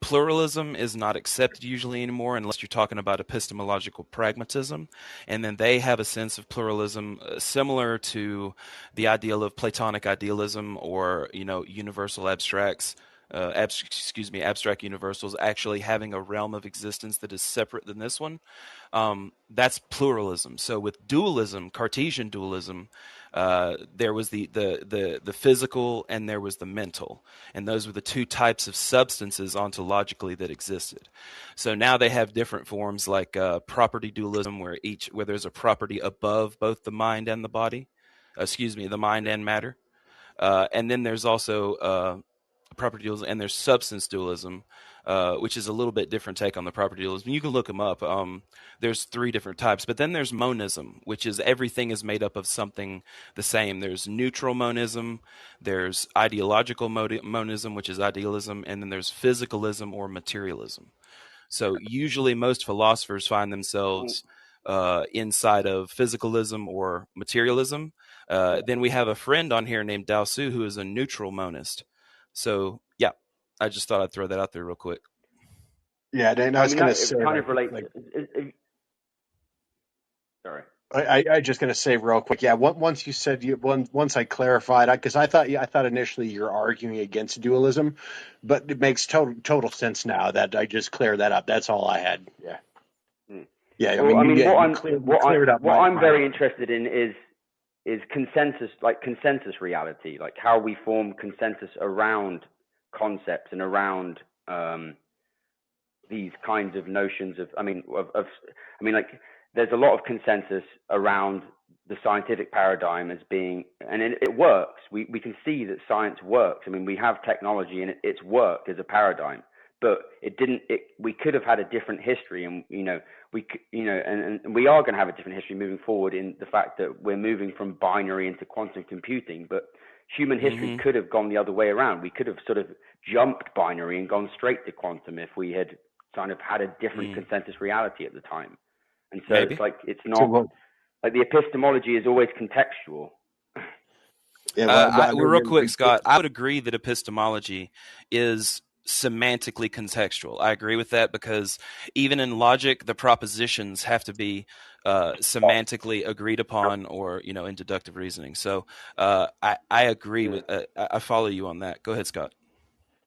pluralism is not accepted usually anymore unless you're talking about epistemological pragmatism. And then they have a sense of pluralism similar to the ideal of Platonic idealism or, you know, universal abstracts. Abstract universals actually having a realm of existence that is separate than this one. That's pluralism. So with dualism, Cartesian dualism, there was the physical and there was the mental, and those were the two types of substances ontologically that existed. So now they have different forms like property dualism, where there's a property above both the mind and the body. The mind and matter. And then there's also property dualism, and there's substance dualism, which is a little bit different take on the property dualism. You can look them up. There's three different types. But then there's monism, which is everything is made up of something the same. There's neutral monism, there's ideological monism, which is idealism, and then there's physicalism or materialism. So usually most philosophers find themselves inside of physicalism or materialism. Then we have a friend on here named Dao Su who is a neutral monist. So yeah, I just thought I'd throw that out there real quick. Yeah, and I was going to say, kind of relates. Sorry. I just going to say real quick. Yeah, once you said once I clarified, because I thought initially you're arguing against dualism, but it makes total sense now that I just cleared that up. That's all I had. Yeah. Yeah. Well, what I'm very interested in is consensus, like consensus reality, like how we form consensus around concepts and around these kinds of notions of, like there's a lot of consensus around the scientific paradigm as being, and it works. We can see that science works. I mean, we have technology and it's worked as a paradigm, but we could have had a different history, and and we are going to have a different history moving forward in the fact that we're moving from binary into quantum computing. But human history could have gone the other way around. We could have sort of jumped binary and gone straight to quantum if we had kind of had a different consensus reality at the time. And so Maybe. It's like, it's not like the epistemology is always contextual. Yeah, real quick, Scott, I would agree that epistemology is semantically contextual. I agree with that, because even in logic, the propositions have to be semantically agreed upon, or in deductive reasoning. So I agree with. I follow you on that. Go ahead, Scott.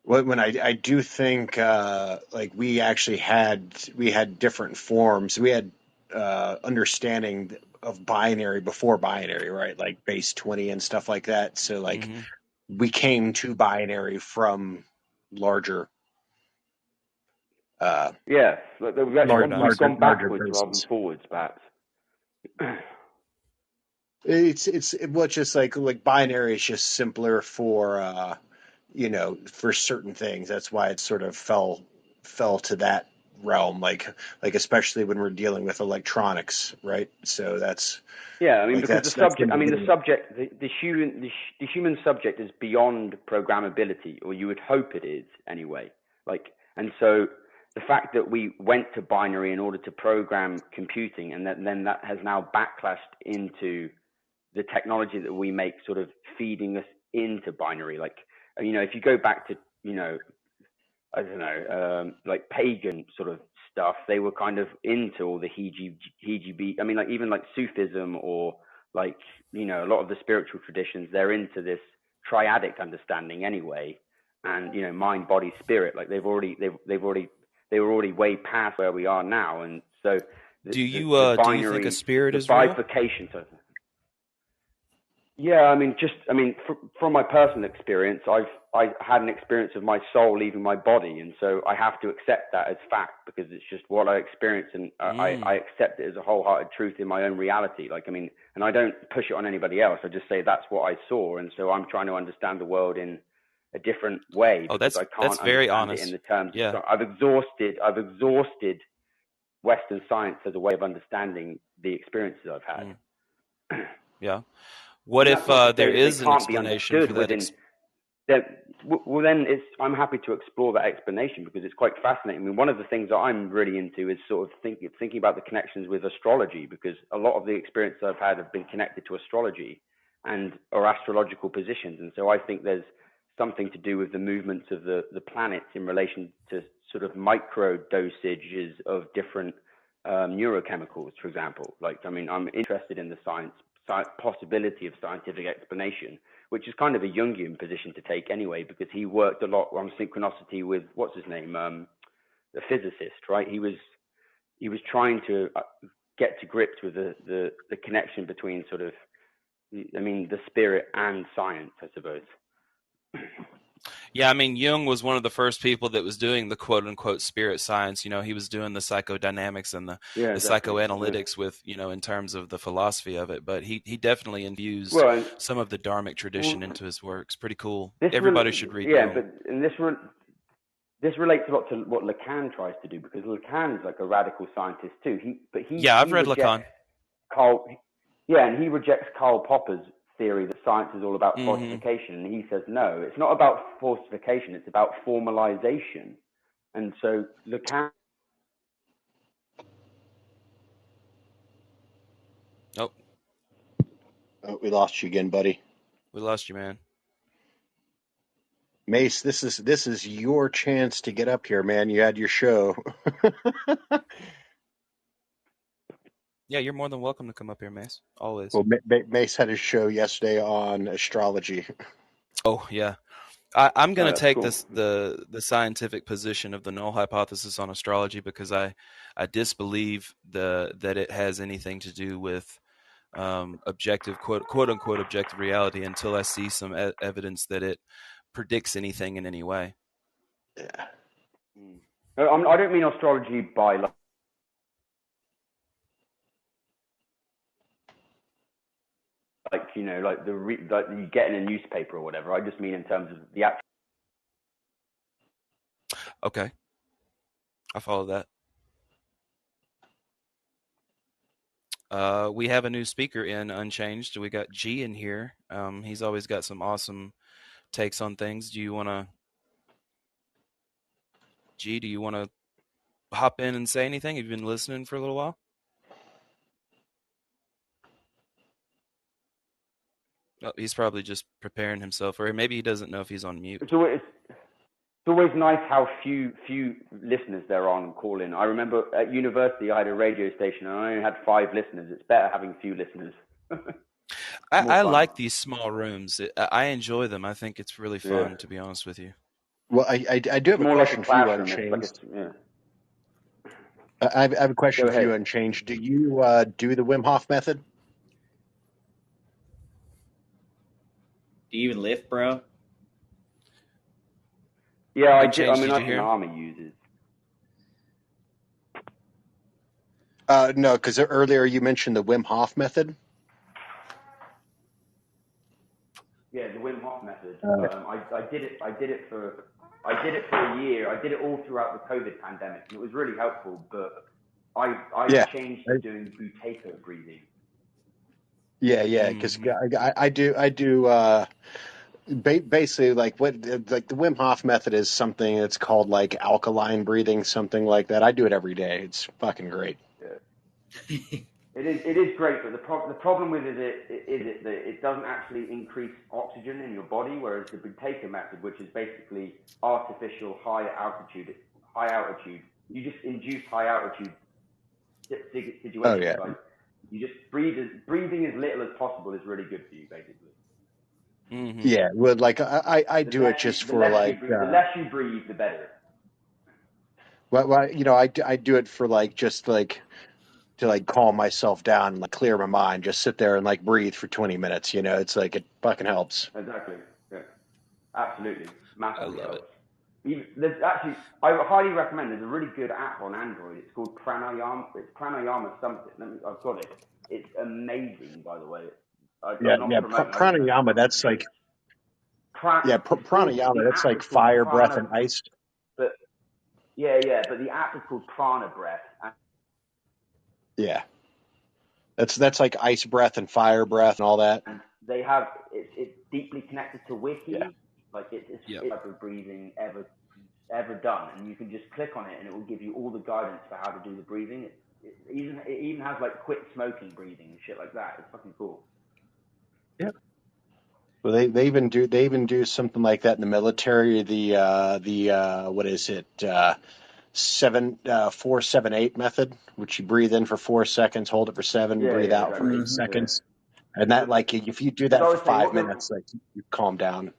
When I do think like we actually had different forms. We had understanding of binary before binary, right? Like base 20 and stuff like that. So like we came to binary from larger. Yes, we've gone backwards rather than forwards, perhaps. It's just like binary is just simpler for for certain things. That's why it sort of fell to that realm, like especially when we're dealing with electronics, right? So that's because the subject. The subject, the human subject is beyond programmability, or you would hope it is anyway. And so the fact that we went to binary in order to program computing, and then that has now backclashed into the technology that we make, sort of feeding us into binary. If you go back to, like pagan sort of stuff, they were kind of into all the heebie. Even like Sufism, or a lot of the spiritual traditions, they're into this triadic understanding anyway. And, mind, body, spirit, like they were already way past where we are now. And so do you think a spirit is bifurcation real? Yeah, from my personal experience, I had an experience of my soul leaving my body, and so I have to accept that as fact, because it's just what I experienced, and I accept it as a wholehearted truth in my own reality. And I don't push it on anybody else. I just say that's what I saw, and so I'm trying to understand the world in a different way Oh, because I that's can't very understand honest. it in the terms. Yeah. I've exhausted Western science as a way of understanding the experiences I've had. Yeah. What And if that's not to say there that they is an can't be explanation understood for that? within. Well, then I'm happy to explore that explanation because it's quite fascinating. I mean, one of the things that I'm really into is sort of thinking about the connections with astrology, because a lot of the experiences I've had have been connected to astrology or astrological positions. And so I think there's something to do with the movements of the planets in relation to sort of micro dosages of different neurochemicals, for example. Like, I mean, I'm interested in the possibility of scientific explanation, which is kind of a Jungian position to take anyway, because he worked a lot on synchronicity with, what's his name, the physicist, right? He was trying to get to grips with the connection between sort of, I mean, the spirit and science, I suppose. Yeah, I mean, Jung was one of the first people that was doing the quote-unquote spirit science. You know, he was doing the psychodynamics and the psychoanalytics with, you know, in terms of the philosophy of it. But he definitely infused some of the Dharmic tradition into his works. Pretty cool. Everybody should read Jung. This relates a lot to what Lacan tries to do, because Lacan is like a radical scientist too. I've read Lacan. And he rejects Karl Popper's theory that science is all about falsification, and he says no, it's not about falsification, it's about formalization. And so Lacan. Oh, we lost you again, buddy. We lost you, man. Mace, this is your chance to get up here, man. You had your show. Yeah, you're more than welcome to come up here, Mace. Always. Well, Mace had his show yesterday on astrology. Oh, yeah. I'm going to take cool. the scientific position of the null hypothesis on astrology, because I disbelieve that it has anything to do with objective, quote unquote objective reality, until I see some evidence that it predicts anything in any way. Yeah. I don't mean astrology by like you know, like like you get in a newspaper or whatever. I just mean in terms of the actual. Okay, I follow that. We have a new speaker in Unchanged. We got G in here. He's always got some awesome takes on things. Do you want to hop in and say anything? Have you been listening for a little while? Oh, he's probably just preparing himself, or maybe he doesn't know if he's on mute. It's always nice how few listeners there are on call in. I remember at university I had a radio station and I only had 5 listeners. It's better having few listeners. I like these small rooms. I enjoy them. I think it's really fun, to be honest with you. Well, I do have a question for you, Unchanged. I have a question for you, Unchanged. Do you do the Wim Hof method? Do you even lift, bro? Yeah, I do. I mean, I can Army uses. No, because earlier you mentioned the Wim Hof method. Yeah, the Wim Hof method. I did it for a year. I did it all throughout the COVID pandemic, and it was really helpful. But I changed to doing Buteyko breathing. Yeah, because I do. Basically, like the Wim Hof method is something that's called like alkaline breathing, something like that. I do it every day. It's fucking great. Yeah. It is great, but the problem with it is that it doesn't actually increase oxygen in your body, whereas the Buteyko method, which is basically artificial high altitude, you just induce high altitude situations. Oh yeah. Like you just breathing as little as possible is really good for you, basically. Mm-hmm. Yeah, well, like I do it just for like the less you breathe, the better. Well, you know, I do it for like just like to like calm myself down and like clear my mind. Just sit there and like breathe for 20 minutes. You know, it's like it fucking helps. Exactly. Yeah. Absolutely. Massively I love helps. There's actually, I highly recommend. There's a really good app on Android. It's called Pranayama. It's Pranayama something. I've got it. It's amazing, by the way. Pranayama. That's like pranayama. That's app like is called fire, breath, prana, and ice. but but the app is called prana breath. Yeah, that's like ice breath and fire breath and all that. And they have it's deeply connected to Yeah. wiki, like it's Yep. type of breathing ever done, and you can just click on it and it will give you all the guidance for how to do the breathing. It even has like quit smoking breathing and shit like that. It's fucking cool. Yeah. Well, they even do something like that in the military. The what is it? 4-7-8 method, which you breathe in for 4 seconds, hold it for 7, Yeah, breathe yeah, out for exactly. 8 seconds, and that, like, if you do that I for was saying, 5 minutes, like, you calm down.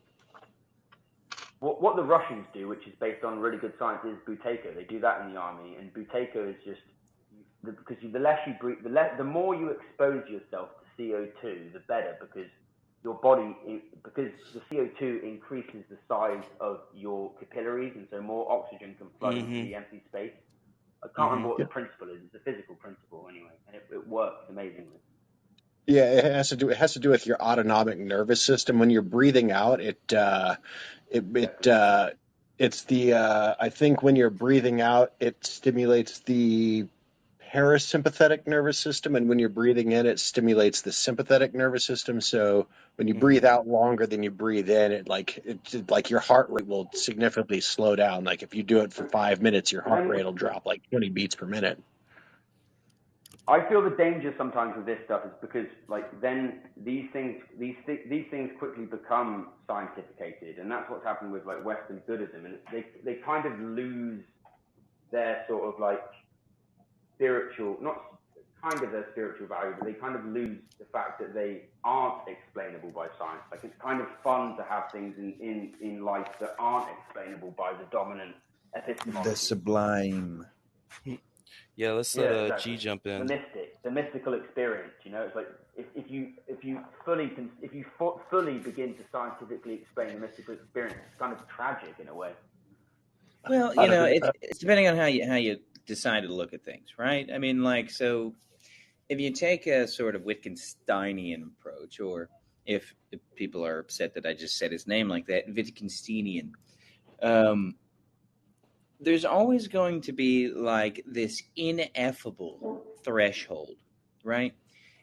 what the Russians do, which is based on really good science, is Buteyko. They do that in the army, and Buteyko is just because the less you breathe, the more you expose yourself to CO2, the better, because your body, because the CO2 increases the size of your capillaries, and so more oxygen can flow into the empty space. I can't remember what the principle is. It's a physical principle anyway, and it works amazingly. Yeah, it has to do with your autonomic nervous system. When you're breathing out, it's the I think when you're breathing out, it stimulates the parasympathetic nervous system, and when you're breathing in, it stimulates the sympathetic nervous system. So when you breathe out longer than you breathe in, it's like your heart rate will significantly slow down. Like if you do it for 5 minutes, your heart rate will drop like 20 beats per minute. I feel the danger sometimes with this stuff is because, like, then these things quickly become scientificated, and that's what's happened with like Western Buddhism, and they kind of lose their sort of like spiritual, not kind of their spiritual value, but they kind of lose the fact that they aren't explainable by science. Like, it's kind of fun to have things in life that aren't explainable by the dominant epistemology. The sublime. Yeah, let's let G jump in. The mystical experience. You know, it's like if you fully begin to scientifically explain the mystical experience, it's kind of tragic in a way. Well, you know, it's depending on how you decide to look at things, right? I mean, like, so if you take a sort of Wittgensteinian approach, or if people are upset that I just said his name like that, Wittgensteinian, there's always going to be like this ineffable threshold, right?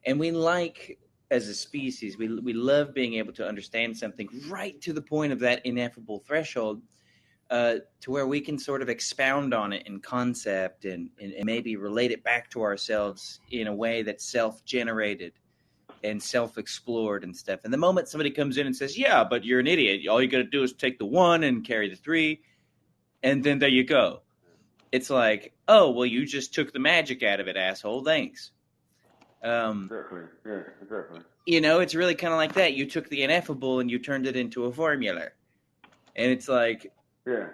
And we like, as a species, we love being able to understand something right to the point of that ineffable threshold, to where we can sort of expound on it in concept and maybe relate it back to ourselves in a way that's self-generated and self-explored and stuff. And the moment somebody comes in and says, yeah, but you're an idiot, all you got to do is take the 1 and carry the 3, and then there you go. It's like, oh, well, you just took the magic out of it, asshole. Thanks. Exactly. You know, it's really kind of like that. You took the ineffable and you turned it into a formula. And it's like,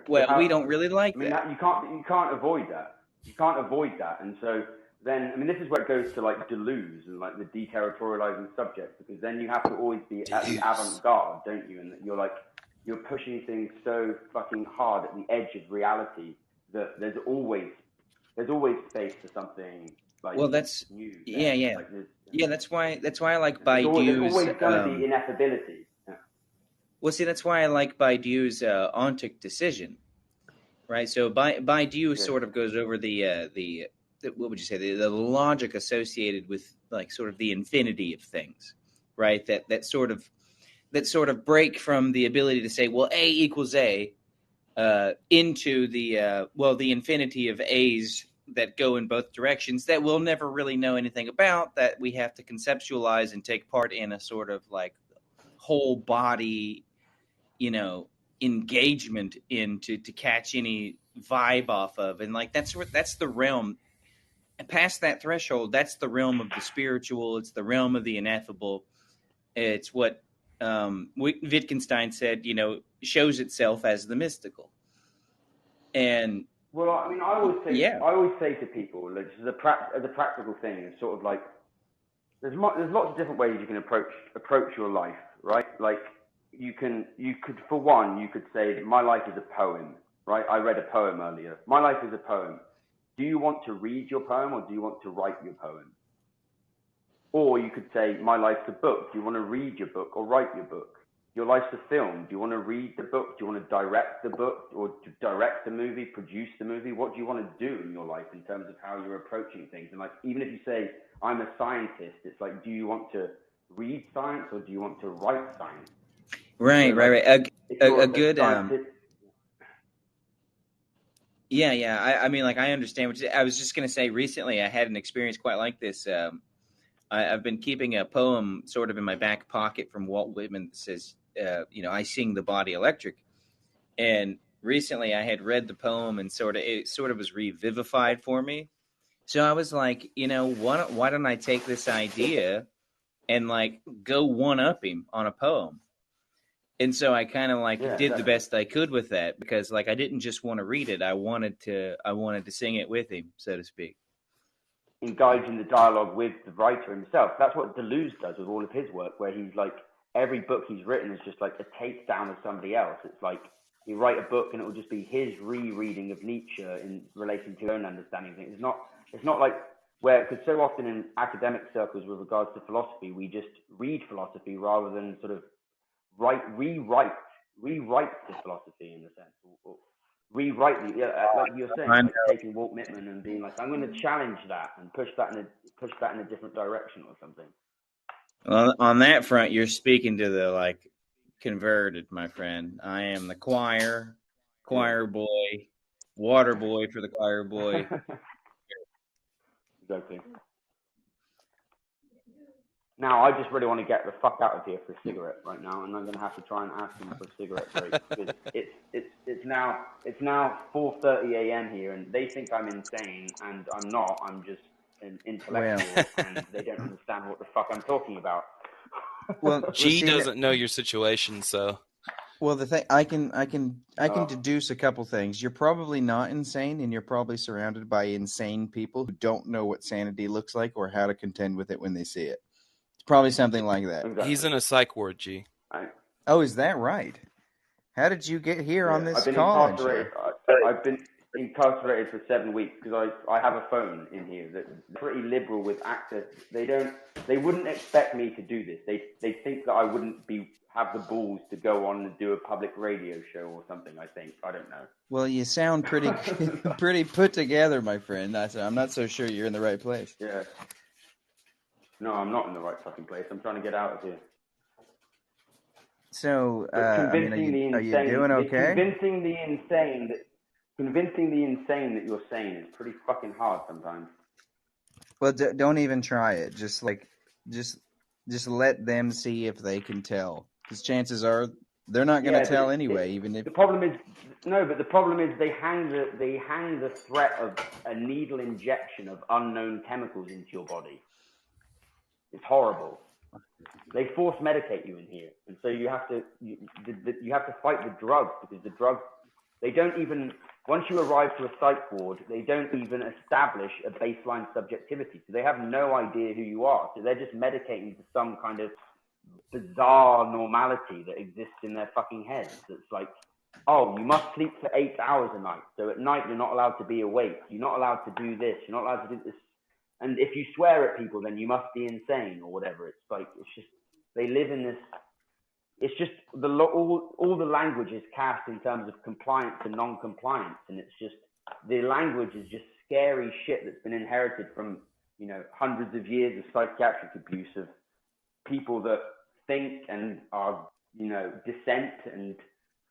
well, we don't really like that. You can't avoid that. You can't avoid that. And so then, I mean, this is where it goes to like Deleuze and like the deterritorializing subject, because then you have to always be at the avant-garde, don't you? And you're pushing things so fucking hard at the edge of reality that there's always space for something like well, that's new. Yeah. Like That's why I like Baidu's. There's always going to be ineffability. Yeah. Well, see, that's why I like Baidu's ontic decision, right? So Baidu sort of goes over the what would you say, the logic associated with like sort of the infinity of things, right? That sort of break from the ability to say, well, A equals A, into the infinity of A's that go in both directions that we'll never really know anything about, that we have to conceptualize and take part in a sort of like whole body, engagement into to catch any vibe off of. And like that's the realm. And past that threshold, that's the realm of the spiritual. It's the realm of the ineffable. It's what Wittgenstein said, shows itself as the mystical. And well, I mean, I always say to people, like, as a practical thing, it's sort of like there's lots of different ways you can approach your life, right? Like you could say that my life is a poem, right? I read a poem earlier. My life is a poem. Do you want to read your poem, or do you want to write your poem? Or you could say, my life's a book. Do you want to read your book or write your book? your life's a film. Do you want to read the book? Do you want to direct the book, or to direct the movie, produce the movie? What do you want to do in your life in terms of how you're approaching things? And like, even if you say, I'm a scientist, it's like, do you want to read science or do you want to write science? Right, So, right, like, right. if you're A good scientist, yeah. I mean, like, I understand what I was just going to say. Recently, I had an experience quite like this. I've been keeping a poem sort of in my back pocket from Walt Whitman that says, I sing the body electric. And recently I had read the poem and it sort of was revivified for me. So I was like, why don't I take this idea and like go one up him on a poem? And so I kind of like did the best I could with that, because like I didn't just want to read it. I wanted to sing it with him, so to speak. Engage in the dialogue with the writer himself. That's what Deleuze does with all of his work, where he's like, every book he's written is just like a takedown of somebody else. It's like you write a book and it will just be his rereading of Nietzsche in relation to your own understanding of things. It's not like because so often in academic circles with regards to philosophy, we just read philosophy rather than sort of rewrite the philosophy in a sense, or rewrite like you're saying, like taking Walt Whitman and being like, I'm going to challenge that and push that in a different direction or something. Well, on that front, you're speaking to the like converted, my friend. I am the choir boy, water boy for the choir boy. Exactly. Now, I just really want to get the fuck out of here for a cigarette right now, and I'm going to have to try and ask him for a cigarette break, because it's now 4:30 a.m. here, and they think I'm insane, and I'm not. I'm just an intellectual, and they don't understand what the fuck I'm talking about. Well, G doesn't know your situation, so. Well, the thing I can deduce a couple things. You're probably not insane, and you're probably surrounded by insane people who don't know what sanity looks like or how to contend with it when they see it. It's probably something like that. Exactly. He's in a psych ward, G. Oh, is that right? How did you get here on this call? I've been incarcerated for 7 weeks because I have a phone in here that's pretty liberal with access. They wouldn't expect me to do this. They think that I wouldn't have the balls to go on and do a public radio show or something. I don't know. Well, you sound pretty put together, my friend. I'm not so sure you're in the right place. Yeah. No, I'm not in the right fucking place. I'm trying to get out of here. So, are you doing okay? Convincing the insane that you're sane is pretty fucking hard sometimes. Well, don't even try it. Just let them see if they can tell. Because chances are they're not going to tell anyway. The problem is they hang the threat of a needle injection of unknown chemicals into your body. It's horrible. They force medicate you in here, and so you have to fight the drugs, because the drugs, they don't even, once you arrive to a psych ward, they don't even establish a baseline subjectivity. So they have no idea who you are. So they're just medicating to some kind of bizarre normality that exists in their fucking heads. That's like, oh, you must sleep for 8 hours a night. So at night you're not allowed to be awake. You're not allowed to do this. You're not allowed to do this. And if you swear at people, then you must be insane or whatever. It's like, it's just, they live in this, it's just, all the language is cast in terms of compliance and non-compliance. And it's just, the language is just scary shit that's been inherited from, hundreds of years of psychiatric abuse of people that think and are, dissent and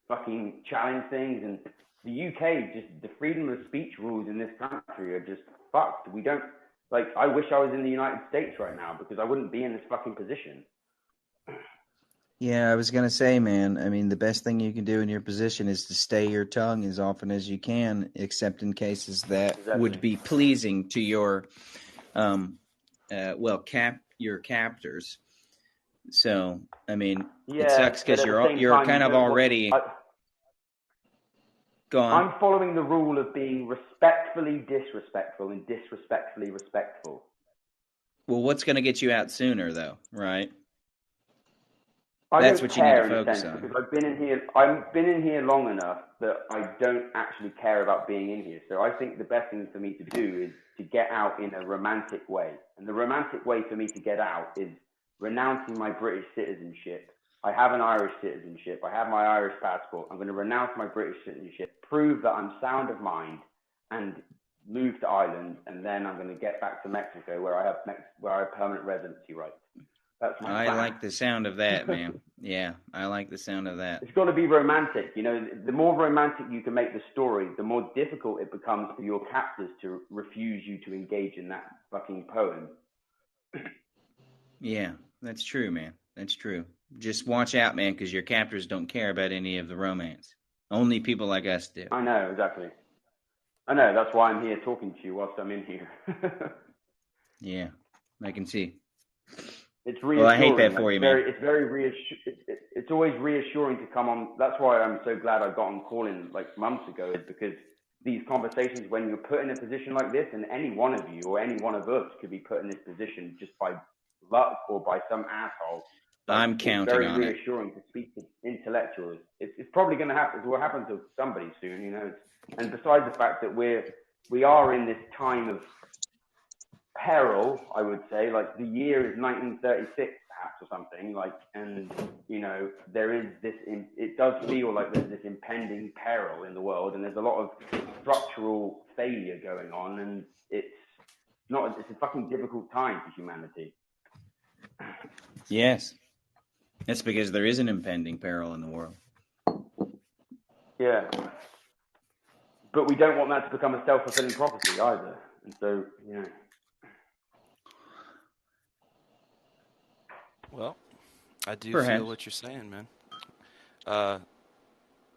fucking challenge things. And the UK, just the freedom of speech rules in this country are just fucked. We don't, I wish I was in the United States right now, because I wouldn't be in this fucking position. Yeah, I was going to say, man, I mean, the best thing you can do in your position is to stay your tongue as often as you can, except in cases that would be pleasing to your, your captors. So, I mean, it sucks because you're kind of already... Go on. I'm following the rule of being respectfully disrespectful and disrespectfully respectful. Well, what's going to get you out sooner, though, right? That's what you need to focus on. Because I've been in here long enough that I don't actually care about being in here. So I think the best thing for me to do is to get out in a romantic way. And the romantic way for me to get out is renouncing my British citizenship I have an Irish citizenship. I have my Irish passport. I'm going to renounce my British citizenship, prove that I'm sound of mind, and move to Ireland. And then I'm going to get back to Mexico, where I have permanent residency rights. That's my plan. I like the sound of that, man. Yeah, I like the sound of that. It's got to be romantic. You know, the more romantic you can make the story, the more difficult it becomes for your captors to refuse you to engage in that fucking poem. Yeah, that's true, man. That's true. Just watch out, man, because your captors don't care about any of the romance. Only people like us do. I know, exactly. I know, that's why I'm here talking to you whilst I'm in here. Yeah, I can see. It's reassuring. Well, I hate that for you, man. It's very reassuring. It's always reassuring to come on. That's why I'm so glad I got on calling like months ago, is because these conversations, when you're put in a position like this, and any one of you or any one of us could be put in this position just by luck or by some asshole. I'm counting on it. It's very reassuring to speak to intellectuals. It's probably going to happen. It will happen to somebody soon, you know. And besides the fact that we are in this time of peril, I would say, like the year is 1936 perhaps or something, like, and you know, there is this, it does feel like there's this impending peril in the world, and there's a lot of structural failure going on, and it's a fucking difficult time for humanity. Yes. That's because there is an impending peril in the world. Yeah. But we don't want that to become a self-fulfilling prophecy either. And so, you know. Well, I do Perhaps. feel what you're saying, man.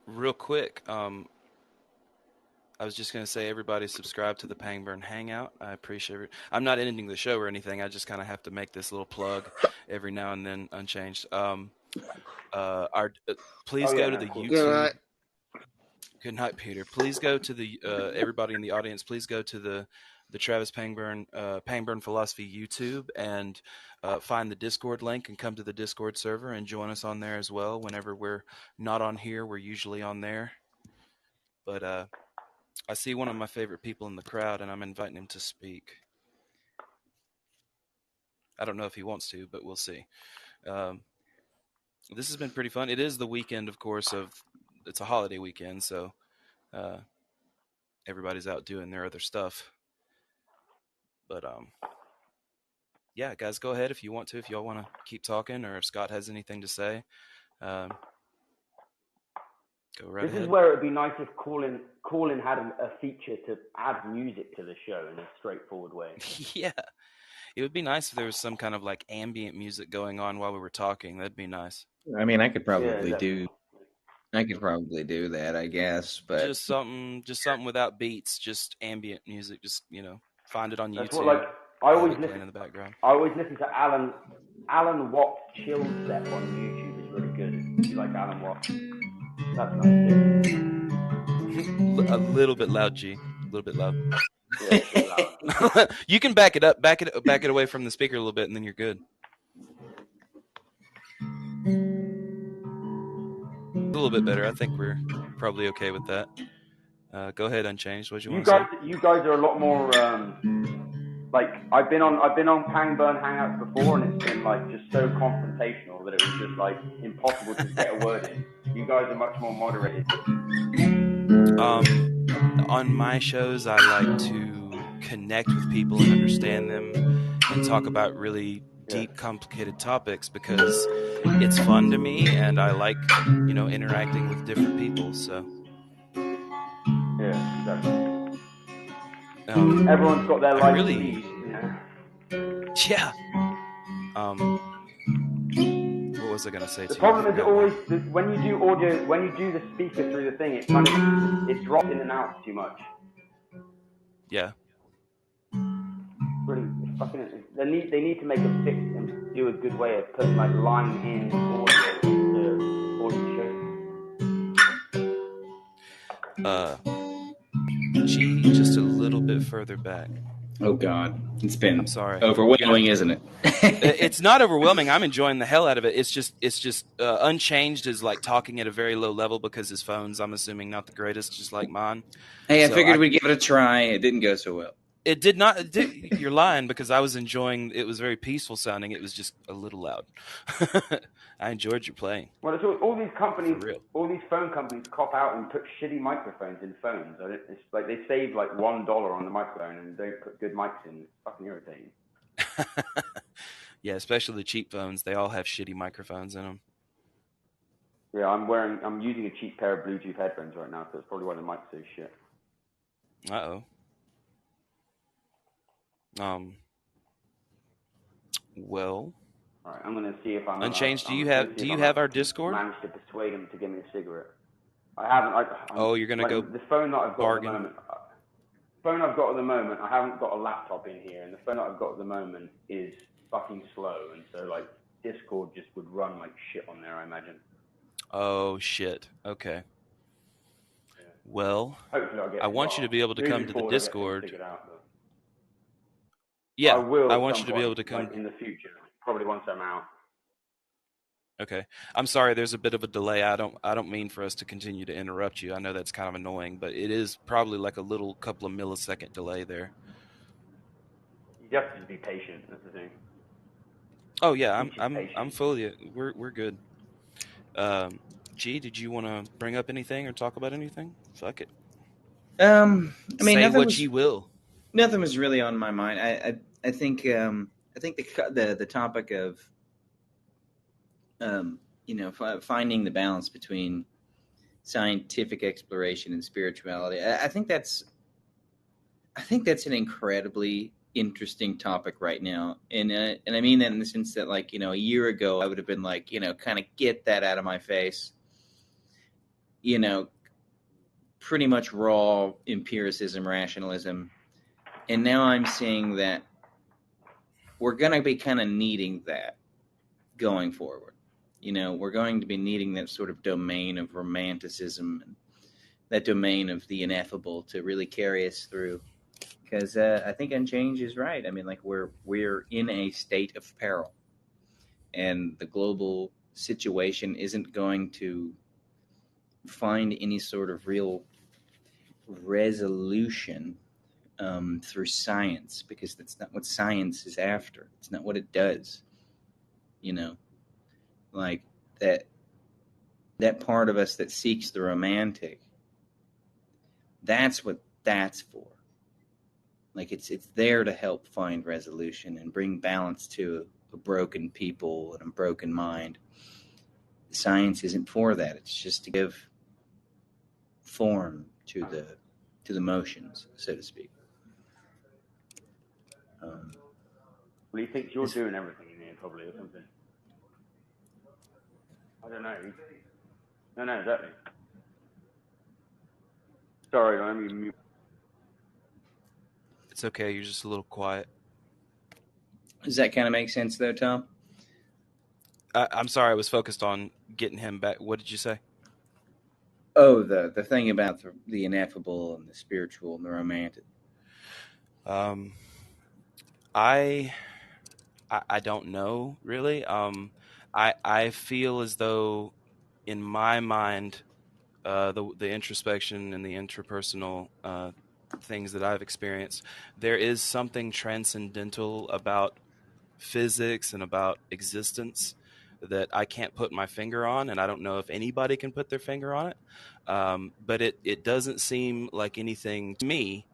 Real quick, I was just going to say, everybody subscribe to the Pangburn Hangout. I appreciate it. I'm not ending the show or anything. I just kind of have to make this little plug every now and then, unchanged. Please go to the YouTube. Good night. Good night, Peter. Please go to the everybody in the audience. Please go to the Travis Pangburn Philosophy YouTube and find the Discord link and come to the Discord server and join us on there as well. Whenever we're not on here, we're usually on there. But I see one of my favorite people in the crowd, and I'm inviting him to speak. I don't know if he wants to, but we'll see. This has been pretty fun. It is the weekend, of course, it's a holiday weekend, so everybody's out doing their other stuff. But yeah, guys, go ahead if you want to. If y'all want to keep talking, or if Scott has anything to say, go right ahead. This is where it'd be nice if Colin had a feature to add music to the show in a straightforward way. Yeah, it would be nice if there was some kind of like ambient music going on while we were talking. That'd be nice. I mean, I could probably do that, I guess, but just something without beats, just ambient music. Just, you know, find it on That's YouTube. what, like, I always listen in the background. I always listen to Alan Watts' Chill Step on YouTube. Is really good. If you like Alan Watts, that's nice too. A little bit loud, G. A little bit loud. Yeah, it's loud. You can back it up, back it away from the speaker a little bit, and then you're good. A little bit better. I think we're probably okay with that. Go ahead, Unchanged. What do you want to say? You guys are a lot more like I've been on Pangburn Hangouts before, and it's been like just so confrontational that it was just like impossible to get a word in. You guys are much more moderated. On my shows, I like to connect with people and understand them and talk about really deep, complicated topics because it's fun to me, and I like, you know, interacting with different people. So yeah, exactly. Everyone's got their life lead, you know? Yeah. What was I gonna say? The problem is always when you do audio, when you do the speaker through the thing, it drops in and out too much. Yeah. Really, they need to make a fix and do a good way of putting like line in audio to audio shows. G, just a little bit further back. Oh God, it's been overwhelming, isn't it? It's not overwhelming. I'm enjoying the hell out of it. It's just Unchanged is like talking at a very low level because his phone's, I'm assuming, not the greatest, just like mine. Hey, so I figured we'd give it a try. It didn't go so well. It did not. You're lying, because I was enjoying. It was very peaceful sounding. It was just a little loud. I enjoyed your playing. Well, it's all these companies, For real. all these phone companies cop out and put shitty microphones in phones. It's like they save like $1 on the microphone and don't put good mics in. It's fucking irritating. Yeah, especially the cheap phones. They all have shitty microphones in them. Yeah, I'm using a cheap pair of Bluetooth headphones right now, so it's probably why the mic's so shit. Well. All right, I'm gonna see if I'm Unchanged. Do you have our Discord? Managed to persuade him to give me a cigarette. I haven't. You're gonna like, go the phone that I've got bargain. at the moment. Phone I've got at the moment, I haven't got a laptop in here, and the phone that I've got at the moment is fucking slow, and so like Discord just would run like shit on there, I imagine. Oh shit. Okay. Yeah. Well, hopefully I'll get. I want you to be able to come to the Discord. Yeah, I will. I want you to be able to come in the future, probably once I'm out. Okay. I'm sorry, there's a bit of a delay. I don't mean for us to continue to interrupt you. I know that's kind of annoying, but it is probably like a little couple of millisecond delay there. You have to be patient. That's the thing. Oh yeah, I'm fully. We're good. G, did you want to bring up anything or talk about anything? Fuck it. I mean, say what you will. Nothing was really on my mind. I think the topic of finding the balance between scientific exploration and spirituality. I think that's an incredibly interesting topic right now, and I mean that in the sense that, like, a year ago I would have been like, kind of get that out of my face, pretty much raw empiricism, rationalism, and now I'm seeing that we're going to be kind of needing that going forward. We're going to be needing that sort of domain of romanticism and that domain of the ineffable to really carry us through. Because I think Unchanged is right. I mean, like, we're in a state of peril, and the global situation isn't going to find any sort of real resolution through science, because that's not what science is after. It's not what it does. Like that part of us that seeks the romantic. That's what that's for. Like, it's there to help find resolution and bring balance to a broken people and a broken mind. Science isn't for that. It's just to give form to the motions, so to speak. Well, he thinks you're doing everything in here, probably, or something. I don't know. No, exactly. Sorry, let me mute. It's okay. You're just a little quiet. Does that kind of make sense, though, Tom? I'm sorry. I was focused on getting him back. What did you say? Oh, the thing about the ineffable and the spiritual and the romantic. I don't know, really. I feel as though, in my mind, the introspection and the interpersonal things that I've experienced, there is something transcendental about physics and about existence that I can't put my finger on, and I don't know if anybody can put their finger on it. But it doesn't seem like anything to me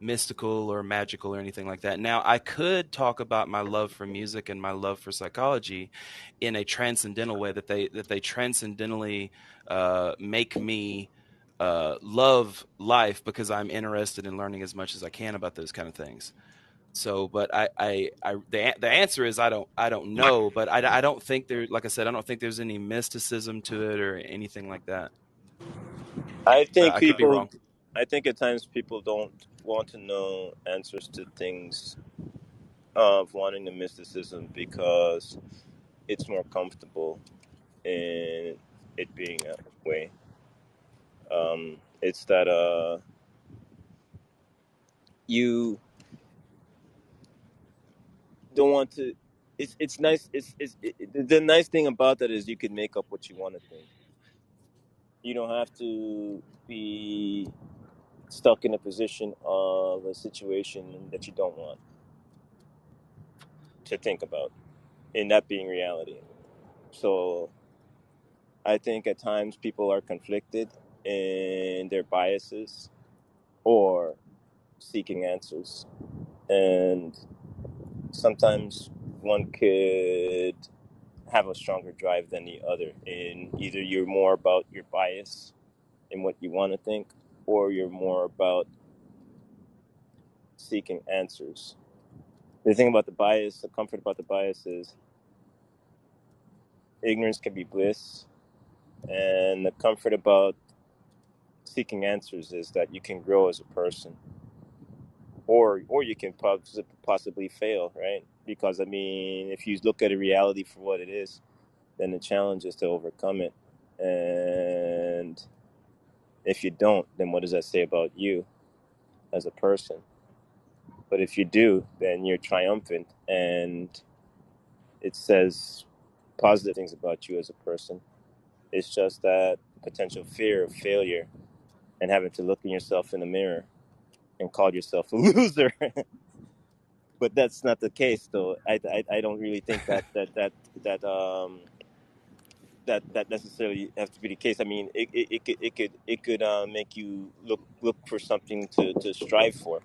mystical or magical or anything like that. Now, I could talk about my love for music and my love for psychology in a transcendental way, that they transcendentally make me love life, because I'm interested in learning as much as I can about those kind of things. So, but the answer is I don't know, but I don't think there, like I said, I don't think there's any mysticism to it or anything like that. I think I could be wrong. I think at times people don't want to know answers to things of wanting the mysticism because it's more comfortable in it being that way. It's that you don't want to. It's nice. The nice thing about that is you can make up what you want to think. You don't have to be stuck in a position of a situation that you don't want to think about, and that being reality. So I think at times people are conflicted in their biases or seeking answers. And sometimes one could have a stronger drive than the other. And either you're more about your bias and what you want to think, or you're more about seeking answers. The thing about the bias, the comfort about the bias is ignorance can be bliss. And the comfort about seeking answers is that you can grow as a person. Or you can possibly fail, right? Because, I mean, if you look at a reality for what it is, then the challenge is to overcome it. And if you don't, then what does that say about you as a person? But if you do, then you're triumphant, and it says positive things about you as a person. It's just that potential fear of failure and having to look in yourself in the mirror and call yourself a loser. But that's not the case, though. I don't really think that necessarily has to be the case. I mean, it could make you look for something to strive for.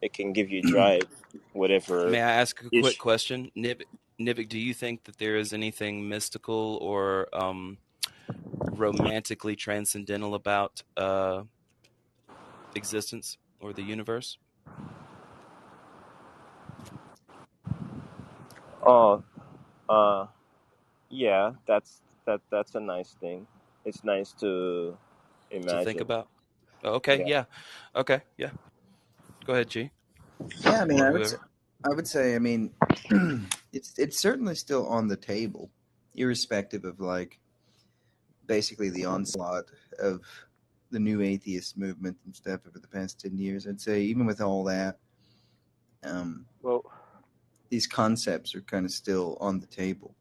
It can give you drive, whatever May I ask a quick issue. question? Nivik, do you think that there is anything mystical or romantically transcendental about existence or the universe? Oh, yeah, that's a nice thing. It's nice to To think imagine. about? Okay, Yeah. yeah. Okay, yeah. Go ahead, G. Yeah, I mean, Or whoever. I would say, I mean, it's certainly still on the table, irrespective of like basically the onslaught of the new atheist movement and stuff over the past 10 years. I'd say even with all that, Well, these concepts are kind of still on the table.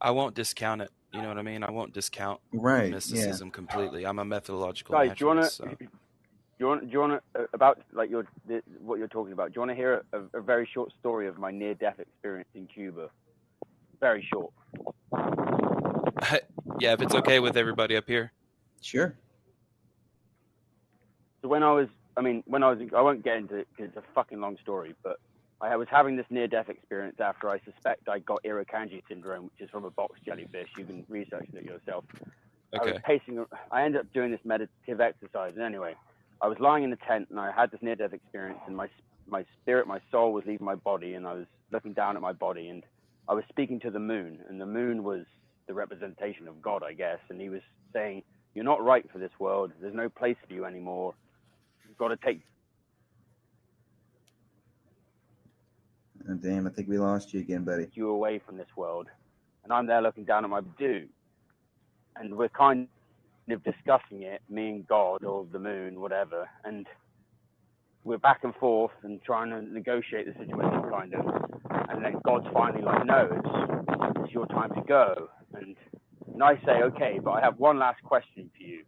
I won't discount it. You know what I mean? I won't discount Right. Yeah. mysticism completely. I'm a methodological guys, do you want naturalist. to? So. Do you want to about like what you're talking about? Do you want to hear a very short story of my near-death experience in Cuba? Very short. Yeah, if it's okay with everybody up here. Sure. So I won't get into it because it's a fucking long story, but I was having this near-death experience after I suspect I got Irukandji syndrome, which is from a box jellyfish. You can research it yourself. Okay. I ended up doing this meditative exercise, and anyway, I was lying in the tent, and I had this near-death experience, and my spirit, my soul was leaving my body, and I was looking down at my body, and I was speaking to the moon, and the moon was the representation of God, I guess, and he was saying, "You're not right for this world. There's no place for you anymore. You've got to take Oh, damn, I think we lost you again, buddy. you away from this world." And I'm there looking down at my dude, and we're kind of discussing it, me and God or the moon, whatever, and we're back and forth and trying to negotiate the situation, kind of. And then God's finally like, "No, it's your time to go." And I say, "Okay, but I have one last question for you."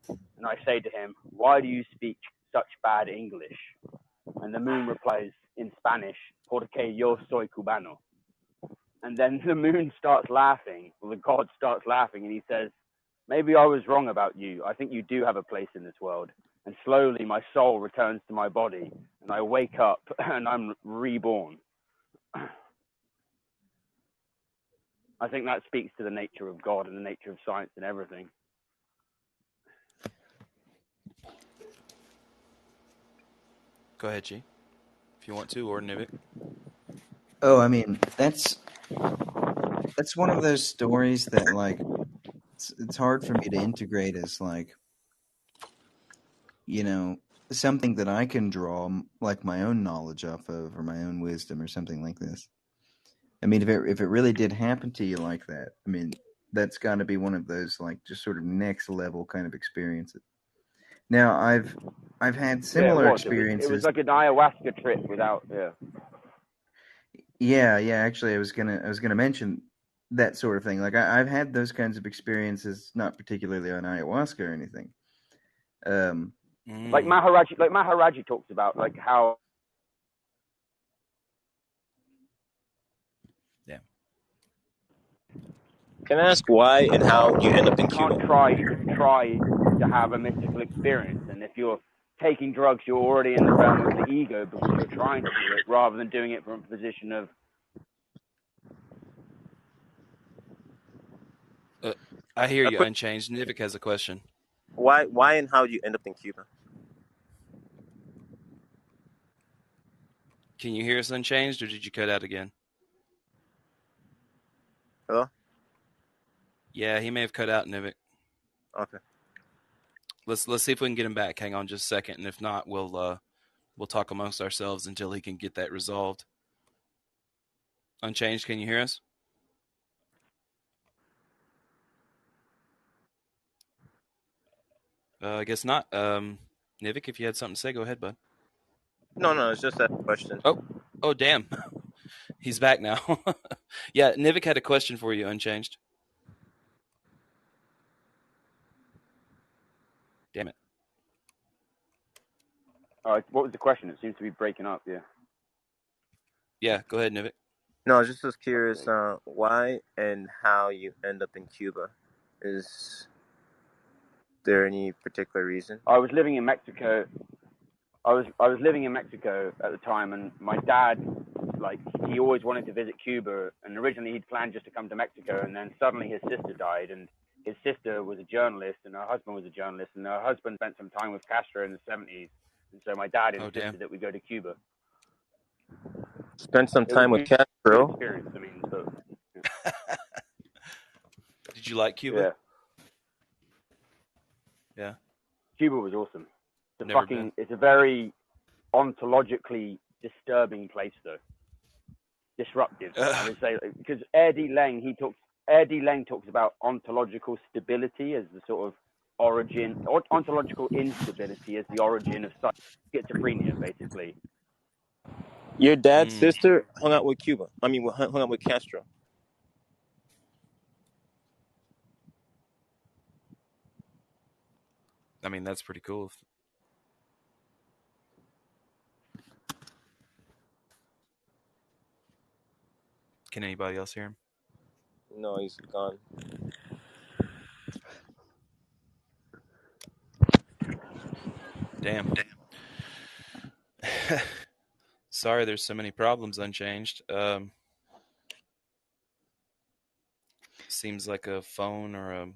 And I say to him, "Why do you speak such bad English?" And the moon replies in Spanish, "Porque yo soy cubano." And then the moon starts laughing, or the God starts laughing, and he says, "Maybe I was wrong about you. I think you do have a place in this world." And slowly my soul returns to my body, and I wake up, and I'm reborn. I think that speaks to the nature of God and the nature of science and everything. Go ahead, G. If you want to, or Nivik. Oh, I mean, that's one of those stories that like it's hard for me to integrate as like, you know, something that I can draw like my own knowledge off of or my own wisdom or something like this. I mean, if it really did happen to you like that, I mean, that's got to be one of those like just sort of next level kind of experiences. Now, I've had similar experiences. It was like an ayahuasca trip without, Yeah. Actually, I was gonna mention that sort of thing. Like I've had those kinds of experiences, not particularly on ayahuasca or anything. Like Maharaji talks about like how Can I ask why and how you end up in you can't Cuba? try to have a mystical experience, and if you're taking drugs, you're already in the realm of the ego because you're trying to do it rather than doing it from a position of. I hear A you, quick, Unchanged. Nivik has a question. why and how you end up in Cuba? Can you hear us, Unchanged, or did you cut out again? Hello? Yeah, he may have cut out, Nivik. Okay. Let's see if we can get him back. Hang on just a second, and if not, we'll talk amongst ourselves until he can get that resolved. Unchanged, can you hear us? I guess not. Nivik, if you had something to say, go ahead, bud. No, it's just that question. Oh, damn. He's back now. Yeah, Nivik had a question for you, Unchanged. Damn it. What was the question? It seems to be breaking up. Yeah. Yeah, go ahead, Nivik. No, I just was curious why and how you end up in Cuba. Is there any particular reason? I was living in Mexico. I was living in Mexico at the time, and my dad, like, he always wanted to visit Cuba, and originally he'd planned just to come to Mexico, and then suddenly his sister died, and his sister was a journalist, and her husband was a journalist, and her husband spent some time with Castro in the 70s, and so my dad insisted that we go to Cuba. Spend some time with Castro. Castro. Experience, I mean, so, yeah. Did you like Cuba? Yeah. Cuba was awesome. It's a very ontologically disturbing place, though. Disruptive. I would say, because Air D. Lang talks about ontological stability as the sort of origin, or ontological instability as the origin of schizophrenia, basically. Your dad's sister hung out with Cuba. I mean, hung out with Castro. I mean, that's pretty cool. Can anybody else hear him? No, he's gone. Damn. Sorry, there's so many problems, Unchanged. Seems like a phone or a...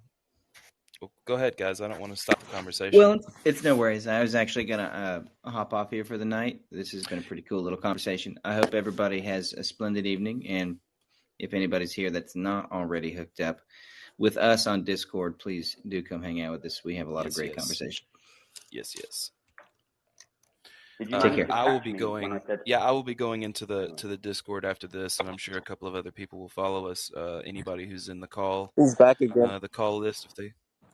Well, go ahead, guys. I don't want to stop the conversation. Well, it's no worries. I was actually going to hop off here for the night. This has been a pretty cool little conversation. I hope everybody has a splendid evening. And if anybody's here that's not already hooked up with us on Discord, please do come hang out with us. We have a lot of great conversation. Yes. Take care. I will be going. Yeah, I will be going into the Discord after this, and I'm sure a couple of other people will follow us. Anybody who's in the call, he's back again. The call list. If they,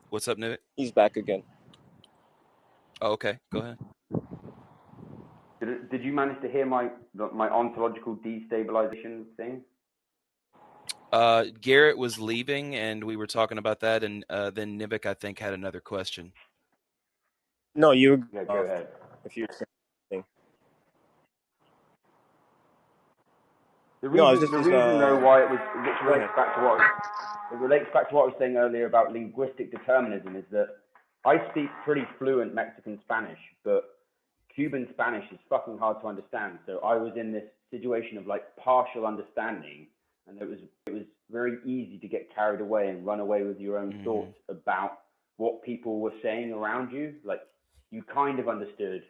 what's up, Nivik? He's back again. Oh, okay, go ahead. Did you manage to hear my ontological destabilization thing? Garrett was leaving, and we were talking about that, and then Nivik, I think, had another question. No, you. Yeah, go ahead. If you're saying anything. The reason though why it relates back to what I was saying earlier about linguistic determinism is that I speak pretty fluent Mexican Spanish, but Cuban Spanish is fucking hard to understand. So I was in this situation of like partial understanding, and it was very easy to get carried away and run away with your own thoughts about what people were saying around you. Like, you kind of understood,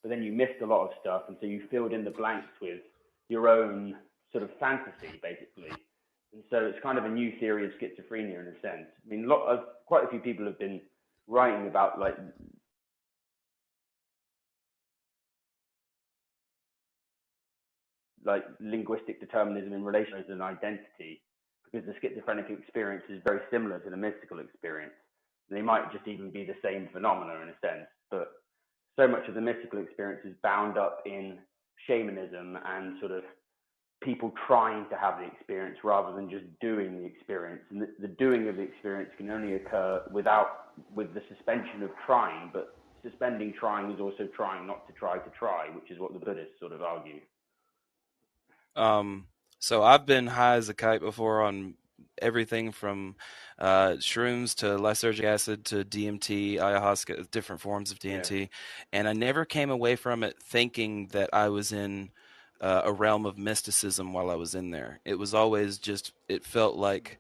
but then you missed a lot of stuff, and so you filled in the blanks with your own sort of fantasy, basically. And so it's kind of a new theory of schizophrenia in a sense. I mean, quite a few people have been writing about like linguistic determinism in relation to an identity, because the schizophrenic experience is very similar to the mystical experience. They might just even be the same phenomena in a sense, but so much of the mystical experience is bound up in shamanism and sort of people trying to have the experience rather than just doing the experience. And the doing of the experience can only occur with the suspension of trying, but suspending trying is also trying not to try, which is what the Buddhists sort of argue. So I've been high as a kite before on everything from shrooms to lysergic acid to DMT, ayahuasca, different forms of DMT, and I never came away from it thinking that I was in a realm of mysticism while I was in there. It was always just, it felt like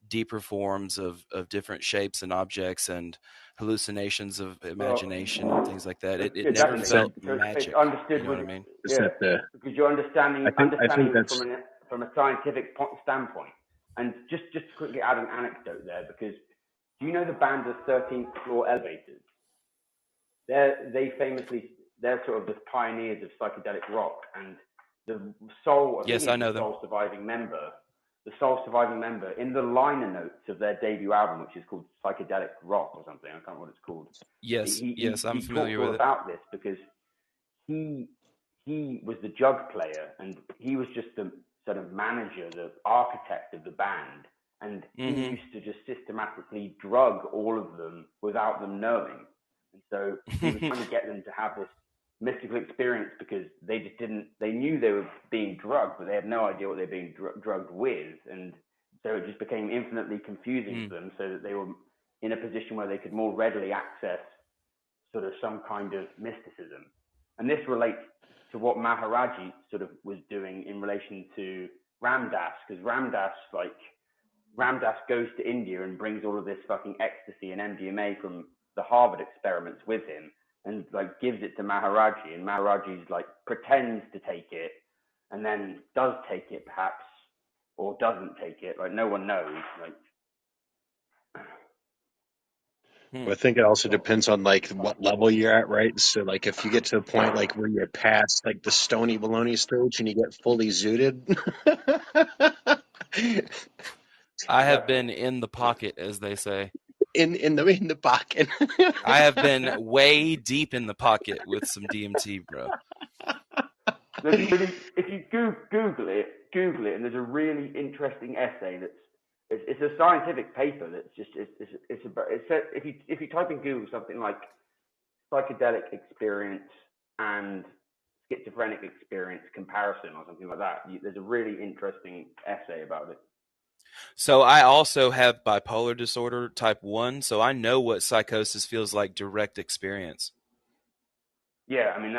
deeper forms of different shapes and objects and hallucinations of imagination and things like that. It never felt magic. It's understood, you know what I mean? Because you're understanding I think it that's from a scientific standpoint. And just to quickly add an anecdote there, because do you know the band of 13th Floor Elevators? They're sort of the pioneers of psychedelic rock, and the sole surviving member in the liner notes of their debut album, which is called Psychedelic Rock or something, I can't remember what it's called. Yes, I'm familiar with it. He talks all about this because he was the jug player, and he was just the sort of manager, the architect of the band, and he used to just systematically drug all of them without them knowing. And so he was trying to get them to have this mystical experience because they knew they were being drugged, but they had no idea what they were being drugged with. And so it just became infinitely confusing to them, so that they were in a position where they could more readily access sort of some kind of mysticism. And this relates to what Maharaji sort of was doing in relation to Ramdas, because Ramdas goes to India and brings all of this fucking ecstasy and MDMA from the Harvard experiments with him, and like gives it to Maharaji, and Maharaji's like pretends to take it and then does take it perhaps, or doesn't take it, like no one knows. I think it also depends on like what level you're at, right? So like if you get to a point like where you're past like the stony baloney stage and you get fully zooted. I have been in the pocket, as they say. In the pocket. I have been way deep in the pocket with some DMT, bro. If you Google it, and there's a really interesting essay it's a scientific paper that's just if you type in Google something like psychedelic experience and schizophrenic experience comparison or something like that, there's a really interesting essay about it. So I also have bipolar disorder type 1, so I know what psychosis feels like, direct experience. Yeah, I mean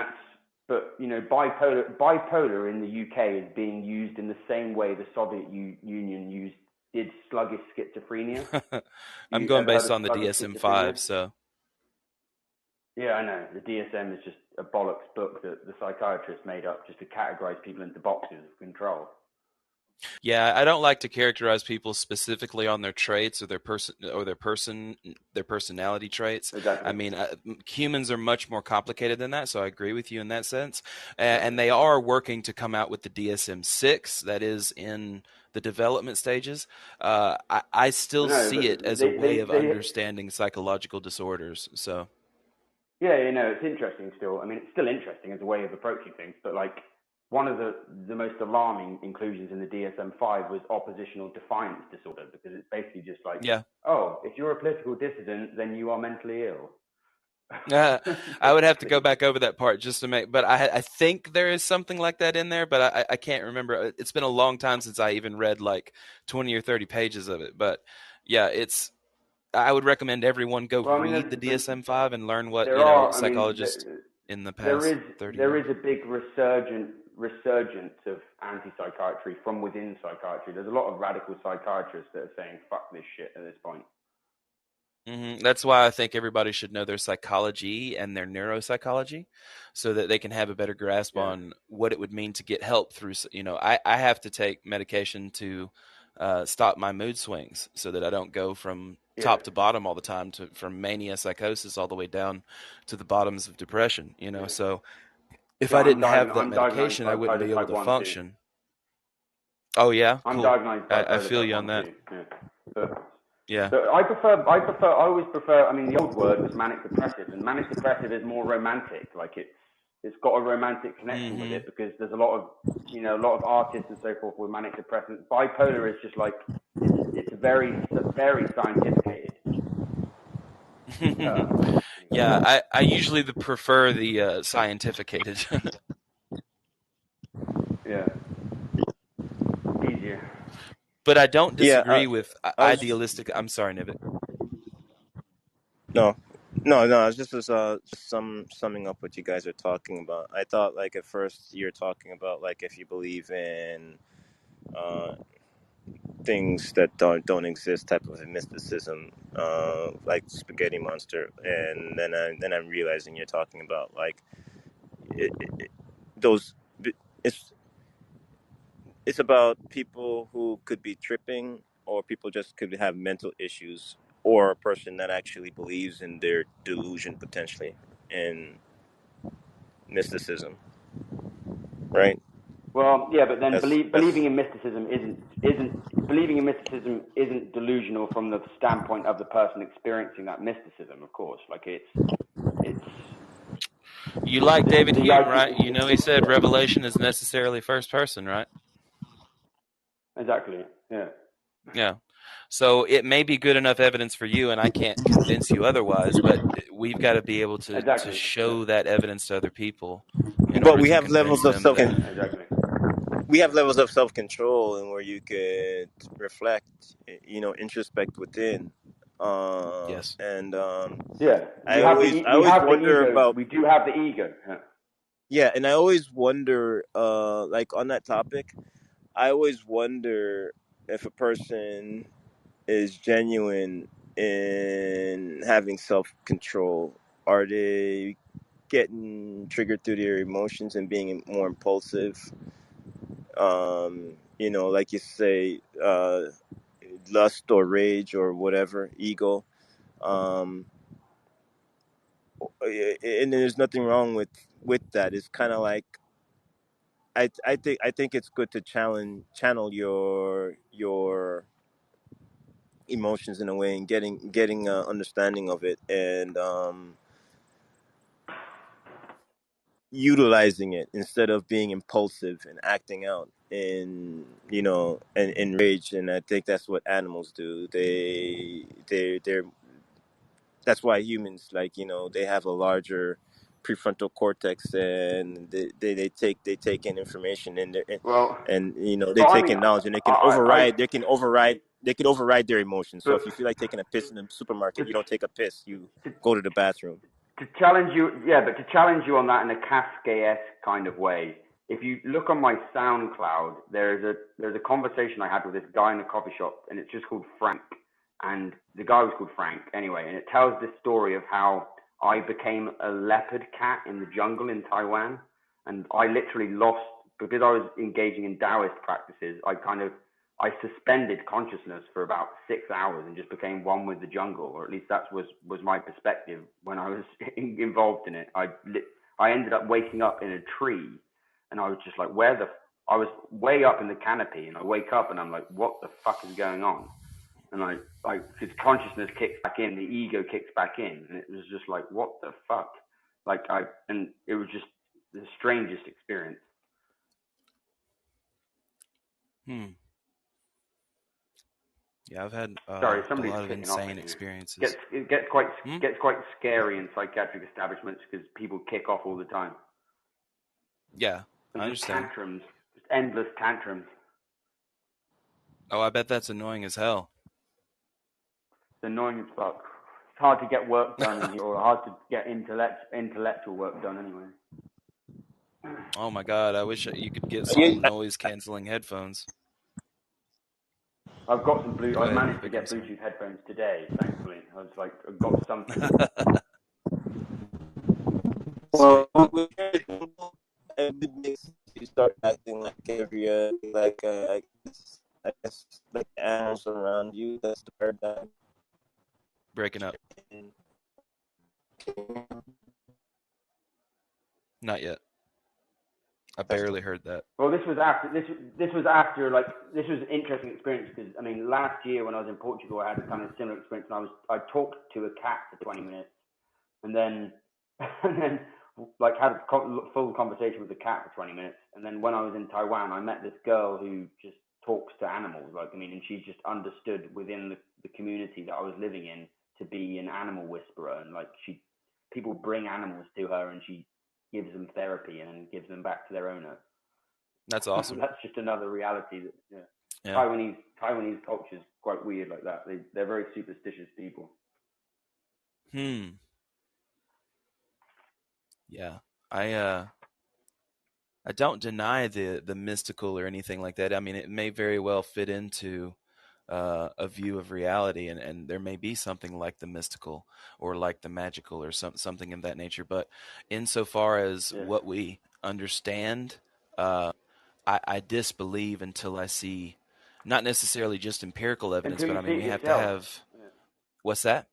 but you know, bipolar in the UK is being used in the same way the Soviet Union did sluggish schizophrenia. I'm going based on the DSM-5, so. Yeah, I know. The DSM is just a bollocks book that the psychiatrists made up just to categorize people into boxes of control. Yeah, I don't like to characterize people specifically on their traits or their personality traits. Exactly. I mean, humans are much more complicated than that, so I agree with you in that sense. And they are working to come out with the DSM-6 that is in the development stages. I still see it as a way of understanding psychological disorders. So. Yeah, you know, it's interesting still. I mean, it's still interesting as a way of approaching things, but like, one of the most alarming inclusions in the DSM-5 was oppositional defiance disorder, because it's basically just like, oh, if you're a political dissident, then you are mentally ill. I would have to go back over that part just to make, but I think there is something like that in there, but I can't remember. It's been a long time since I even read like 20 or 30 pages of it. But yeah, I would recommend everyone go read the DSM-5 and learn what psychologists in the past 30 years. There is a big resurgence of anti-psychiatry from within psychiatry. There's a lot of radical psychiatrists that are saying fuck this shit at this point. That's why I think everybody should know their psychology and their neuropsychology, so that they can have a better grasp on what it would mean to get help through. You know, I have to take medication to stop my mood swings, so that I don't go from top to bottom all the time, from mania, psychosis, all the way down to the bottoms of depression. You know, so if I didn't have that medication, I wouldn't be able to function. Too. Oh yeah, I'm cool. diagnosed by I feel you on that. But I always prefer. I mean, the old word was manic depressive, and manic depressive is more romantic. Like it's got a romantic connection with it, because there's a lot of artists and so forth with manic depressive. Bipolar is just like it's very, very scientificated. Yeah, I usually prefer the scientificated. Yeah. Easier. But I don't Yeah, disagree with I was idealistic. I'm sorry, Nivet. no, no. It's just summing up what you guys are talking about. I thought like at first you're talking about like if you believe in uh, things that don't exist, type of mysticism, like spaghetti monster, and then I'm realizing you're talking about like those. It's it's about people who could be tripping, or people just could have mental issues, or a person that actually believes in their delusion potentially in mysticism, right? Well, yeah, but then That's believing in mysticism isn't delusional from the standpoint of the person experiencing that mysticism. Of course, like it's You like David the Hume, idea. right? You know he said revelation is necessarily first person, right? Exactly. Yeah. Yeah. So it may be good enough evidence for you, and I can't convince you otherwise, but we've got to be able to Exactly. show that evidence to other people in but order to convince them Yeah. that. Exactly. we have levels of self control, and where you could reflect, introspect within, Yes. and Yeah. I We always have the wonder ego. about. We do have the ego. Yeah. Yeah, and I always wonder, like on that topic, I always wonder if a person is genuine in having self control. Are they getting triggered through their emotions and being more impulsive? Like you say, lust or rage or whatever, ego. Um, and there's nothing wrong with that. It's kind of like I think it's good to channel your emotions in a way, and getting understanding of it, and utilizing it instead of being impulsive and acting out in rage. And I think that's what animals do. They're that's why humans, like, they have a larger prefrontal cortex, and they take in information, Well, and they well, I take mean, in knowledge, and they can override their emotions. So but if you feel like taking a piss in the supermarket, to, you don't take a piss, you to go to the bathroom. to challenge you, yeah, but to challenge you on that in a Kafkaesque kind of way. If you look on my SoundCloud, there's a conversation I had with this guy in a coffee shop, and it's just called Frank, and the guy was called Frank anyway, and it tells this story of how I became a leopard cat in the jungle in Taiwan, and I literally lost because I was engaging in Taoist practices. I suspended consciousness for about 6 hours and just became one with the jungle, or at least that was my perspective when I was involved in it. I ended up waking up in a tree, and I was just like, I was way up in the canopy, and I wake up and I'm like, what the fuck is going on? And because consciousness kicks back in, the ego kicks back in, and it was just like, what the fuck? And it was just the strangest experience. Yeah, I've had Sorry, a somebody's lot of kicking off in insane here. experiences. It gets quite scary in psychiatric establishments because people kick off all the time. Yeah, I There's just understand. tantrums, just endless tantrums. Oh, I bet that's annoying as hell. It's annoying as fuck. It's hard to get work done in here, or hard to get intellectual work done anyway. Oh my god, I wish you could get Yeah, some noise canceling headphones. I've got some Go I ahead, managed to Nivik, I'm get sorry. Bluetooth headphones today, thankfully. I've got something. Sweet. well, it makes you start acting like I guess like animals around you. That's the paradigm. Breaking up. Not yet. I barely heard that. Well, this was after this was an interesting experience because I mean last year when I was in Portugal I had a kind of similar experience and I talked to a cat for 20 minutes and then like had a full conversation with the cat for 20 minutes and then when I was in Taiwan I met this girl who just talks to animals and she just understood within the community that I was living in to be an animal whisperer, and like people bring animals to her, and she gives them therapy and then gives them back to their owner. That's awesome. That's just another reality that Yeah. Taiwanese culture is quite weird like that. They're very superstitious people. Yeah. I don't deny the mystical or anything like that. I mean, it may very well fit into a view of reality, and there may be something like the mystical or like the magical or something of that nature. But insofar as what we understand, I disbelieve until I see not necessarily just empirical evidence, but I mean, we have to have. What's that?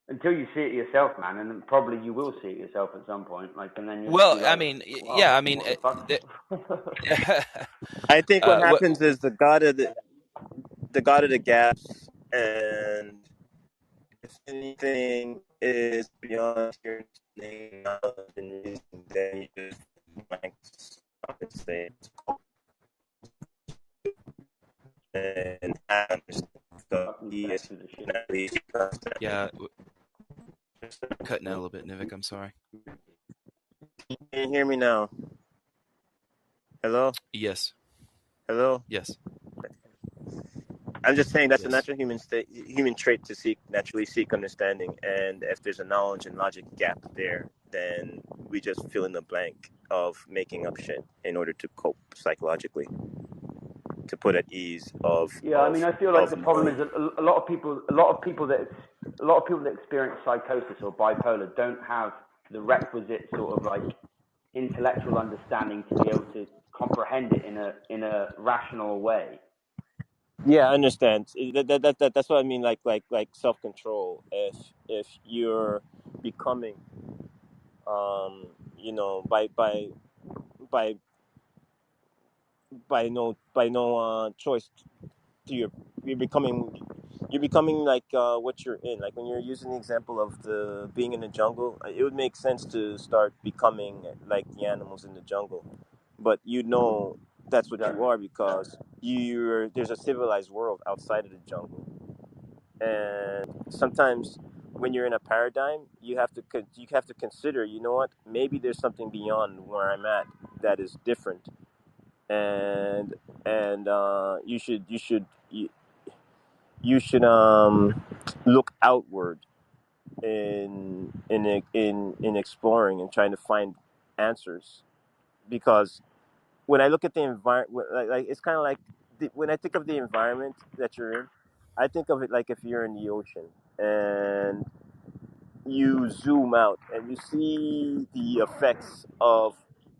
Until you see it yourself, man, and then probably you will see it yourself at some point. Like, and then you'll Well, be like, I mean, wow, yeah, I mean, what the fuck? I think what what happens is the god of the gaps, and if anything is beyond your knowledge and reason, then you just blank compensate and understand. So he is yeah, cutting out a little bit, Nivik. I'm sorry. Can you hear me now? Hello? Yes. Hello? Yes. I'm just saying that's a Yes. natural human trait to naturally seek understanding, and if there's a knowledge and logic gap there, then we just fill in the blank of making up shit in order to cope psychologically, to put at ease of. Yeah, I mean, I feel like the problem is that a lot of people that experience psychosis or bipolar don't have the requisite sort of like intellectual understanding to be able to comprehend it in a rational way. Yeah, I understand. That's what I mean. Like self control. If you're becoming, by no choice, you're becoming like what you're in. Like when you're using the example of the being in the jungle, it would make sense to start becoming like the animals in the jungle, but that's what you are because there's a civilized world outside of the jungle, and sometimes when you're in a paradigm, you have to consider, you know what, maybe there's something beyond where I'm at that is different, and you should look outward in exploring and trying to find answers, because when I look at the environment, like it's kind of like when I think of the environment that you're in, I think of it like if you're in the ocean and you zoom out and you see the effects of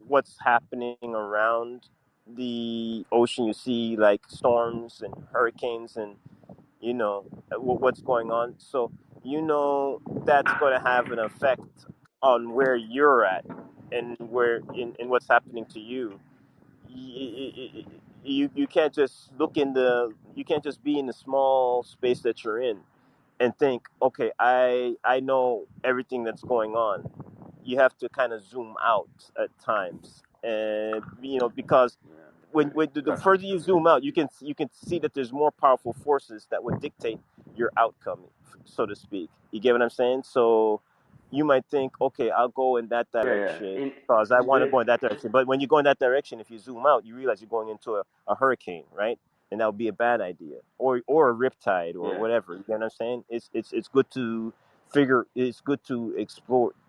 what's happening around the ocean. You see like storms and hurricanes and what's going on. So that's going to have an effect on where you're at and in what's happening to you. You can't just you can't just be in the small space that you're in and think, okay, I know everything that's going on. You have to kind of zoom out at times, and because when the further you zoom out, you can see that there's more powerful forces that would dictate your outcome, so to speak. You get what I'm saying? So you might think, okay, I'll go in that direction because I want to go in that direction. But when you go in that direction, if you zoom out, you realize you're going into a hurricane, right? And that would be a bad idea, or a riptide, or whatever. You know what I'm saying? It's good to It's good to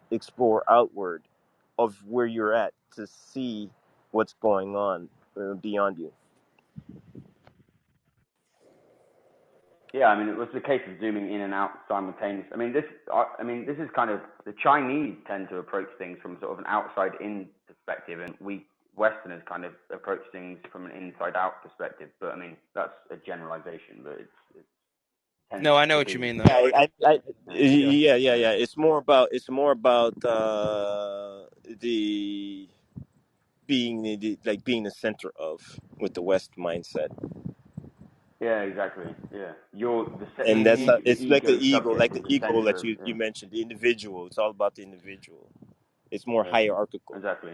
explore outward of where you're at to see what's going on beyond you. Yeah, I mean, it was the case of zooming in and out simultaneously. I mean, this is kind of the Chinese tend to approach things from sort of an outside-in perspective, and we Westerners kind of approach things from an inside-out perspective. But I mean, that's a generalization, but it no, I know what you mean though. Yeah. It's more about the being being the center of with the West mindset. Yeah, exactly. Yeah, And that's it's like the ego, subject that you mentioned, the individual. It's all about the individual. It's more hierarchical. Exactly.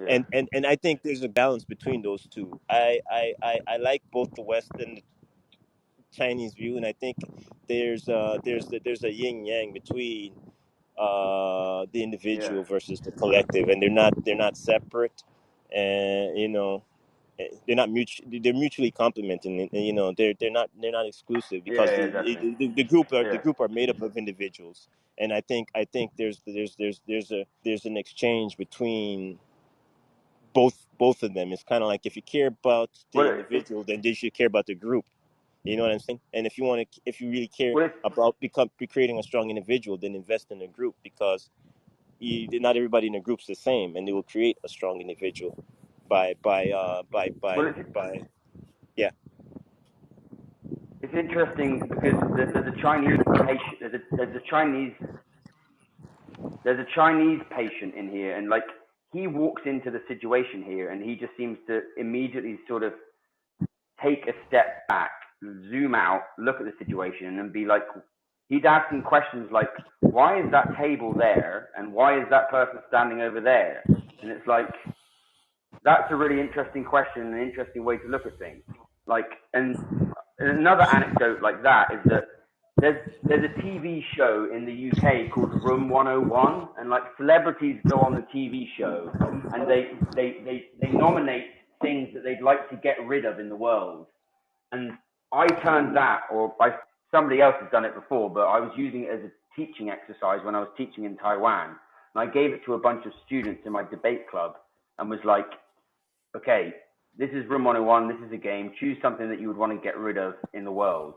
And I think there's a balance between those two. I like both the West and Chinese view, and I think there's a yin yang between the individual versus the collective, and they're not separate, and they're mutually complementing, and they're not exclusive, because Definitely. the group are made up of individuals, and I think there's an exchange between both of them. It's kind of like, if you care about the Well, individual, then you should care about the group. You know what I'm saying? And if you really care well, about creating a strong individual, then invest in a group, because not everybody in the group's the same, and they will create a strong individual well, by yeah. it's interesting because there's a Chinese patient. There's a Chinese patient in here, and like he walks into the situation here, and he just seems to immediately sort of take a step back, zoom out, look at the situation, and be like, he's asking questions like, why is that table there, and why is that person standing over there? And it's like, that's a really interesting question and an interesting way to look at things. Like, and another anecdote like that is that there's a TV show in the UK called Room 101, and like celebrities go on the TV show and they nominate things that they'd like to get rid of in the world. And I turned that, or somebody else has done it before, but I was using it as a teaching exercise when I was teaching in Taiwan. And I gave it to a bunch of students in my debate club and was like, okay, this is Room 101, this is a game, choose something that you would want to get rid of in the world.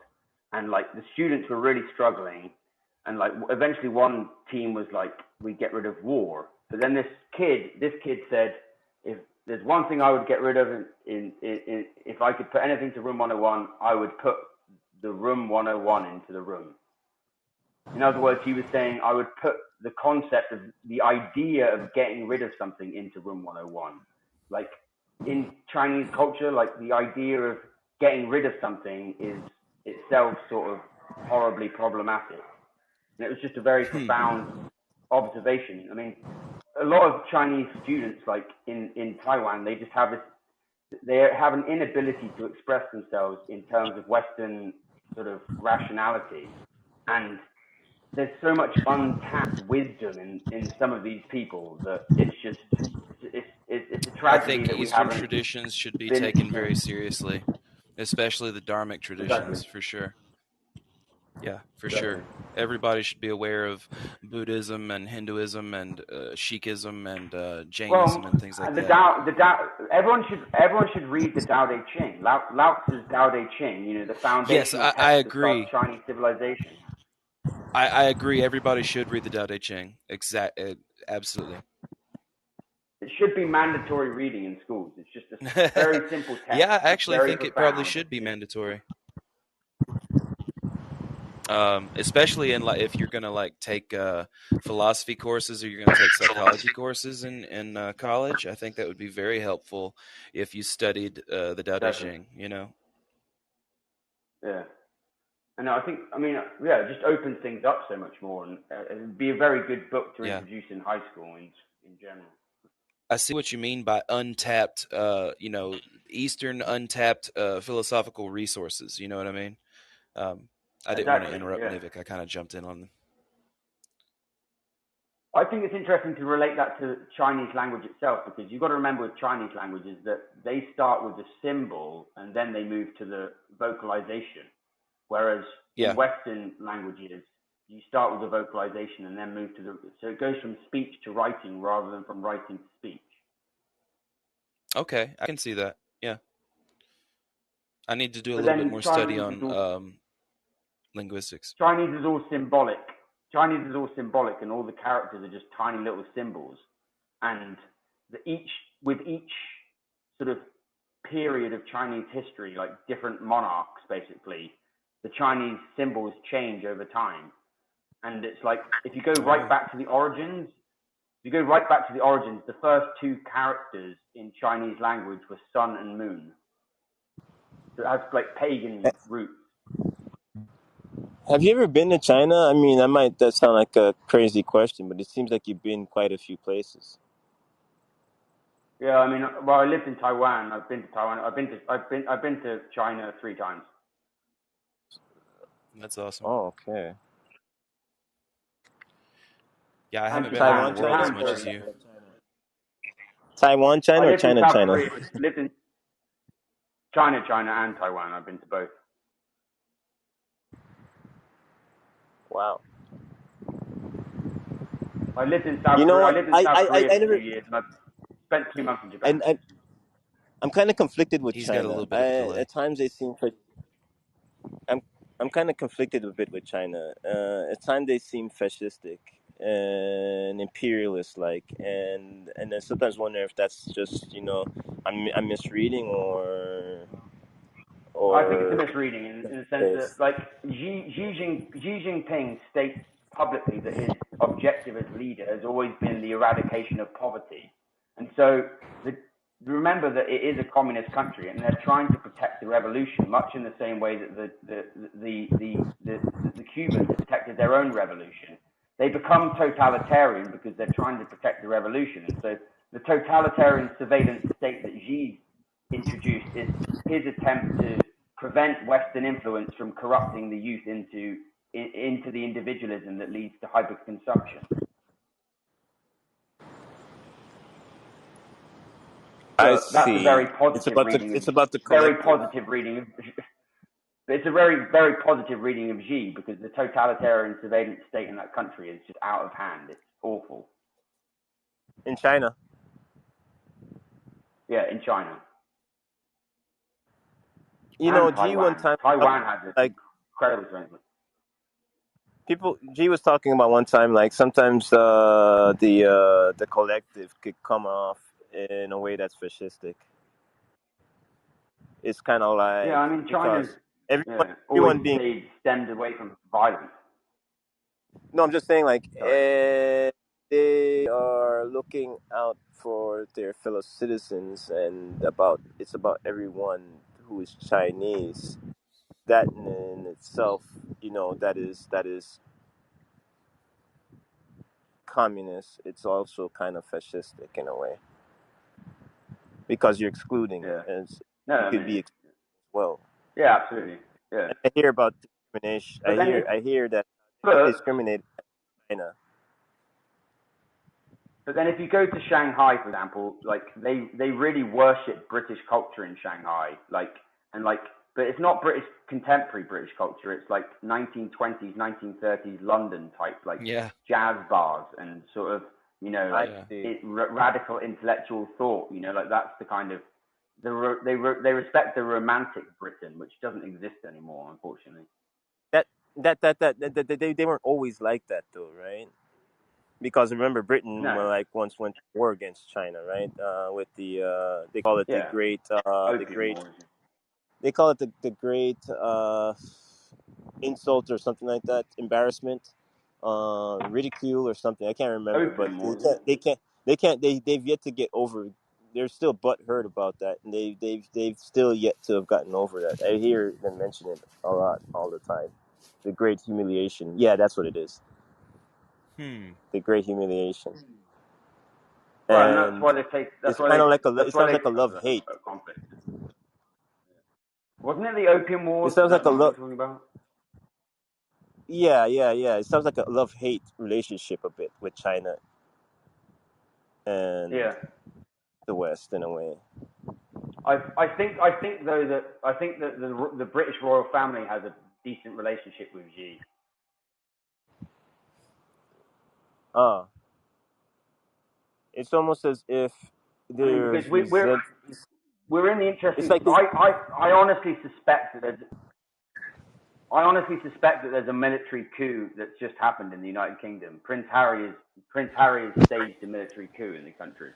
And like the students were really struggling, and like eventually one team was like, we get rid of war. But then this kid said, if there's one thing I would get rid of if I could put anything to Room 101, I would put the Room 101 into the room. In other words, he was saying, I would put the concept of the idea of getting rid of something into Room 101. Like in Chinese culture, like the idea of getting rid of something is itself sort of horribly problematic. And it was just a very profound observation. I mean, a lot of Chinese students, like in Taiwan, they just have an inability to express themselves in terms of Western sort of rationality. And there's so much untapped wisdom in some of these people that it's just, it's a tragedy. I think that we Eastern haven't traditions should be been, taken very seriously, especially the Dharmic traditions, Exactly. for sure. Yeah, for Definitely. sure. Everybody should be aware of Buddhism and Hinduism and Sikhism and Jainism and things like that. Everyone should read the Tao Te Ching. Lao Tzu's Tao Te Ching, the foundational Yes, text I to start agree. Chinese civilization. I agree. Everybody should read the Tao Te Ching. Absolutely. It should be mandatory reading in schools. It's just a very simple text. Yeah, I actually think profound. it probably should be mandatory. Especially if you're gonna take philosophy courses, or you're gonna take psychology courses in college. I think that would be very helpful if you studied the Tao Te Ching. Yeah. And it just opens things up so much more, and it'd be a very good book to introduce in high school in general. I see what you mean by untapped, Eastern untapped philosophical resources. You know what I mean? I didn't want to interrupt Nivik. I kind of jumped in on them. I think it's interesting to relate that to Chinese language itself, because you've got to remember with Chinese languages that they start with the symbol and then they move to the vocalization. Whereas in Western languages, you start with the vocalization and then move so it goes from speech to writing rather than from writing to speech. Okay, I can see that. Yeah. I need to do a little bit more study on linguistics. Chinese is all symbolic. And all the characters are just tiny little symbols. And with each sort of period of Chinese history, like different monarchs, basically, the Chinese symbols change over time. And it's like, if you go right back to the origins, the first two characters in Chinese language were sun and moon. So it has like pagan roots. Have you ever been to China? I mean, that sound like a crazy question, but it seems like you've been quite a few places. Yeah, I lived in Taiwan. I've been to Taiwan. I've been to China 3 times. That's awesome. Oh, okay. Yeah, I And haven't been over Taiwan, the world as China? Japan's much very as you. interesting. Taiwan, I China, or lived in China, South China? Korea, lived in China, and Taiwan. I've been to both. Wow. I lived in South You know Korea. I what? lived in South Korea I for never. 2 years, and I spent 2 months in Japan. And I'm kind of conflicted with He's got a China. little bit of a delay. At times they seem. I'm kind of conflicted a bit with China. At times they seem fascistic and imperialist like, and I sometimes wonder if that's just I'm misreading I think it's a or misreading in the sense that, like, Xi Jinping states publicly that his objective as leader has always been the eradication of poverty, and so remember that it is a communist country, and they're trying to protect the revolution, much in the same way that the Cubans protected their own revolution. They become totalitarian because they're trying to protect the revolution, and so the totalitarian surveillance state that Xi introduced is his attempt to prevent Western influence from corrupting the youth into the individualism that leads to hyperconsumption. I So that's a very see. positive reading of It's about the very collective. positive reading of. It's a very positive reading of Xi because the totalitarian surveillance state in that country is just out of hand. It's awful. In China. Yeah, in China. You know, And G one Taiwan. time Taiwan has an like incredible surveillance. G was talking about one time like sometimes the collective could come off in a way that's fascistic. It's kind of Yeah, like I mean China's because always everyone being stayed stemmed away from violence. no, I'm just saying like Sorry. they are looking out for their fellow citizens and it's about everyone who is Chinese. That in itself, that is communist. It's also kind of fascistic in a way because you're excluding Yeah. as No, you I could mean, be excluded as well. yeah, absolutely. Yeah. And I hear about discrimination. But then, I hear that but discriminate in China. but then, if you go to Shanghai, for example, like they really worship British culture in Shanghai, but it's not contemporary British culture. It's like 1920s, 1930s London type, like Yeah. jazz bars and sort of, like I see. radical intellectual thought. Like that's the kind of they respect the romantic Britain, which doesn't exist anymore, unfortunately. They weren't always like that though, right? Because remember, Britain No. once went to war against China, right? With they call it the Yeah. great Opium wars. they call it the great insult or something like that, embarrassment, ridicule or something. I can't remember, but Opium wars. they've yet to get over. They're still butthurt about that, and they've still yet to have gotten over that. I hear them mention it a lot all the time. The great humiliation. Yeah, that's what it is. The great humiliation. Well, and that's And why they take. That's it's why kind they. of like That's it why sounds they like a love hate. conflict. Wasn't it the Opium It Wars? Is sounds like that a the one you're love. talking about? Yeah. It sounds like a love hate relationship a bit with China and Yeah. the West in a way. I think though that the British royal family has a decent relationship with Xi. It's almost as if I mean, because there's resent. we're in the It's interesting. like this. I honestly suspect that there's a military coup that's just happened in the United Kingdom. Prince Harry has staged a military coup in the country.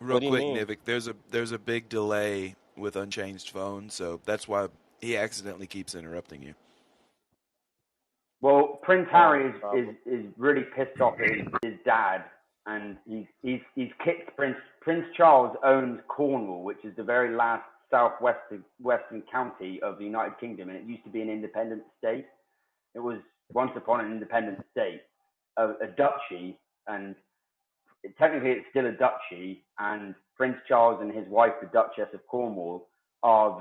Real What do you quick, mean? Nivik, there's a big delay with unchanged phones, so that's why he accidentally keeps interrupting you. Well, Prince Oh, Harry no problem. is really pissed off at his dad, and he's kicked Prince Charles owns Cornwall, which is the very last southwestern county of the United Kingdom, and it used to be an independent state. It was once upon an independent state, a duchy, and technically it's still a duchy. And Prince Charles and his wife, the Duchess of Cornwall, are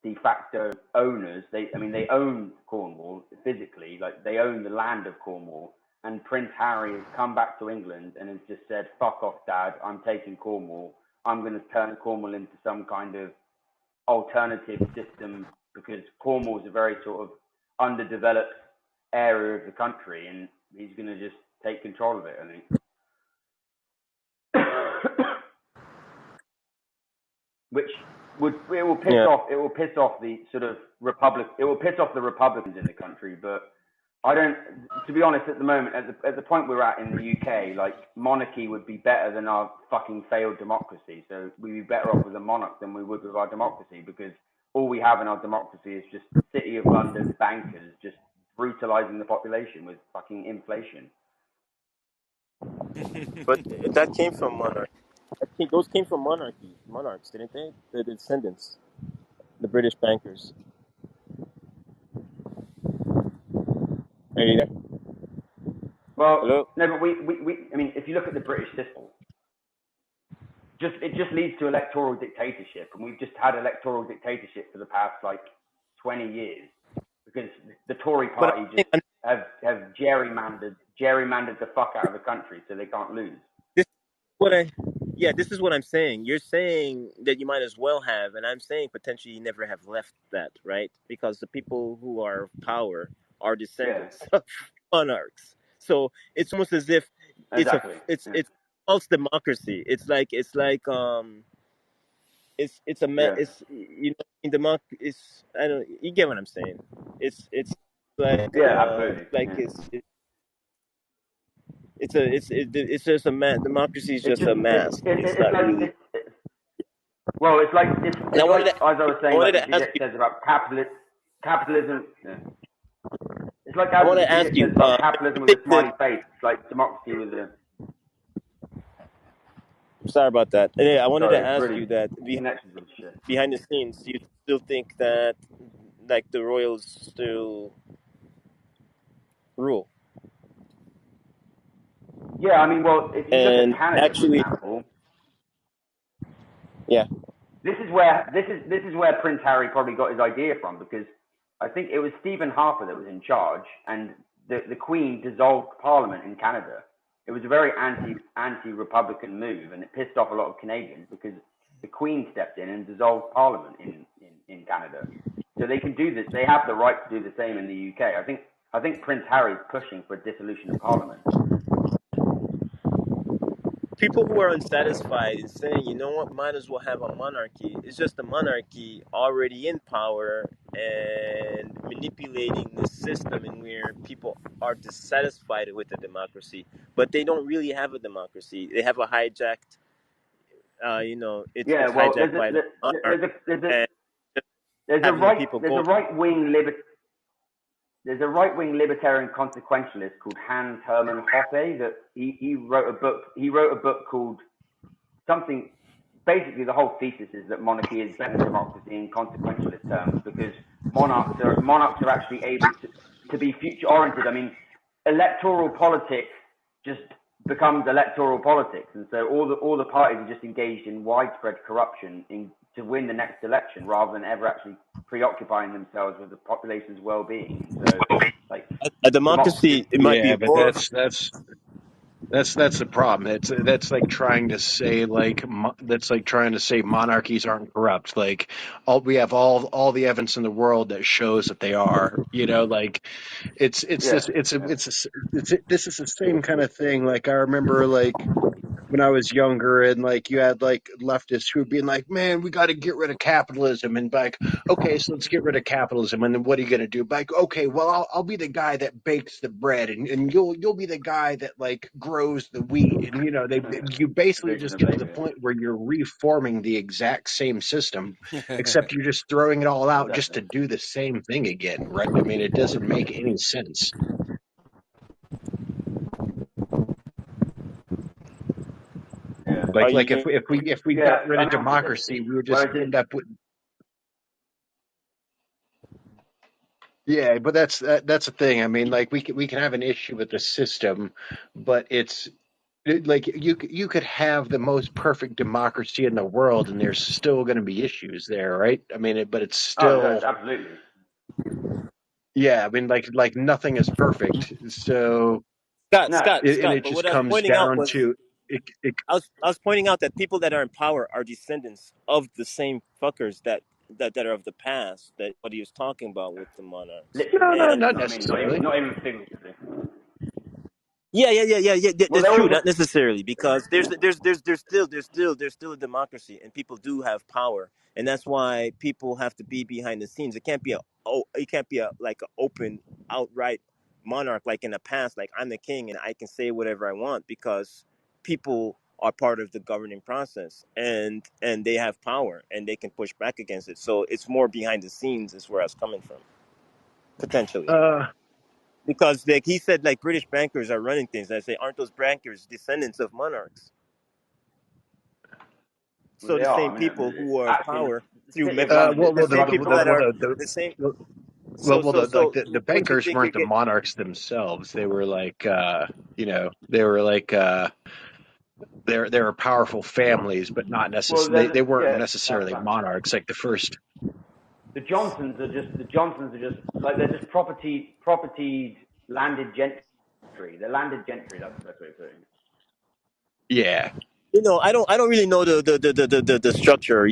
de facto owners. They own Cornwall physically, like they own the land of Cornwall. And Prince Harry has come back to England and has just said, "Fuck off, Dad. I'm taking Cornwall. I'm going to turn Cornwall into some kind of alternative system because Cornwall is a very sort of underdeveloped area of the country, and he's going to just take control of it." I think. Which will piss off the sort of it will piss off the Republicans in the country, but I don't, to be honest, at the moment, at the point we're at in the UK, like monarchy would be better than our fucking failed democracy. So we'd be better off with a monarch than we would with our democracy, because all we have in our democracy is just City of London bankers just brutalizing the population with fucking inflation. But that came from monarchy. Those came from monarchs, didn't they? The descendants, the British bankers. Are you there? Well, Hello? no, but we I mean, if you look at the British system, it just leads to electoral dictatorship, and we've just had electoral dictatorship for the past like 20 years because the Tory party just have gerrymandered the fuck out of the country so they can't lose. This is what I'm saying. You're saying that you might as well have, and I'm saying potentially you never have left that, right? Because the people who are of power are descendants of monarchs. So it's almost as if it's false democracy. It's like it's I don't, you get what I'm saying. It's like absolutely. It's just a mask. Democracy is just a mask. It's not really. Well, it's like as I was saying, like Vivek says about capitalism. Yeah. It's like I want to ask you, capitalism with a smiley face. It's like democracy with a. Sorry about that. I wanted to ask you that behind the scenes, do you still think that like the royals still rule? Yeah, I mean, well, if you look at Canada, for example, this is where Prince Harry probably got his idea from, because I think it was Stephen Harper that was in charge, and the Queen dissolved Parliament in Canada. It was a very anti-Republican move, and it pissed off a lot of Canadians because the Queen stepped in and dissolved Parliament in Canada. So they can do this. They have the right to do the same in the UK. I think Prince Harry is pushing for a dissolution of Parliament. People who are unsatisfied and saying, you know what, might as well have a monarchy. It's just a monarchy already in power and manipulating the system, and where people are dissatisfied with the democracy, but they don't really have a democracy. They have a hijacked, it's hijacked by the monarch. There's a right-wing libertarian consequentialist called Hans Hermann Hoppe that he wrote a book. He wrote a book called something. Basically, the whole thesis is that monarchy is better than democracy in consequentialist terms, because monarchs are actually able to be future-oriented. I mean, electoral politics just becomes electoral politics, and so all the parties are just engaged in widespread corruption to win the next election, rather than ever actually preoccupying themselves with the population's well-being. So, like a democracy, it might be but more. That's the problem. That's like trying to say monarchies aren't corrupt. Like we have all the evidence in the world that shows that they are. You know, like this is the same kind of thing. Like I remember, like when I was younger, and like you had like leftists who would be like, "Man, we got to get rid of capitalism," and like, "Okay, so let's get rid of capitalism." And then what are you gonna do? Like, "Okay, well, I'll be the guy that bakes the bread, and you'll be the guy that like grows the wheat." And you basically just get to the point where you're reforming the exact same system, except you're just throwing it all out just to do the same thing again, right? I mean, it doesn't make any sense. Like if we got rid of democracy, we would just end up with. Yeah, but that's the thing. I mean, like we can have an issue with the system, but it's like you could have the most perfect democracy in the world, and there's still going to be issues there, right? I mean, but it's still, absolutely. yeah. I mean, like nothing is perfect, so Scott, No, Scott, and Scott. it But just what I was comes pointing out down was to it. I was pointing out that people that are in power are descendants of the same fuckers that are of the past. That what he was talking about with the monarchs. No, literally. no, And not I mean, not necessarily. even figuratively. yeah. Well, That's they're true. all Not necessarily, because there's still a democracy, and people do have power, and that's why people have to be behind the scenes. It can't be a like an open, outright monarch like in the past. Like, I'm the king and I can say whatever I want, because people are part of the governing process, and they have power and they can push back against it. So it's more behind the scenes is where I was coming from, potentially. Uh, Because like he said, like British bankers are running things. I say, aren't those bankers descendants of monarchs? well, So they the are. same I mean, people who are in actually, power the through city of well, London the well, is same run. people that are the the same. well, So the what do you bankers think you're weren't the getting? monarchs themselves. They were like, they were like, they were powerful families, but not Well, necessarily. They weren't yeah, necessarily monarchs. Like the first, the Johnsons are just like they're just propertied landed gentry. They're landed gentry. That's the best way of putting it. yeah, I don't really know the structure.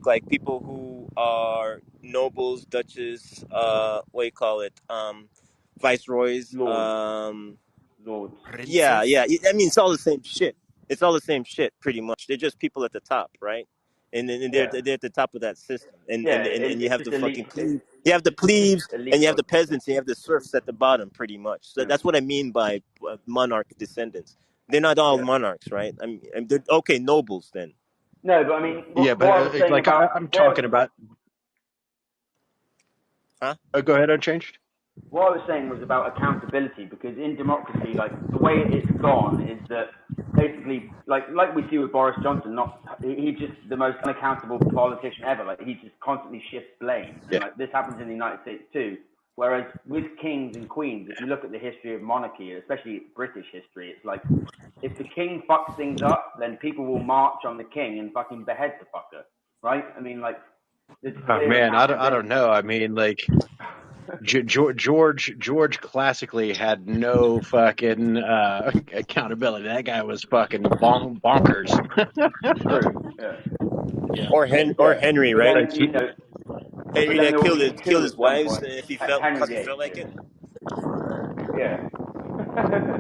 Like people who are nobles, duchess, what do you call it, viceroys. Lords, lords. Yeah. Princess. I mean, it's all the same shit. It's all the same shit, pretty much. They're just people at the top, right? And then they're Yeah, they're at the top of that system, and yeah. you It's have the just fucking elite. plebe, you have the plebes, and Elite you have the politics. peasants, and you have the serfs at the bottom, pretty much. So Yeah, that's what I mean by monarch descendants. They're not all yeah. monarchs, right? They're okay, nobles then. No, but I mean, yeah. what But I was saying like about I'm talking about. Huh? Go ahead, Unchanged. what I was saying was about accountability, because in democracy, like the way it's gone is that basically, like we see with Boris Johnson, he's just the most unaccountable politician ever. Like he just constantly shifts blame, and Yeah. like this happens in the United States too. Whereas with kings and queens, if you look at the history of monarchy, especially British history, it's like if the king fucks things up, then people will march on the king and fucking behead the fucker, right? I mean, like there's Oh clear man, I don't accountability. know. I mean, like George classically had no fucking accountability. That guy was fucking bonkers. True. Yeah. Yeah. Or Yeah. Henry, But right? Like then Henry there that will killed be his a killed coup his at some wives, point. if he felt Henry because he VIII. felt like it. Yeah.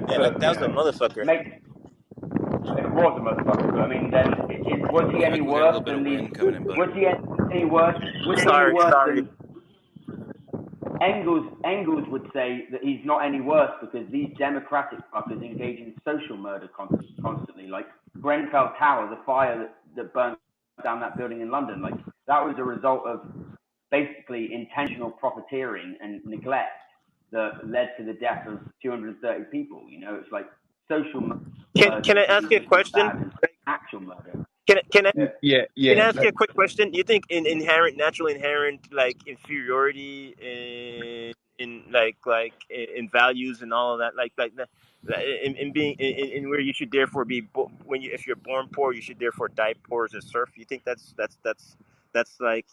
Yeah, But that was a motherfucker. make it was a motherfucker. But I mean, then was he Looks any like we got a worse little bit than of these? wind coming in, bud. Was he any worse? Was he any worse Sorry. than Engels? Engels would say that he's not any worse because these democratic fuckers engage in social murder constantly. Like Grenfell Tower, the fire that burned down that building in London. Like that was a result of basically intentional profiteering and neglect that led to the death of 230 people. You know, it's like social Can murder I can be ask you a just as question? bad as actual murder. Can I Yeah. yeah, can I yeah, ask you a quick question? Do you think in natural inherent like inferiority in in values and all of that, in being in where you should therefore be when you if you're born poor, you should therefore die poor as a serf? You think that's like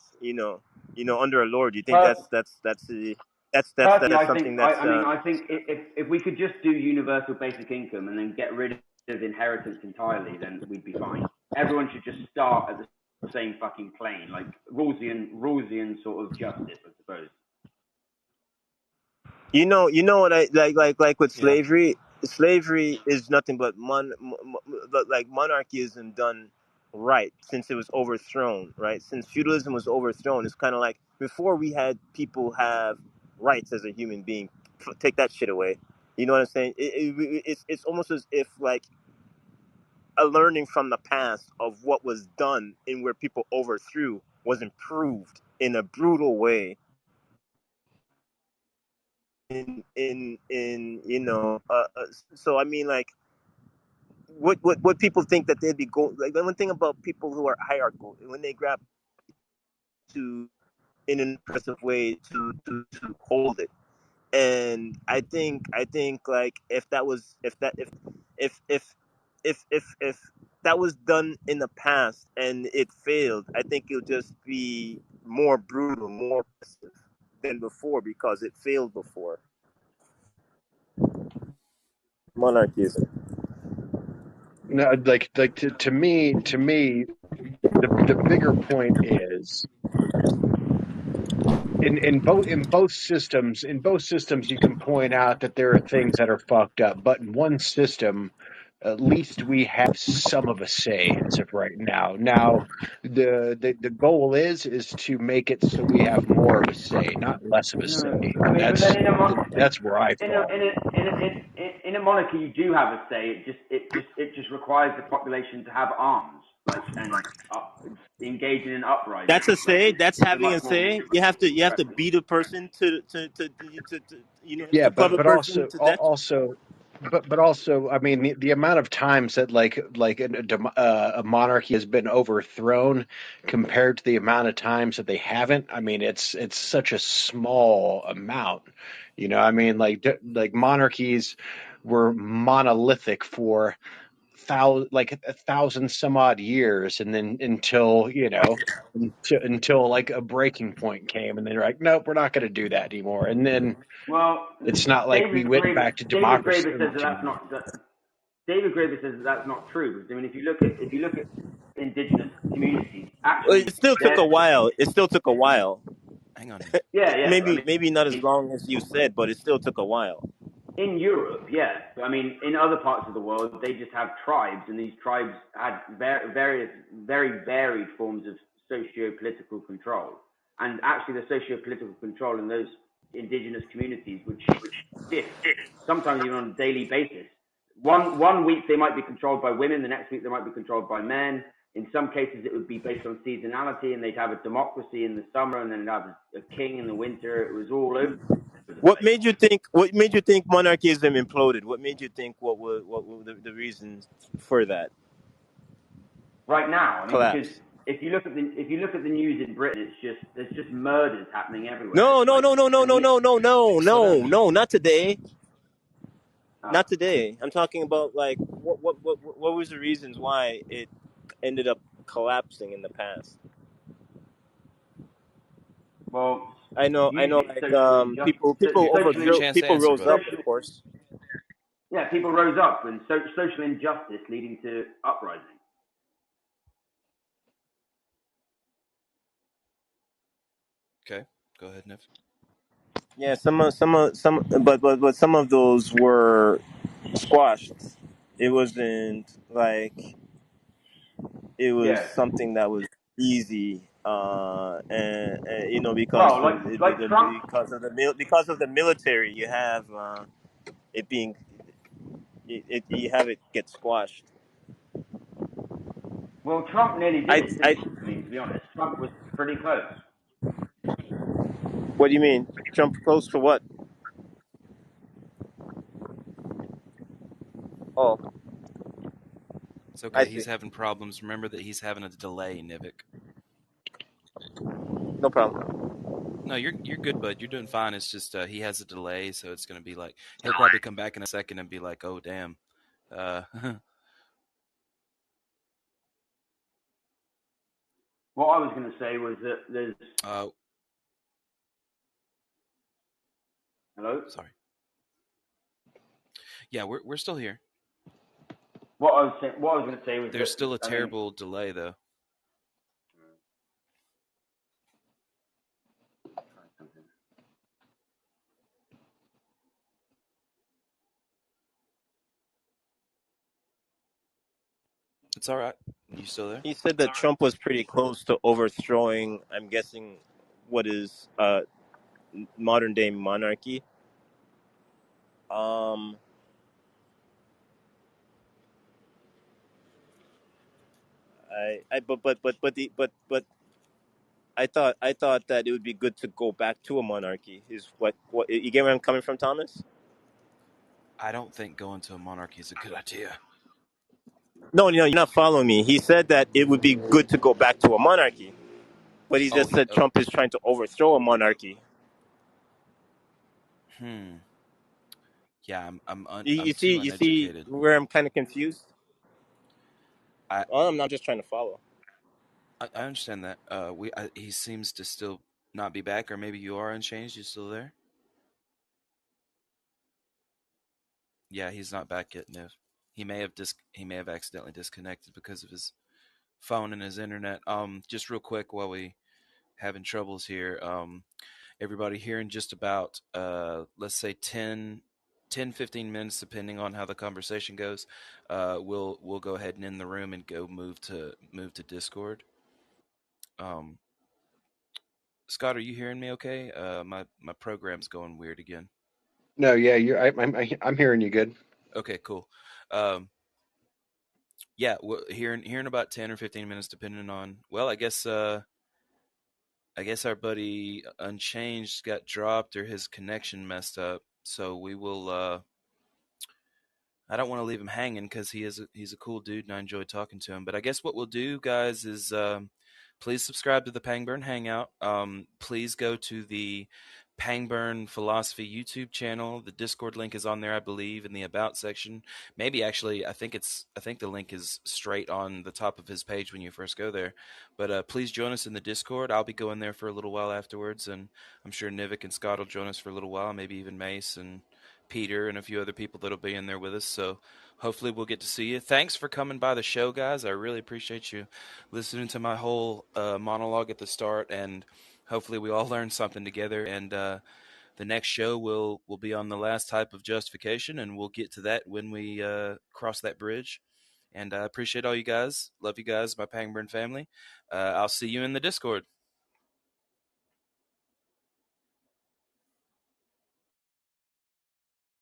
under a lord? You think Per- Personally, that's something that's I mean, I think if we could just do universal basic income and then get rid of inheritance entirely, then we'd be fine. Everyone should just start at the same fucking plane, like Rawlsian sort of justice, I suppose. what I like with Yeah. slavery. Slavery is nothing but monarchism done right, since it was overthrown. Right, since feudalism was overthrown, it's kind of like before we had people have rights as a human being. Take that shit away. You know what I'm saying? It's almost as if like a learning from the past of what was done and where people overthrew was improved in a brutal way in so I mean, like what people think that they'd be going, like the one thing about people who are hierarchical, when they grab to in an impressive way to hold it. And I think like if that was if if that was done in the past and it failed, I think it'll just be more brutal, more oppressive than before because it failed before. Monarchism. No, like to me, the bigger point is in both systems you can point out that there are things that are fucked up, but in one system at least we have some of a say as of right now. Now the goal is to make it so we have more of a say, not less of a No, say. I And mean, but then that's where I fall. in a monarchy you do have a say. It just requires the population to have arms, like and engage in an uprising. That's a Like say. That's it's a having much a more say. You have to beat a person Yeah, to club a but person also to death. but also, I mean, the amount of times that a monarchy has been overthrown compared to the amount of times that they haven't. I mean, it's such a small amount. You know, I mean, like monarchies were monolithic for like 1,000 some odd years, and then until like a breaking point came, and they're like, nope, we're not going to do that anymore. And then well. it's not like we went back to David democracy. Graeber says that that's not that. David Graeber says that that's not true. Because, I mean, if you look at indigenous communities, Well, actually, it still took a while. It still took a while. Hang on. yeah. I Maybe not as mean, long as you said, but it still took a while. in Europe, yeah. I mean, in other parts of the world, they just have tribes, and these tribes had various, very varied forms of socio-political control. And actually, the socio-political control in those indigenous communities would shift, sometimes even on a daily basis. One week they might be controlled by women, the next week they might be controlled by men. In some cases, it would be based on seasonality, and they'd have a democracy in the summer, and then they'd have a king in the winter. It was all over the What place. made you think? What made you think monarchism imploded? What made you think? What were the reasons for that Right now. I mean, because collapse? if you look at the news in Britain, there's just murders happening everywhere. No, It's no, like, no, no, no, and no, no, no, no, Slow no, down. no, not today. uh, Not today. I'm talking about like what was the reasons why it ended up collapsing in the past? well, I know, usually it's like social injustice. people Give him a overthrew, chance to people answer, rose bud. up, of course. Yeah, people rose up, and social injustice leading to uprising. Okay, go ahead, Nev. Yeah, but some of those were squashed. It wasn't like it was Yeah. something that was easy, and because Well, like Trump. because of the military, you have it being you have it get squashed. Well, Trump nearly did I it, I didn't he? I mean, to be honest, Trump was pretty close. What do you mean? Jump close for what? Oh, It's I okay. see. He's having problems. Remember that he's having a delay, Nivik. No problem. No, you're good, bud. You're doing fine. It's just he has a delay, so it's gonna be like he'll probably come back in a second and be like, "Oh, damn." Uh, What I was going to say was that there's. Hello. sorry. Yeah, we're still here. What I was going to say was There's that still a terrible delay, though. It's all right. You still there? He said that Trump was pretty close to overthrowing. I'm guessing what is modern day monarchy. But I thought that it would be good to go back to a monarchy. Is what you get where I'm coming from, Thomas? I don't think going to a monarchy is a good idea. No, you're not following me. He said that it would be good to go back to a monarchy, but he just said Trump is trying to overthrow a monarchy. Yeah, I'm You too see uneducated. where I'm kind of confused. I'm not just trying to follow. I understand that. He seems to still not be back, or maybe you are unchanged. You still there? Yeah, he's not back yet, Niv. He may have accidentally disconnected because of his phone and his internet. Just real quick while we having troubles here. Everybody here in just about let's say 15 minutes, depending on how the conversation goes. We'll go ahead and end the room and go move to Discord. Scott, are you hearing me okay? My program's going weird again. No, yeah, I'm hearing you good. Okay, cool. Yeah, here in about 10 or 15 minutes, depending on. Well, I guess our buddy Unchanged got dropped or his connection messed up. So we will. I don't want to leave him hanging because he's a cool dude and I enjoy talking to him. But I guess what we'll do, guys, is please subscribe to the Pangburn Hangout. Please go to the Pangburn Philosophy YouTube channel. The Discord link is on there, I believe, in the About section. Maybe actually, I think the link is straight on the top of his page when you first go there. But please join us in the Discord. I'll be going there for a little while afterwards, and I'm sure Nivik and Scott will join us for a little while. Maybe even Mace and Peter and a few other people that'll be in there with us. So hopefully we'll get to see you. Thanks for coming by the show, guys. I really appreciate you listening to my whole monologue at the start, and hopefully we all learned something together. And the next show will be on the last type of justification, and we'll get to that when we cross that bridge. And I appreciate all you guys. Love you guys, my Pangburn family. I'll see you in the Discord.